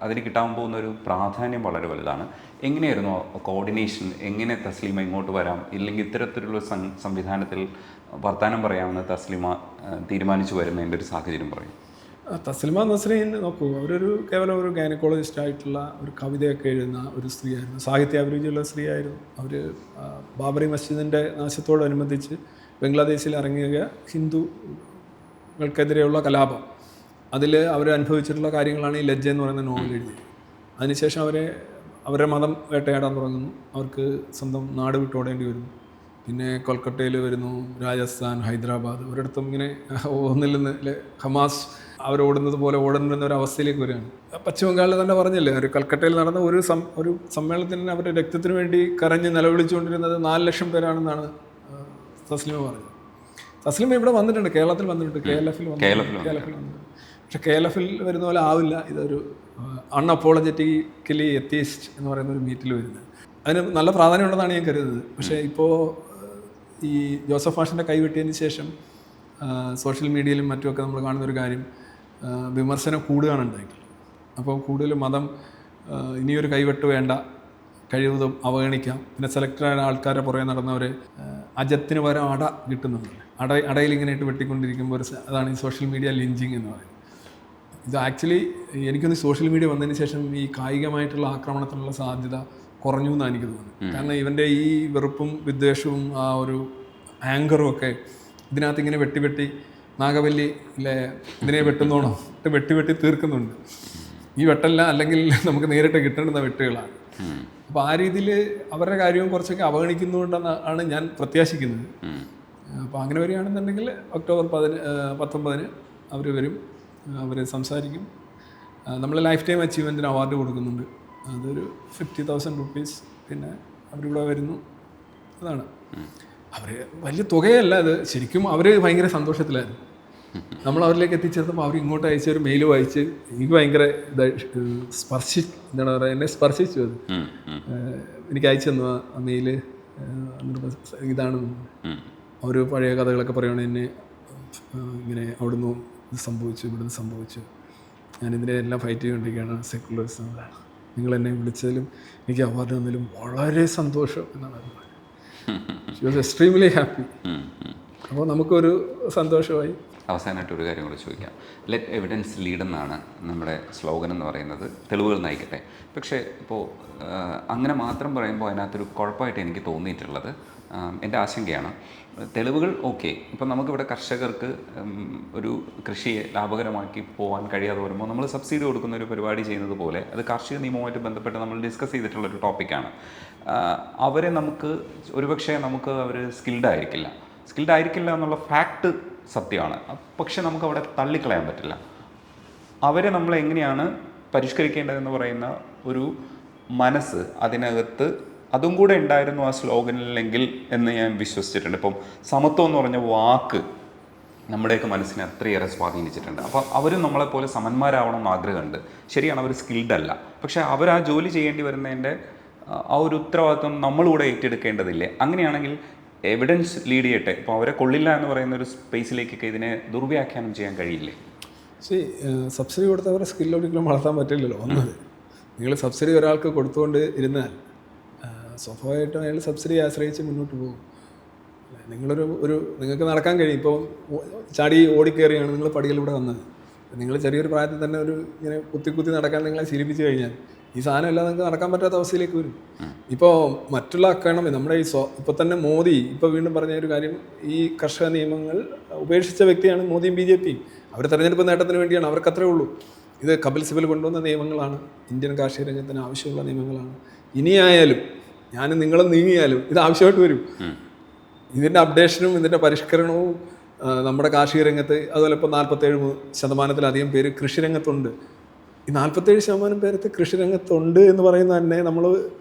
അതിന് കിട്ടാൻ പോകുന്ന ഒരു പ്രാധാന്യം വളരെ വലുതാണ്. എങ്ങനെയായിരുന്നു കോർഡിനേഷൻ? എങ്ങനെ തസ്ലീമ ഇങ്ങോട്ട് വരാം, ഇല്ലെങ്കിൽ ഇത്തരത്തിലുള്ള സംവിധാനത്തിൽ വർത്തമാനം പറയാമെന്ന് തസ്ലീമ തീരുമാനിച്ചു വരുന്നതിൻ്റെ ഒരു സാഹചര്യം പറയും? തസ്ലിമ നസ്രീൻ നോക്കൂ, അവരൊരു കേവലം ഒരു ഗൈനക്കോളജിസ്റ്റ് ആയിട്ടുള്ള ഒരു കവിതയൊക്കെ എഴുതുന്ന ഒരു സ്ത്രീയായിരുന്നു. സാഹിത്യാഭിരുചിയുള്ള സ്ത്രീയായിരുന്നു. അവർ ബാബറി മസ്ജിദിൻ്റെ നാശത്തോടനുബന്ധിച്ച് ബംഗ്ലാദേശിൽ ഇറങ്ങിയ ഹിന്ദുക്കൾക്കെതിരെയുള്ള കലാപം, അതിൽ അവർ അനുഭവിച്ചിട്ടുള്ള കാര്യങ്ങളാണ് ഈ ലജ്ജ എന്ന് പറയുന്ന നോവൽ എഴുതിയത്. അതിനുശേഷം അവരുടെ മതം വേട്ടയാടാൻ തുടങ്ങുന്നു. അവർക്ക് സ്വന്തം നാട് വിട്ടോടേണ്ടി വരുന്നു. പിന്നെ കൊൽക്കട്ടയിൽ വരുന്നു, രാജസ്ഥാൻ, ഹൈദരാബാദ്, ഒരിടത്തും ഇങ്ങനെ ഒന്നിൽ നിന്ന് ഹമാസ് അവരോടുന്നത് പോലെ ഓടുന്ന ഒരു അവസ്ഥയിലേക്ക് വരികയാണ്. പശ്ചിമ ബംഗാളിൽ തന്നെ പറഞ്ഞില്ലേ, ഒരു കൽക്കട്ടയിൽ നടന്ന ഒരു സമ്മേളനത്തിന് അവരുടെ രക്തത്തിന് വേണ്ടി കരഞ്ഞ് നിലവിളിച്ചുകൊണ്ടിരുന്നത് 4 ലക്ഷം പേരാണെന്നാണ് തസ്ലിമ പറഞ്ഞത്. തസ്ലിമ ഇവിടെ വന്നിട്ടുണ്ട്, കേരളത്തിൽ വന്നിട്ടുണ്ട്, KLF വന്നിട്ടുണ്ട്. പക്ഷെ KLF വരുന്ന പോലെ ആവില്ല. ഇതൊരു അൺഅപ്പോളജറ്റിക്കലി എത്തിയിസ്റ്റ് എന്ന് പറയുന്ന ഒരു മീറ്റിൽ വരുന്നത്. അതിന് നല്ല പ്രാധാന്യമുണ്ടെന്നാണ് ഞാൻ കരുതുന്നത്. പക്ഷേ ഇപ്പോൾ ഈ ജോസഫ് മാഷിൻ്റെ കൈവെട്ടിയതിന് ശേഷം സോഷ്യൽ മീഡിയയിലും മറ്റുമൊക്കെ നമ്മൾ കാണുന്നൊരു കാര്യം, വിമർശനം കൂടുകയാണ് ഉണ്ടായിട്ടുള്ളത്. അപ്പോൾ കൂടുതൽ മതം ഇനിയൊരു കൈവെട്ട് വേണ്ട, കഴിവതും അവഗണിക്കാം. പിന്നെ സെലക്റ്റഡ് ആൾക്കാരെ പുറകെ നടന്നവരെ അജത്തിന് പകരം അട കിട്ടുന്നുണ്ട്. അടയിൽ ഇങ്ങനെ ഇട്ട് വെട്ടിക്കൊണ്ടിരിക്കുമ്പോൾ അതാണ് ഈ സോഷ്യൽ മീഡിയ ലിഞ്ചിങ് എന്ന് പറയുന്നത്. ഇത് ആക്ച്വലി എനിക്കൊന്ന് സോഷ്യൽ മീഡിയ വന്നതിന് ശേഷം ഈ കായികമായിട്ടുള്ള ആക്രമണത്തിനുള്ള സാധ്യത കുറഞ്ഞു എന്നാണ് എനിക്ക് തോന്നുന്നത്. കാരണം ഇവൻ്റെ ഈ വെറുപ്പും വിദ്വേഷവും ആ ഒരു ആങ്കറും ഒക്കെ ഇതിനകത്ത് ഇങ്ങനെ വെട്ടി നാഗവല്ലി അല്ലേ ഇതിനെ വെട്ടുന്നോണോ വെട്ടി തീർക്കുന്നുണ്ട്. ഈ വെട്ടല്ല അല്ലെങ്കിൽ നമുക്ക് നേരിട്ട് കിട്ടേണ്ടുന്ന വെട്ടുകളാണ്. അപ്പോൾ ആ രീതിയിൽ അവരുടെ കാര്യവും കുറച്ചൊക്കെ അവഗണിക്കുന്നതുകൊണ്ടാണ് ഞാൻ പ്രത്യാശിക്കുന്നത്. അപ്പോൾ അങ്ങനെ വരികയാണെന്നുണ്ടെങ്കിൽ ഒക്ടോബർ 19 അവർ വരും, അവർ സംസാരിക്കും. നമ്മൾ ലൈഫ് ടൈം അച്ചീവ്മെൻറ്റിന് അവാർഡ് കൊടുക്കുന്നുണ്ട്. അതൊരു 50,000 റുപ്പീസ്. പിന്നെ അവരിവിടെ വരുന്നു. അതാണ് അവർ വലിയ തുകയല്ല. അത് ശരിക്കും അവർ ഭയങ്കര സന്തോഷത്തിലായിരുന്നു. നമ്മൾ അവരിലേക്ക് എത്തിച്ചേർന്നപ്പോൾ അവർ ഇങ്ങോട്ട് അയച്ച ഒരു മെയിൽ വായിച്ച് എനിക്ക് ഭയങ്കര എന്താണ് പറയുക, എന്നെ സ്പർശിച്ചു. അത് എനിക്ക് അയച്ചു തന്നു ആ മെയില്. ഇതാണ് അവർ പഴയ കഥകളൊക്കെ പറയുകയാണ്. എന്നെ ഇങ്ങനെ അവിടുന്ന് സംഭവിച്ചു, ഇവിടുന്ന് സംഭവിച്ചു, ഞാനിതിനെ എല്ലാം ഫൈറ്റ് ചെയ്തുകൊണ്ടിരിക്കുകയാണ്, സെക്കുലറിസം. നിങ്ങൾ എന്നെ വിളിച്ചതിലും എനിക്ക് അവാർഡ് തന്നതിലും വളരെ സന്തോഷം എന്നാണ് അത് പറഞ്ഞത്. She was extremely happy. അപ്പോൾ നമുക്കൊരു സന്തോഷമായി. അവസാനമായിട്ട് ഒരു കാര്യം കൂടി ചോദിക്കാം. ലെറ്റ് എവിഡൻസ് ലീഡ് എന്നാണ് നമ്മുടെ സ്ലോഗൻ എന്ന് പറയുന്നത്. തെളിവുകൾ നയിക്കട്ടെ. പക്ഷേ ഇപ്പോൾ അങ്ങനെ മാത്രം പറയുമ്പോൾ അതിനകത്തൊരു കുഴപ്പമായിട്ട് എനിക്ക് തോന്നിയിട്ടുള്ളത്, എൻ്റെ ആശങ്കയാണ്, തെളിവുകൾ ഓക്കെ, ഇപ്പം നമുക്കിവിടെ കർഷകർക്ക് ഒരു കൃഷിയെ ലാഭകരമാക്കി പോകാൻ കഴിയാതെ വരുമ്പോൾ നമ്മൾ സബ്സിഡി കൊടുക്കുന്ന ഒരു പരിപാടി ചെയ്യുന്നത് പോലെ, അത് കാർഷിക നിയമവുമായിട്ട് ബന്ധപ്പെട്ട് നമ്മൾ ഡിസ്കസ് ചെയ്തിട്ടുള്ളൊരു ടോപ്പിക്കാണ്. അവരെ നമുക്ക് ഒരുപക്ഷെ നമുക്ക് അവർ സ്കിൽഡ് ആയിരിക്കില്ല എന്നുള്ള ഫാക്റ്റ് സത്യമാണ്. പക്ഷെ നമുക്ക് അവിടെ തള്ളിക്കളയാൻ പറ്റില്ല. അവരെ നമ്മൾ എങ്ങനെയാണ് പരിഷ്കരിക്കേണ്ടതെന്ന് പറയുന്ന ഒരു മനസ്സ് അതിനകത്ത് അതും കൂടെ ഉണ്ടായിരുന്നു ആ സ്ലോഗനിലെങ്കിൽ എന്ന് ഞാൻ വിശ്വസിച്ചിട്ടുണ്ട്. ഇപ്പം സമത്വം എന്ന് പറഞ്ഞ വാക്ക് നമ്മുടെയൊക്കെ മനസ്സിനെ അത്രയേറെ സ്വാധീനിച്ചിട്ടുണ്ട്. അപ്പോൾ അവരും നമ്മളെപ്പോലെ സമന്മാരാവണം എന്ന് ആഗ്രഹമുണ്ട്. ശരിയാണ്, അവർ സ്കിൽഡ് അല്ല, പക്ഷേ അവർ ആ ജോലി ചെയ്യേണ്ടി വരുന്നതിൻ്റെ ആ ഒരു ഉത്തരവാദിത്വം നമ്മളിവിടെ ഏറ്റെടുക്കേണ്ടതില്ലേ? അങ്ങനെയാണെങ്കിൽ എവിഡൻസ് ലീഡ് ചെയ്യട്ടെ. ഇപ്പോൾ അവരെ കൊള്ളില്ല എന്ന് പറയുന്ന ഒരു സ്പേസിലേക്കൊക്കെ ഇതിനെ ദുർവ്യാഖ്യാനം ചെയ്യാൻ കഴിയില്ലേ? പക്ഷേ സബ്സിഡി കൊടുത്തവരെ സ്കിൽ ഒരിക്കലും വളർത്താൻ പറ്റില്ലല്ലോ. ഒന്നത് നിങ്ങൾ സബ്സിഡി ഒരാൾക്ക് കൊടുത്തുകൊണ്ട് ഇരുന്നാൽ സ്വാഭാവികമായിട്ടും അയാൾ സബ്സിഡിയെ ആശ്രയിച്ച് മുന്നോട്ട് പോകും. നിങ്ങൾക്ക് നടക്കാൻ കഴിയും. ഇപ്പോൾ ചാടി ഓടിക്കയറിയാണ് നിങ്ങൾ പടികളിലൂടെ വന്നത്. നിങ്ങൾ ചെറിയൊരു പ്രായത്തിൽ തന്നെ ഇങ്ങനെ കുത്തി നടക്കാൻ നിങ്ങളെ ശീലിപ്പിച്ച് കഴിഞ്ഞാൽ ഈ സാധനം എല്ലാം നിങ്ങൾക്ക് നടക്കാൻ പറ്റാത്ത അവസ്ഥയിലേക്ക് വരും. ഇപ്പോൾ മറ്റുള്ള എക്കണോമി നമ്മുടെ ഇപ്പോൾ തന്നെ മോദി ഇപ്പോൾ വീണ്ടും പറഞ്ഞ ഒരു കാര്യം, ഈ കർഷക നിയമങ്ങൾ ഉപേക്ഷിച്ച വ്യക്തിയാണ് മോദിയും BJP യും. അവർ തെരഞ്ഞെടുപ്പ് നേട്ടത്തിന് വേണ്ടിയാണ്, അവർക്കത്രേ ഉള്ളൂ. ഇത് കപിൽ സിബൽ കൊണ്ടുവന്ന നിയമങ്ങളാണ്, ഇന്ത്യൻ കാർഷിക രംഗത്തിന് ആവശ്യമുള്ള നിയമങ്ങളാണ്. ഇനിയായാലും ഞാനും നിങ്ങളും നീങ്ങിയാലും ഇത് ആവശ്യമായിട്ട് വരും. ഇതിൻ്റെ അപ്ഡേഷനും ഇതിൻ്റെ പരിഷ്കരണവും നമ്മുടെ കാർഷിക രംഗത്ത്, അതുപോലെ ഇപ്പോൾ 47% പേര് കൃഷിരംഗത്തുണ്ട്. ഈ 47% പേരത്ത് കൃഷിരംഗത്തുണ്ട് എന്ന് പറയുന്നത് തന്നെ നമ്മൾ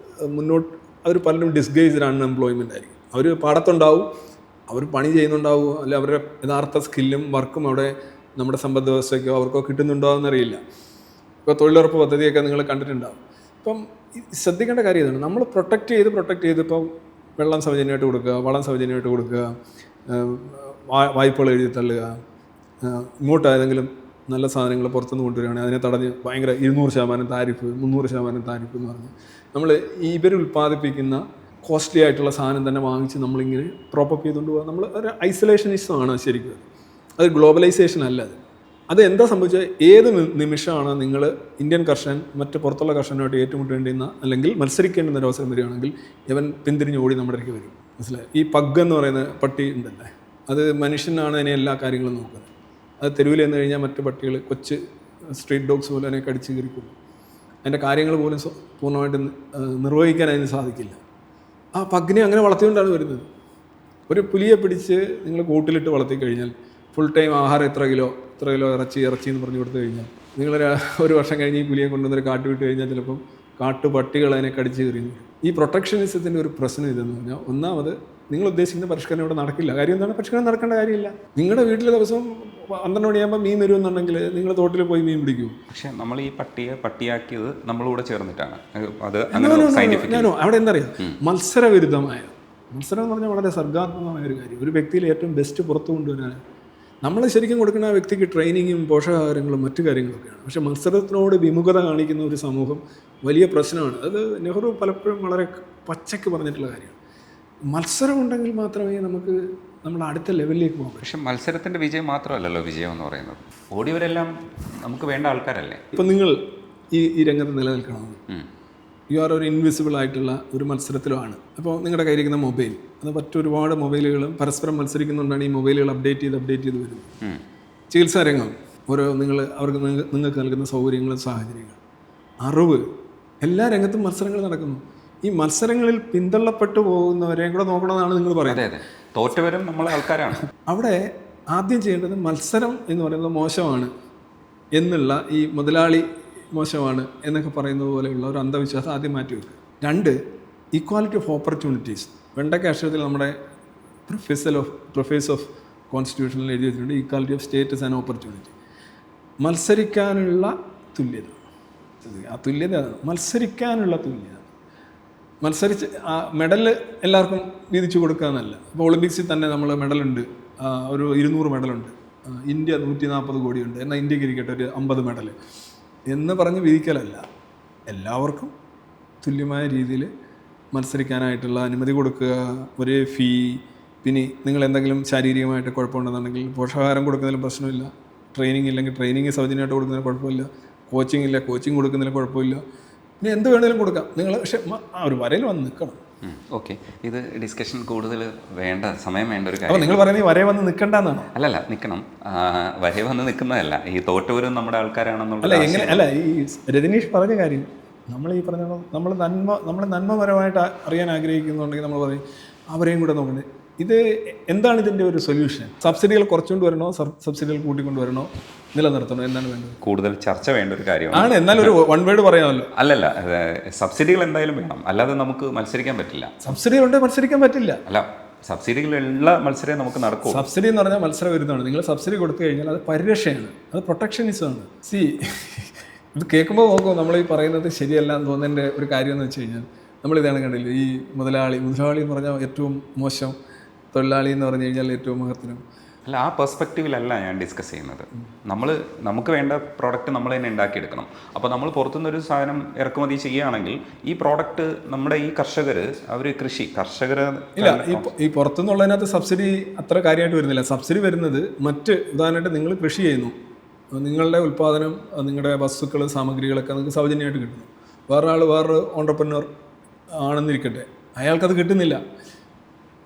മുന്നോട്ട്, അവർ പലരും ഡിസ്ഗൈസ്ഡ് അൺഎംപ്ലോയ്മെൻ്റ് ആയിരിക്കും. അവർ പാടത്തുണ്ടാവും, അവർ പണി ചെയ്യുന്നുണ്ടാവും, അല്ല അവരുടെ യഥാർത്ഥ സ്കില്ലും വർക്കും അവിടെ നമ്മുടെ സമ്പദ് വ്യവസ്ഥയ്ക്കോ അവർക്കോ കിട്ടുന്നുണ്ടോ എന്നറിയില്ല. ഇപ്പോൾ തൊഴിലുറപ്പ് പദ്ധതിയൊക്കെ നിങ്ങൾ കണ്ടിട്ടുണ്ടാവും. ഇപ്പം ശ്രദ്ധിക്കേണ്ട കാര്യം ഇതാണ്, നമ്മൾ പ്രൊട്ടക്റ്റ് ചെയ്ത് ഇപ്പം വെള്ളം സൗജന്യമായിട്ട് കൊടുക്കുക, വളം സൗജന്യമായിട്ട് കൊടുക്കുക, വായ്പകൾ എഴുതി തള്ളുക, ഇങ്ങോട്ട് ഏതെങ്കിലും നല്ല സാധനങ്ങൾ പുറത്തുനിന്ന് കൊണ്ടുവരികയാണെങ്കിൽ അതിനെ തടഞ്ഞ് ഭയങ്കര 200% താരിഫ്, 300% താരിഫ് എന്ന് പറഞ്ഞ് നമ്മൾ ഇവർ ഉൽപ്പാദിപ്പിക്കുന്ന കോസ്റ്റ്ലി ആയിട്ടുള്ള സാധനം തന്നെ വാങ്ങിച്ച് നമ്മളിങ്ങനെ പ്രോപ്പപ്പ് ചെയ്തുകൊണ്ട് പോകുക. നമ്മൾ ഒരു ഐസൊലേഷനിസമാണ് ശരിക്കും. അത് ഗ്ലോബലൈസേഷൻ അല്ല. അത് എന്താ സംഭവിച്ചാൽ ഏത് നിമിഷമാണ് നിങ്ങൾ ഇന്ത്യൻ കർഷകൻ മറ്റ് പുറത്തുള്ള കർഷകനുമായിട്ട് ഏറ്റുമുട്ടേണ്ടുന്ന അല്ലെങ്കിൽ മത്സരിക്കേണ്ടുന്ന ഒരു അവസരം വരികയാണെങ്കിൽ ഇവൻ പിന്തിരിഞ്ഞ് ഓടി നമ്മുടെ ഇടയ്ക്ക് വരും. മനസ്സിലായി? ഈ പഗ് എന്ന് പറയുന്ന പട്ടി ഉണ്ടല്ലേ, അത് മനുഷ്യനാണ് അതിനെ എല്ലാ കാര്യങ്ങളും നോക്കുന്നത്. അത് തെരുവിൽ എന്ന് കഴിഞ്ഞാൽ മറ്റ് പട്ടികൾ, കൊച്ച് സ്ട്രീറ്റ് ഡോഗ്സ് പോലെ അതിനെ കടിച്ച് കീറിക്കൊള്ളും. അതിൻ്റെ കാര്യങ്ങൾ പോലും പൂർണ്ണമായിട്ട് നിർവഹിക്കാൻ അതിന് സാധിക്കില്ല. ആ പഗ്ഗിനെ അങ്ങനെ വളർത്തിക്കൊണ്ടാണ് വരുന്നത്. ഒരു പുലിയെ പിടിച്ച് നിങ്ങൾ കൂട്ടിലിട്ട് വളർത്തി കഴിഞ്ഞാൽ ഫുൾ ടൈം ആഹാരം ഇത്ര കിലോ ഇറച്ചി എന്ന് പറഞ്ഞു കൊടുത്തു കഴിഞ്ഞാൽ ഒരു വർഷം കഴിഞ്ഞ് ഈ പുലിയെ കൊണ്ടുവന്നൊരു കാട്ട് വിട്ട് കഴിഞ്ഞാൽ ചിലപ്പം കാട്ടുപട്ടികൾ അതിനെ കടിച്ച് കയറിയും. ഈ പ്രൊട്ടക്ഷനിസത്തിൻ്റെ ഒരു പ്രശ്നം ഇതെന്ന് പറഞ്ഞാൽ, ഒന്നാമത് നിങ്ങൾ ഉദ്ദേശിക്കുന്ന പരിഷ്കരണം ഇവിടെ നടക്കില്ല. കാര്യം എന്താണ്? പരിഷ്കരണം നടക്കേണ്ട കാര്യമില്ല. നിങ്ങളുടെ വീട്ടിലെ ദിവസം 12 മണിയാകുമ്പോൾ മീൻ വരുമെന്നുണ്ടെങ്കിൽ നിങ്ങൾ തോട്ടിൽ പോയി മീൻ പിടിക്കും. പക്ഷേ നമ്മൾ ഈ പട്ടിയാക്കിയത് നമ്മളിവിടെ ചേർന്നിട്ടാണ്. അത് ഞാനോ അവിടെ എന്താ പറയുക, മത്സരവിരുദ്ധമായ മത്സരം എന്ന് പറഞ്ഞാൽ വളരെ സർഗാത്മകമായ ഒരു കാര്യം. ഒരു വ്യക്തിയിൽ ഏറ്റവും ബെസ്റ്റ് പുറത്തു കൊണ്ടുവരാൻ നമ്മൾ ശരിക്കും കൊടുക്കുന്ന ആ വ്യക്തിക്ക് ട്രെയിനിങ്ങും പോഷകാഹാരങ്ങളും മറ്റു കാര്യങ്ങളൊക്കെയാണ്. പക്ഷേ മത്സരത്തിനോട് വിമുഖത കാണിക്കുന്ന ഒരു സമൂഹം വലിയ പ്രശ്നമാണ്. അത് നെഹ്റു പലപ്പോഴും വളരെ പച്ചയ്ക്ക് പറഞ്ഞിട്ടുള്ള കാര്യമാണ്. മത്സരം ഉണ്ടെങ്കിൽ മാത്രമേ നമുക്ക് നമ്മുടെ അടുത്ത ലെവലിലേക്ക് പോകാം. പക്ഷെ മത്സരത്തിൻ്റെ വിജയം മാത്രമല്ലല്ലോ വിജയം എന്ന് പറയുന്നത്. ഓടിയവരെല്ലാം നമുക്ക് വേണ്ട ആൾക്കാരല്ലേ. ഇപ്പം നിങ്ങൾ ഈ രംഗത്ത് നിലനിൽക്കണമെന്ന് യു ആർ ഒരു ഇൻവിസിബിൾ ആയിട്ടുള്ള ഒരു മത്സരത്തിലുമാണ്. അപ്പോൾ നിങ്ങളുടെ കയ്യിരിക്കുന്ന മൊബൈൽ, അത് മറ്റൊരുപാട് മൊബൈലുകളും പരസ്പരം മത്സരിക്കുന്നുകൊണ്ടാണ് ഈ മൊബൈലുകൾ അപ്ഡേറ്റ് ചെയ്ത് വരുന്നത്. ചികിത്സാ രംഗം, നിങ്ങൾക്ക് നൽകുന്ന സൗകര്യങ്ങളും സാഹചര്യങ്ങളും, അറിവ്, എല്ലാ രംഗത്തും മത്സരങ്ങൾ നടക്കുന്നു. ഈ മത്സരങ്ങളിൽ പിന്തള്ളപ്പെട്ടു പോകുന്നവരെയും കൂടെ നോക്കണമെന്നാണ് നിങ്ങൾ പറയുന്നത്. തോറ്റവരും നമ്മളെ ആൾക്കാരാണ്. അവിടെ ആദ്യം ചെയ്യേണ്ടത് മത്സരം എന്ന് പറയുന്നത് മോശമാണ് എന്നുള്ള, ഈ മുതലാളി മോശമാണ് എന്നൊക്കെ പറയുന്നത് പോലെയുള്ള ഒരു അന്ധവിശ്വാസം ആദ്യം മാറ്റി വെക്കുക. 2, ഈക്വാലിറ്റി ഓഫ് ഓപ്പർച്യൂണിറ്റീസ്. വെണ്ടക്ക അക്ഷരത്തിൽ നമ്മുടെ പ്രൊഫേഴ്സ് ഓഫ് കോൺസ്റ്റിറ്റ്യൂഷനിൽ എഴുതി വെച്ചിട്ടുണ്ട്, equality of status and opportunity. മത്സരിക്കാനുള്ള തുല്യത. ആ തുല്യത, മത്സരിക്കാനുള്ള തുല്യത. മത്സരിച്ച് മെഡൽ എല്ലാവർക്കും വീതിച്ചു കൊടുക്കുക എന്നല്ല. ഇപ്പോൾ ഒളിമ്പിക്സിൽ തന്നെ നമ്മൾ മെഡലുണ്ട്, ഒരു 200 മെഡലുണ്ട്. ഇന്ത്യ 140 കോടിയുണ്ട്, എന്നാൽ ഇന്ത്യക്ക് ഇരിക്കട്ടെ ഒരു 50 മെഡൽ എന്ന് പറഞ്ഞ് വിധിക്കലല്ല. എല്ലാവർക്കും തുല്യമായ രീതിയിൽ മത്സരിക്കാനായിട്ടുള്ള അനുമതി കൊടുക്കുക, ഒരേ ഫീ. പിന്നെ നിങ്ങൾ എന്തെങ്കിലും ശാരീരികമായിട്ട് കുഴപ്പമുണ്ടെന്നുണ്ടെങ്കിൽ പോഷകാഹാരം കൊടുക്കുന്നതിലും പ്രശ്നമില്ല, ട്രെയിനിങ് ഇല്ലെങ്കിൽ ട്രെയിനിങ് സൗജന്യമായിട്ട് കൊടുക്കുന്നതിന് കുഴപ്പമില്ല, കോച്ചിങ് ഇല്ല കോച്ചിങ് കൊടുക്കുന്നതിന് കുഴപ്പമില്ല. പിന്നെ എന്ത് വേണമെങ്കിലും കൊടുക്കാം നിങ്ങൾ, പക്ഷേ ആ ഒരു വരയിൽ വന്ന് നിൽക്കണം. ഓക്കെ, ഇത് ഡിസ്കഷൻ കൂടുതൽ വേണ്ട സമയം വേണ്ട ഒരു കാര്യം. അപ്പോൾ നിങ്ങൾ പറയുന്നത് വരയെ വന്ന് നിൽക്കണ്ടെന്നാണ്? അല്ലല്ല, നിൽക്കണം. വരയെ വന്ന് നിൽക്കുന്നതല്ല, ഈ തോറ്റവരും നമ്മുടെ ആൾക്കാരാണെന്നുള്ള. അല്ല ഈ രജനീഷ് പറഞ്ഞ കാര്യം നമ്മൾ ഈ പറഞ്ഞ നമ്മൾ നന്മപരമായിട്ട് അറിയാൻ ആഗ്രഹിക്കുന്നുണ്ടെങ്കിൽ നമ്മൾ പറയും അവരെയും കൂടെ നോക്കണേ. ഇത് എന്താണ് ഇതിൻ്റെ ഒരു സൊല്യൂഷൻ? സബ്സിഡികൾ കുറച്ചുകൊണ്ട് വരണോ, സബ്സിഡികൾ കൂട്ടിക്കൊണ്ട് വരണോ, നിലനിർത്തണോ, എന്താണ് വേണ്ടത്? കൂടുതൽ ചർച്ച വേണ്ട ഒരു കാര്യമാണ്. എന്നാലും ഒരു വൺ വേർഡ് പറയാമല്ലോ. അല്ലല്ല, സബ്സിഡികൾ എന്തായാലും വേണം, അല്ലാതെ നമുക്ക് മത്സരിക്കാൻ പറ്റില്ല. സബ്സിഡികളുണ്ട്, മത്സരിക്കാൻ പറ്റില്ല. അല്ല, സബ്സിഡികളുള്ള മത്സരം നമുക്ക് നടക്കും. സബ്സിഡി എന്ന് പറഞ്ഞാൽ മത്സരം വരുന്നതാണ്. നിങ്ങൾ സബ്സിഡി കൊടുത്തു കഴിഞ്ഞാൽ അത് പരിരക്ഷയാണ്, അത് പ്രൊട്ടക്ഷനിസമാണ്. ഇത് കേൾക്കുമ്പോൾ നോക്കുമോ നമ്മൾ ഈ പറയുന്നത് ശരിയല്ല എന്ന് തോന്നുന്നതിൻ്റെ ഒരു കാര്യം എന്ന് വെച്ച് കഴിഞ്ഞാൽ, നമ്മളിതാണ് കണ്ടില്ല, ഈ മുതലാളി എന്ന് പറഞ്ഞാൽ ഏറ്റവും മോശം, തൊഴിലാളി എന്ന് പറഞ്ഞു കഴിഞ്ഞാൽ ഏറ്റവും മഹത്തരം. അല്ല, ആ പെർസ്പെക്റ്റീവിലല്ല ഞാൻ ഡിസ്കസ് ചെയ്യുന്നത്. നമുക്ക് വേണ്ട പ്രോഡക്റ്റ് നമ്മൾ തന്നെ ഉണ്ടാക്കിയെടുക്കണം. അപ്പോൾ നമ്മൾ പുറത്തുനിന്നൊരു സാധനം ഇറക്കുമതി ചെയ്യുകയാണെങ്കിൽ ഈ പ്രോഡക്റ്റ് നമ്മുടെ ഈ കർഷകർ കർഷകർ ഇല്ല, ഈ പുറത്തുനിന്നുള്ളതിനകത്ത് സബ്സിഡി അത്ര കാര്യമായിട്ട് വരുന്നില്ല. സബ്സിഡി വരുന്നത് ഉദാഹരണമായിട്ട് നിങ്ങൾ കൃഷി ചെയ്യുന്നു, നിങ്ങളുടെ ഉൽപ്പാദനം, നിങ്ങളുടെ വസ്തുക്കൾ, സാമഗ്രികളൊക്കെ നിങ്ങൾക്ക് സൗജന്യമായിട്ട് കിട്ടുന്നു. വേറൊരു ഓണ്ടർപ്രനർ ആണെന്നിരിക്കട്ടെ, അയാൾക്കത് കിട്ടുന്നില്ല.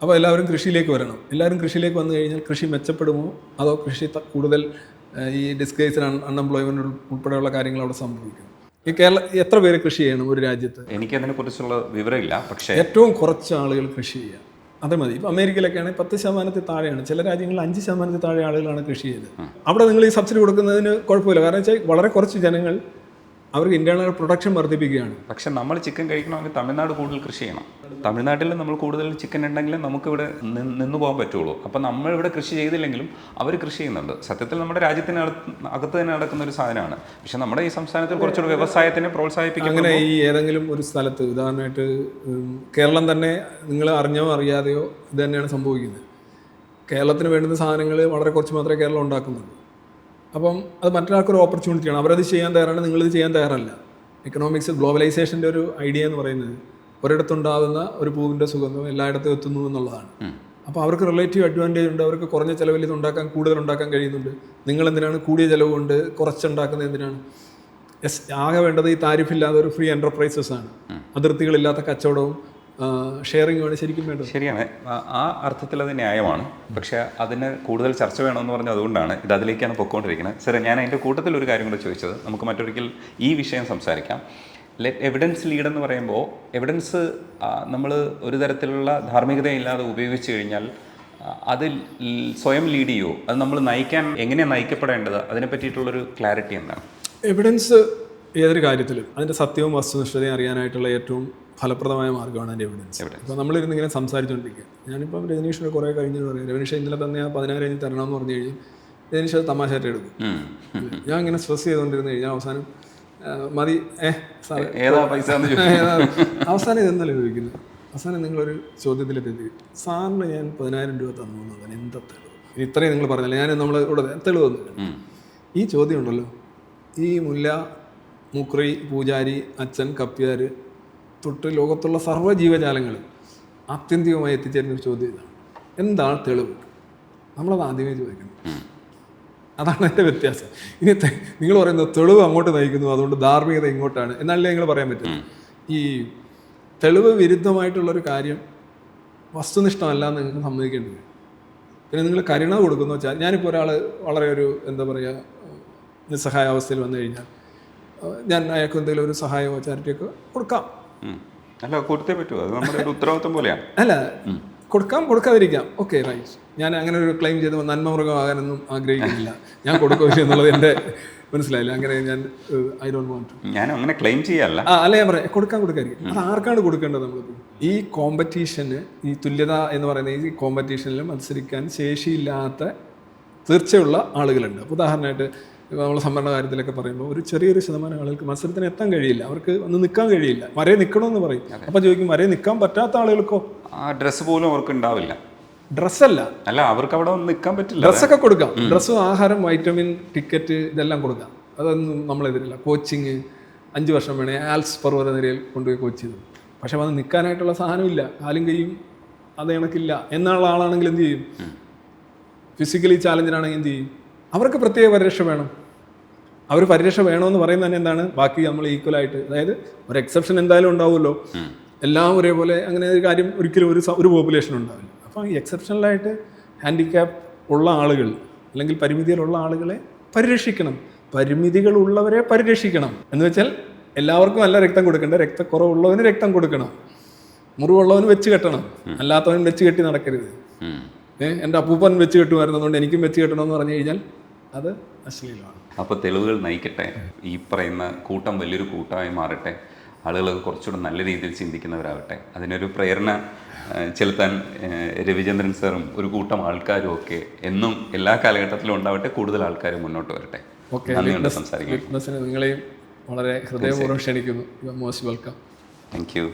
അപ്പോൾ എല്ലാവരും കൃഷിയിലേക്ക് വരണം. എല്ലാവരും കൃഷിയിലേക്ക് വന്നു കഴിഞ്ഞാൽ കൃഷി മെച്ചപ്പെടുമോ, അതോ കൃഷി കൂടുതൽ ഈ ഡിസ്ഗേസ്ഡ് അൺഎംപ്ലോയ്മെൻറ്റ് ഉൾപ്പെടെയുള്ള കാര്യങ്ങൾ അവിടെ സംഭവിക്കും? ഈ എത്ര പേര് കൃഷി ചെയ്യണം ഒരു രാജ്യത്ത്? എനിക്കതിനെക്കുറിച്ചുള്ള വിവരമില്ല. പക്ഷേ ഏറ്റവും കുറച്ച് ആളുകൾ കൃഷി ചെയ്യുക, അത് മതി. ഇപ്പോൾ അമേരിക്കയിലൊക്കെയാണെങ്കിൽ 10% താഴെയാണ്, ചില രാജ്യങ്ങളിൽ 5% താഴെ ആളുകളാണ് കൃഷി ചെയ്തത്. അവിടെ നിങ്ങൾ ഈ സബ്സിഡി കൊടുക്കുന്നതിന് കുഴപ്പമില്ല. കാരണം വെച്ചാൽ വളരെ കുറച്ച് ജനങ്ങൾ അവർക്ക് ഇന്റേണൽ പ്രൊഡക്ഷൻ വർദ്ധിപ്പിക്കുകയാണ്. പക്ഷെ നമ്മൾ ചിക്കൻ കഴിക്കണമെങ്കിൽ തമിഴ്നാട് കൂടുതൽ കൃഷി ചെയ്യണം. തമിഴ്നാട്ടിൽ നമ്മൾ കൂടുതൽ ചിക്കൻ ഉണ്ടെങ്കിൽ നമുക്കിവിടെ നിന്ന് പോകാൻ പറ്റുള്ളൂ. അപ്പം നമ്മളിവിടെ കൃഷി ചെയ്തില്ലെങ്കിലും അവർ കൃഷി ചെയ്യുന്നുണ്ട്. സത്യത്തിൽ നമ്മുടെ രാജ്യത്തിന് അകത്ത് തന്നെ നടക്കുന്ന ഒരു സാധനമാണ്. പക്ഷെ നമ്മുടെ ഈ സംസ്ഥാനത്തിൽ കുറച്ചുകൂടി വ്യവസായത്തിനെ പ്രോത്സാഹിപ്പിക്കും. അങ്ങനെ ഈ ഏതെങ്കിലും ഒരു സ്ഥലത്ത്, ഉദാഹരണമായിട്ട് കേരളം തന്നെ, നിങ്ങൾ അറിഞ്ഞോ അറിയാതെയോ ഇത് തന്നെയാണ് സംഭവിക്കുന്നത്. കേരളത്തിന് വേണ്ടുന്ന സാധനങ്ങൾ വളരെ കുറച്ച് മാത്രമേ കേരളം ഉണ്ടാക്കുന്നുള്ളൂ. അപ്പം അത് മറ്റൊരാൾക്കൊരു ഓപ്പർച്യൂണിറ്റിയാണ്. അവരത് ചെയ്യാൻ തയ്യാറാണ്, നിങ്ങളിത് ചെയ്യാൻ തയ്യാറല്ല. എക്കണോമിക്സ്, ഗ്ലോബലൈസേഷൻ്റെ ഒരു ഐഡിയ എന്ന് പറയുന്നത് ഒരിടത്തുണ്ടാകുന്ന ഒരു പൂവിൻ്റെ സുഗന്ധം എല്ലായിടത്തും എത്തുന്നു എന്നുള്ളതാണ്. അപ്പോൾ അവർക്ക് റിലേറ്റീവ് അഡ്വാൻറ്റേജ് ഉണ്ട്. അവർക്ക് കുറഞ്ഞ ചിലവിൽ ഇത് കൂടുതൽ ഉണ്ടാക്കാൻ കഴിയുന്നുണ്ട്. നിങ്ങളെന്തിനാണ് കൂടിയ ചിലവ് കൊണ്ട് കുറച്ചുണ്ടാക്കുന്നത്? എന്തിനാണ്? ആകെ വേണ്ടത് ഈ താരിഫില്ലാതെ ഒരു ഫ്രീ എൻ്റർപ്രൈസസ് ആണ്. അതിർത്തികളില്ലാത്ത കച്ചവടവും ഷെയറിങ്ങുമാണ് ശരിക്കും വേണ്ടത്. ശരിയാണ്, ആ അർത്ഥത്തിൽ അത് ന്യായമാണ്. പക്ഷേ അതിന് കൂടുതൽ ചർച്ച വേണമെന്ന് പറഞ്ഞാൽ അതുകൊണ്ടാണ് ഇത് അതിലേക്കാണ് പൊയ്ക്കൊണ്ടിരിക്കുന്നത്. സാറേ, ഞാൻ അതിൻ്റെ കൂട്ടത്തിൽ ഒരു കാര്യം കൂടെ ചോദിച്ചത്, നമുക്ക് മറ്റൊരിക്കൽ ഈ വിഷയം സംസാരിക്കാം. എവിഡൻസ് ലീഡ് എന്ന് പറയുമ്പോൾ എവിഡൻസ് നമ്മൾ ഒരു തരത്തിലുള്ള ധാർമ്മികതയില്ലാതെ ഉപയോഗിച്ച് കഴിഞ്ഞാൽ അത് സ്വയം ലീഡ് ചെയ്യുമോ? അത് നമ്മൾ എങ്ങനെയാണ് നയിക്കപ്പെടേണ്ടത്? അതിനെ പറ്റിയിട്ടുള്ളൊരു ക്ലാരിറ്റി എന്താണ്? എവിഡൻസ് ഏതൊരു കാര്യത്തിലും അതിൻ്റെ സത്യവും വസ്തുനിഷ്ഠതയും അറിയാനായിട്ടുള്ള ഏറ്റവും ഫലപ്രദമായ മാർഗ്ഗമാണ് അതിൻ്റെ എവിഡൻസ്. ഇപ്പോൾ നമ്മളിരുന്ന് ഇങ്ങനെ സംസാരിച്ചുകൊണ്ടിരിക്കുക. ഞാനിപ്പം രജനീഷിനെ കുറേ കഴിഞ്ഞ് പറയും, രജനീഷ് ഇന്നലെ തന്നെ 16 കഴിഞ്ഞ് തരണമെന്ന് പറഞ്ഞു കഴിഞ്ഞാൽ രജനീഷ് അത് തമാശയായിട്ട് എടുക്കും. ഞാൻ ഇങ്ങനെ സ്ട്രെസ് ചെയ്തുകൊണ്ടിരുന്ന് കഴിഞ്ഞാൽ അവസാനം മതി, അവസാനം ഇതെന്നല്ലേ ചോദിക്കുന്നത്? അവസാനം നിങ്ങളൊരു ചോദ്യത്തിലെത്തി, സാറിന് ഞാൻ 10,000 രൂപ തന്നു എന്നുള്ളത് എന്താ തെളിവ്? ഇത്രയും നിങ്ങൾ പറഞ്ഞല്ലേ, നമ്മൾ ഇവിടെ തെളിവ് തന്നില്ല. ഈ ചോദ്യം ഉണ്ടല്ലോ, ഈ മുല്ല, മുക്രി, പൂജാരി, അച്ഛൻ, കപ്പ്യാർ തൊട്ട് ലോകത്തുള്ള സർവ്വ ജീവജാലങ്ങൾ ആത്യന്തികമായി എത്തിച്ചേരുന്ന ഒരു ചോദ്യം ഇതാണ്: എന്താണ് തെളിവ്? നമ്മളത് ആദ്യമേ ചോദിക്കണം. അതാണ് എൻ്റെ വ്യത്യാസം. ഇനി നിങ്ങൾ പറയുന്നത് തെളിവ് അങ്ങോട്ട് നയിക്കുന്നു, അതുകൊണ്ട് ധാർമ്മികത ഇങ്ങോട്ടാണ് എന്നാലേ നിങ്ങൾ പറയാൻ പറ്റും. ഈ തെളിവ് വിരുദ്ധമായിട്ടുള്ളൊരു കാര്യം വസ്തുനിഷ്ഠമല്ല എന്ന് നിങ്ങൾക്ക് സമ്മതിക്കേണ്ടി വരും. പിന്നെ നിങ്ങൾ കരുണ കൊടുക്കുന്നു വെച്ചാൽ, ഞാനിപ്പോൾ ഒരാൾ വളരെ ഒരു എന്താ പറയുക നിസ്സഹായാവസ്ഥയിൽ വന്നു കഴിഞ്ഞാൽ ഞാൻ അയാൾക്ക് എന്തെങ്കിലും ഒരു സഹായമോ ചാരിറ്റിയൊക്കെ കൊടുക്കാം. അല്ല, കൊടുത്തേ പറ്റുമോ? അത് നമ്മുടെ ഒരു ഉത്തരവാദിത്വം പോലെയാണ്. അല്ല, കൊടുക്കാതിരിക്കാം, ഓക്കെ, റൈറ്റ്. ഞാൻ അങ്ങനെ ഒരു ക്ലെയിം ചെയ്ത് നന്മമൃഗമാകാനൊന്നും ആഗ്രഹിക്കുന്നില്ല. ഞാൻ കൊടുക്കുക എന്നുള്ളത് എൻ്റെ മനസ്സിലായില്ല. അങ്ങനെ ഐ ഡോണ്ട് വാണ്ട് ടു. ഞാൻ അങ്ങനെ ക്ലെയിം ചെയ്യാല്ല. അല്ല, ഞാൻ പറയാം, കൊടുക്കാതിരിക്കും. അത് ആർക്കാണ് കൊടുക്കേണ്ടത്? നമ്മളിപ്പോൾ ഈ കോമ്പറ്റീഷന്, ഈ തുല്യത എന്ന് പറയുന്ന ഈ കോമ്പറ്റീഷനിൽ മത്സരിക്കാൻ ശേഷിയില്ലാത്ത തീർച്ചയുള്ള ആളുകളുണ്ട്. ഉദാഹരണമായിട്ട് നമ്മൾ സംവരണ കാര്യത്തിലൊക്കെ പറയുമ്പോൾ ഒരു ചെറിയൊരു ശതമാനം ആളുകൾക്ക് മത്സരത്തിന് എത്താൻ കഴിയില്ല. അവർക്ക് ഒന്ന് നിൽക്കാൻ കഴിയില്ല. വരെ നിൽക്കണമെന്ന് പറയും. അപ്പോൾ ചോദിക്കും, വരെ നിൽക്കാൻ പറ്റാത്ത ആളുകൾക്കോ? ആ ഡ്രസ്സ് പോലും അവർക്ക് ഉണ്ടാവില്ല. ഡ്രസ്സല്ല, അല്ല, അവർക്ക് അവിടെ നിൽക്കാൻ പറ്റില്ല. ഡ്രസ്സൊക്കെ കൊടുക്കാം. ഡ്രസ്സും ആഹാരം, വൈറ്റമിൻ, ടിക്കറ്റ് ഇതെല്ലാം കൊടുക്കാം. അതൊന്നും നമ്മളെതിരില്ല. കോച്ചിങ് 5 വർഷം വേണേ ആൽസ് പർവ്വതനിരയിൽ കൊണ്ടുപോയി കോച്ച് ചെയ്തു. പക്ഷെ വന്ന് നിൽക്കാനായിട്ടുള്ള സാധനമില്ല, കാലും കൈയും അത് കണക്കില്ല എന്നുള്ള ആളാണെങ്കിൽ എന്ത് ചെയ്യും? ഫിസിക്കലി ചാലഞ്ചിനാണെങ്കിൽ എന്ത് ചെയ്യും? അവർക്ക് പ്രത്യേക പരിരക്ഷ വേണം. അവർ പരിരക്ഷ വേണമെന്ന് പറയുന്നത് തന്നെ എന്താണ്? ബാക്കി നമ്മൾ ഈക്വലായിട്ട്, അതായത് ഒരു എക്സെപ്ഷൻ എന്തായാലും ഉണ്ടാവുമല്ലോ. എല്ലാം ഒരേപോലെ അങ്ങനെ ഒരു കാര്യം ഒരിക്കലും ഒരു പോപ്പുലേഷൻ ഉണ്ടാവില്ല. അപ്പോൾ ഈ എക്സെപ്ഷണലായിട്ട് ഹാൻഡിക്യാപ്പ് ഉള്ള ആളുകൾ അല്ലെങ്കിൽ പരിമിതികളുള്ള ആളുകളെ പരിരക്ഷിക്കണം. പരിമിതികളുള്ളവരെ പരിരക്ഷിക്കണം എന്ന് വെച്ചാൽ എല്ലാവർക്കും നല്ല രക്തം കൊടുക്കണ്ട, രക്തക്കുറവുള്ളവന് രക്തം കൊടുക്കണം, മുറിവുള്ളവന് വെച്ച് കെട്ടണം, അല്ലാത്തവൻ വെച്ച് കെട്ടി നടക്കരുത്. എൻ്റെ അപ്പൂപ്പൻ വെച്ച് കെട്ടുമായിരുന്നതുകൊണ്ട് എനിക്കും വെച്ച് കെട്ടണമെന്ന് പറഞ്ഞു കഴിഞ്ഞാൽ അത് അശ്ലീലമാണ്. അപ്പോൾ തെളിവുകൾ നയിക്കട്ടെ, ഈ പറയുന്ന കൂട്ടം വലിയൊരു കൂട്ടമായി മാറട്ടെ, ആളുകൾ കുറച്ചുകൂടെ നല്ല രീതിയിൽ ചിന്തിക്കുന്നവരാകട്ടെ. അതിനൊരു പ്രേരണ ചെലുത്താൻ രവിചന്ദ്രൻ സാറും ഒരു കൂട്ടം ആൾക്കാരും ഒക്കെ എന്നും എല്ലാ കാലഘട്ടത്തിലും ഉണ്ടാവട്ടെ. കൂടുതൽ ആൾക്കാർ മുന്നോട്ട് വരട്ടെ. നന്ദിയുണ്ട് സംസാരിക്കാൻ. നിങ്ങളെയും വളരെ ഹൃദയപൂർവ്വം ക്ഷണിക്കുന്നു. You are most welcome. Thank you.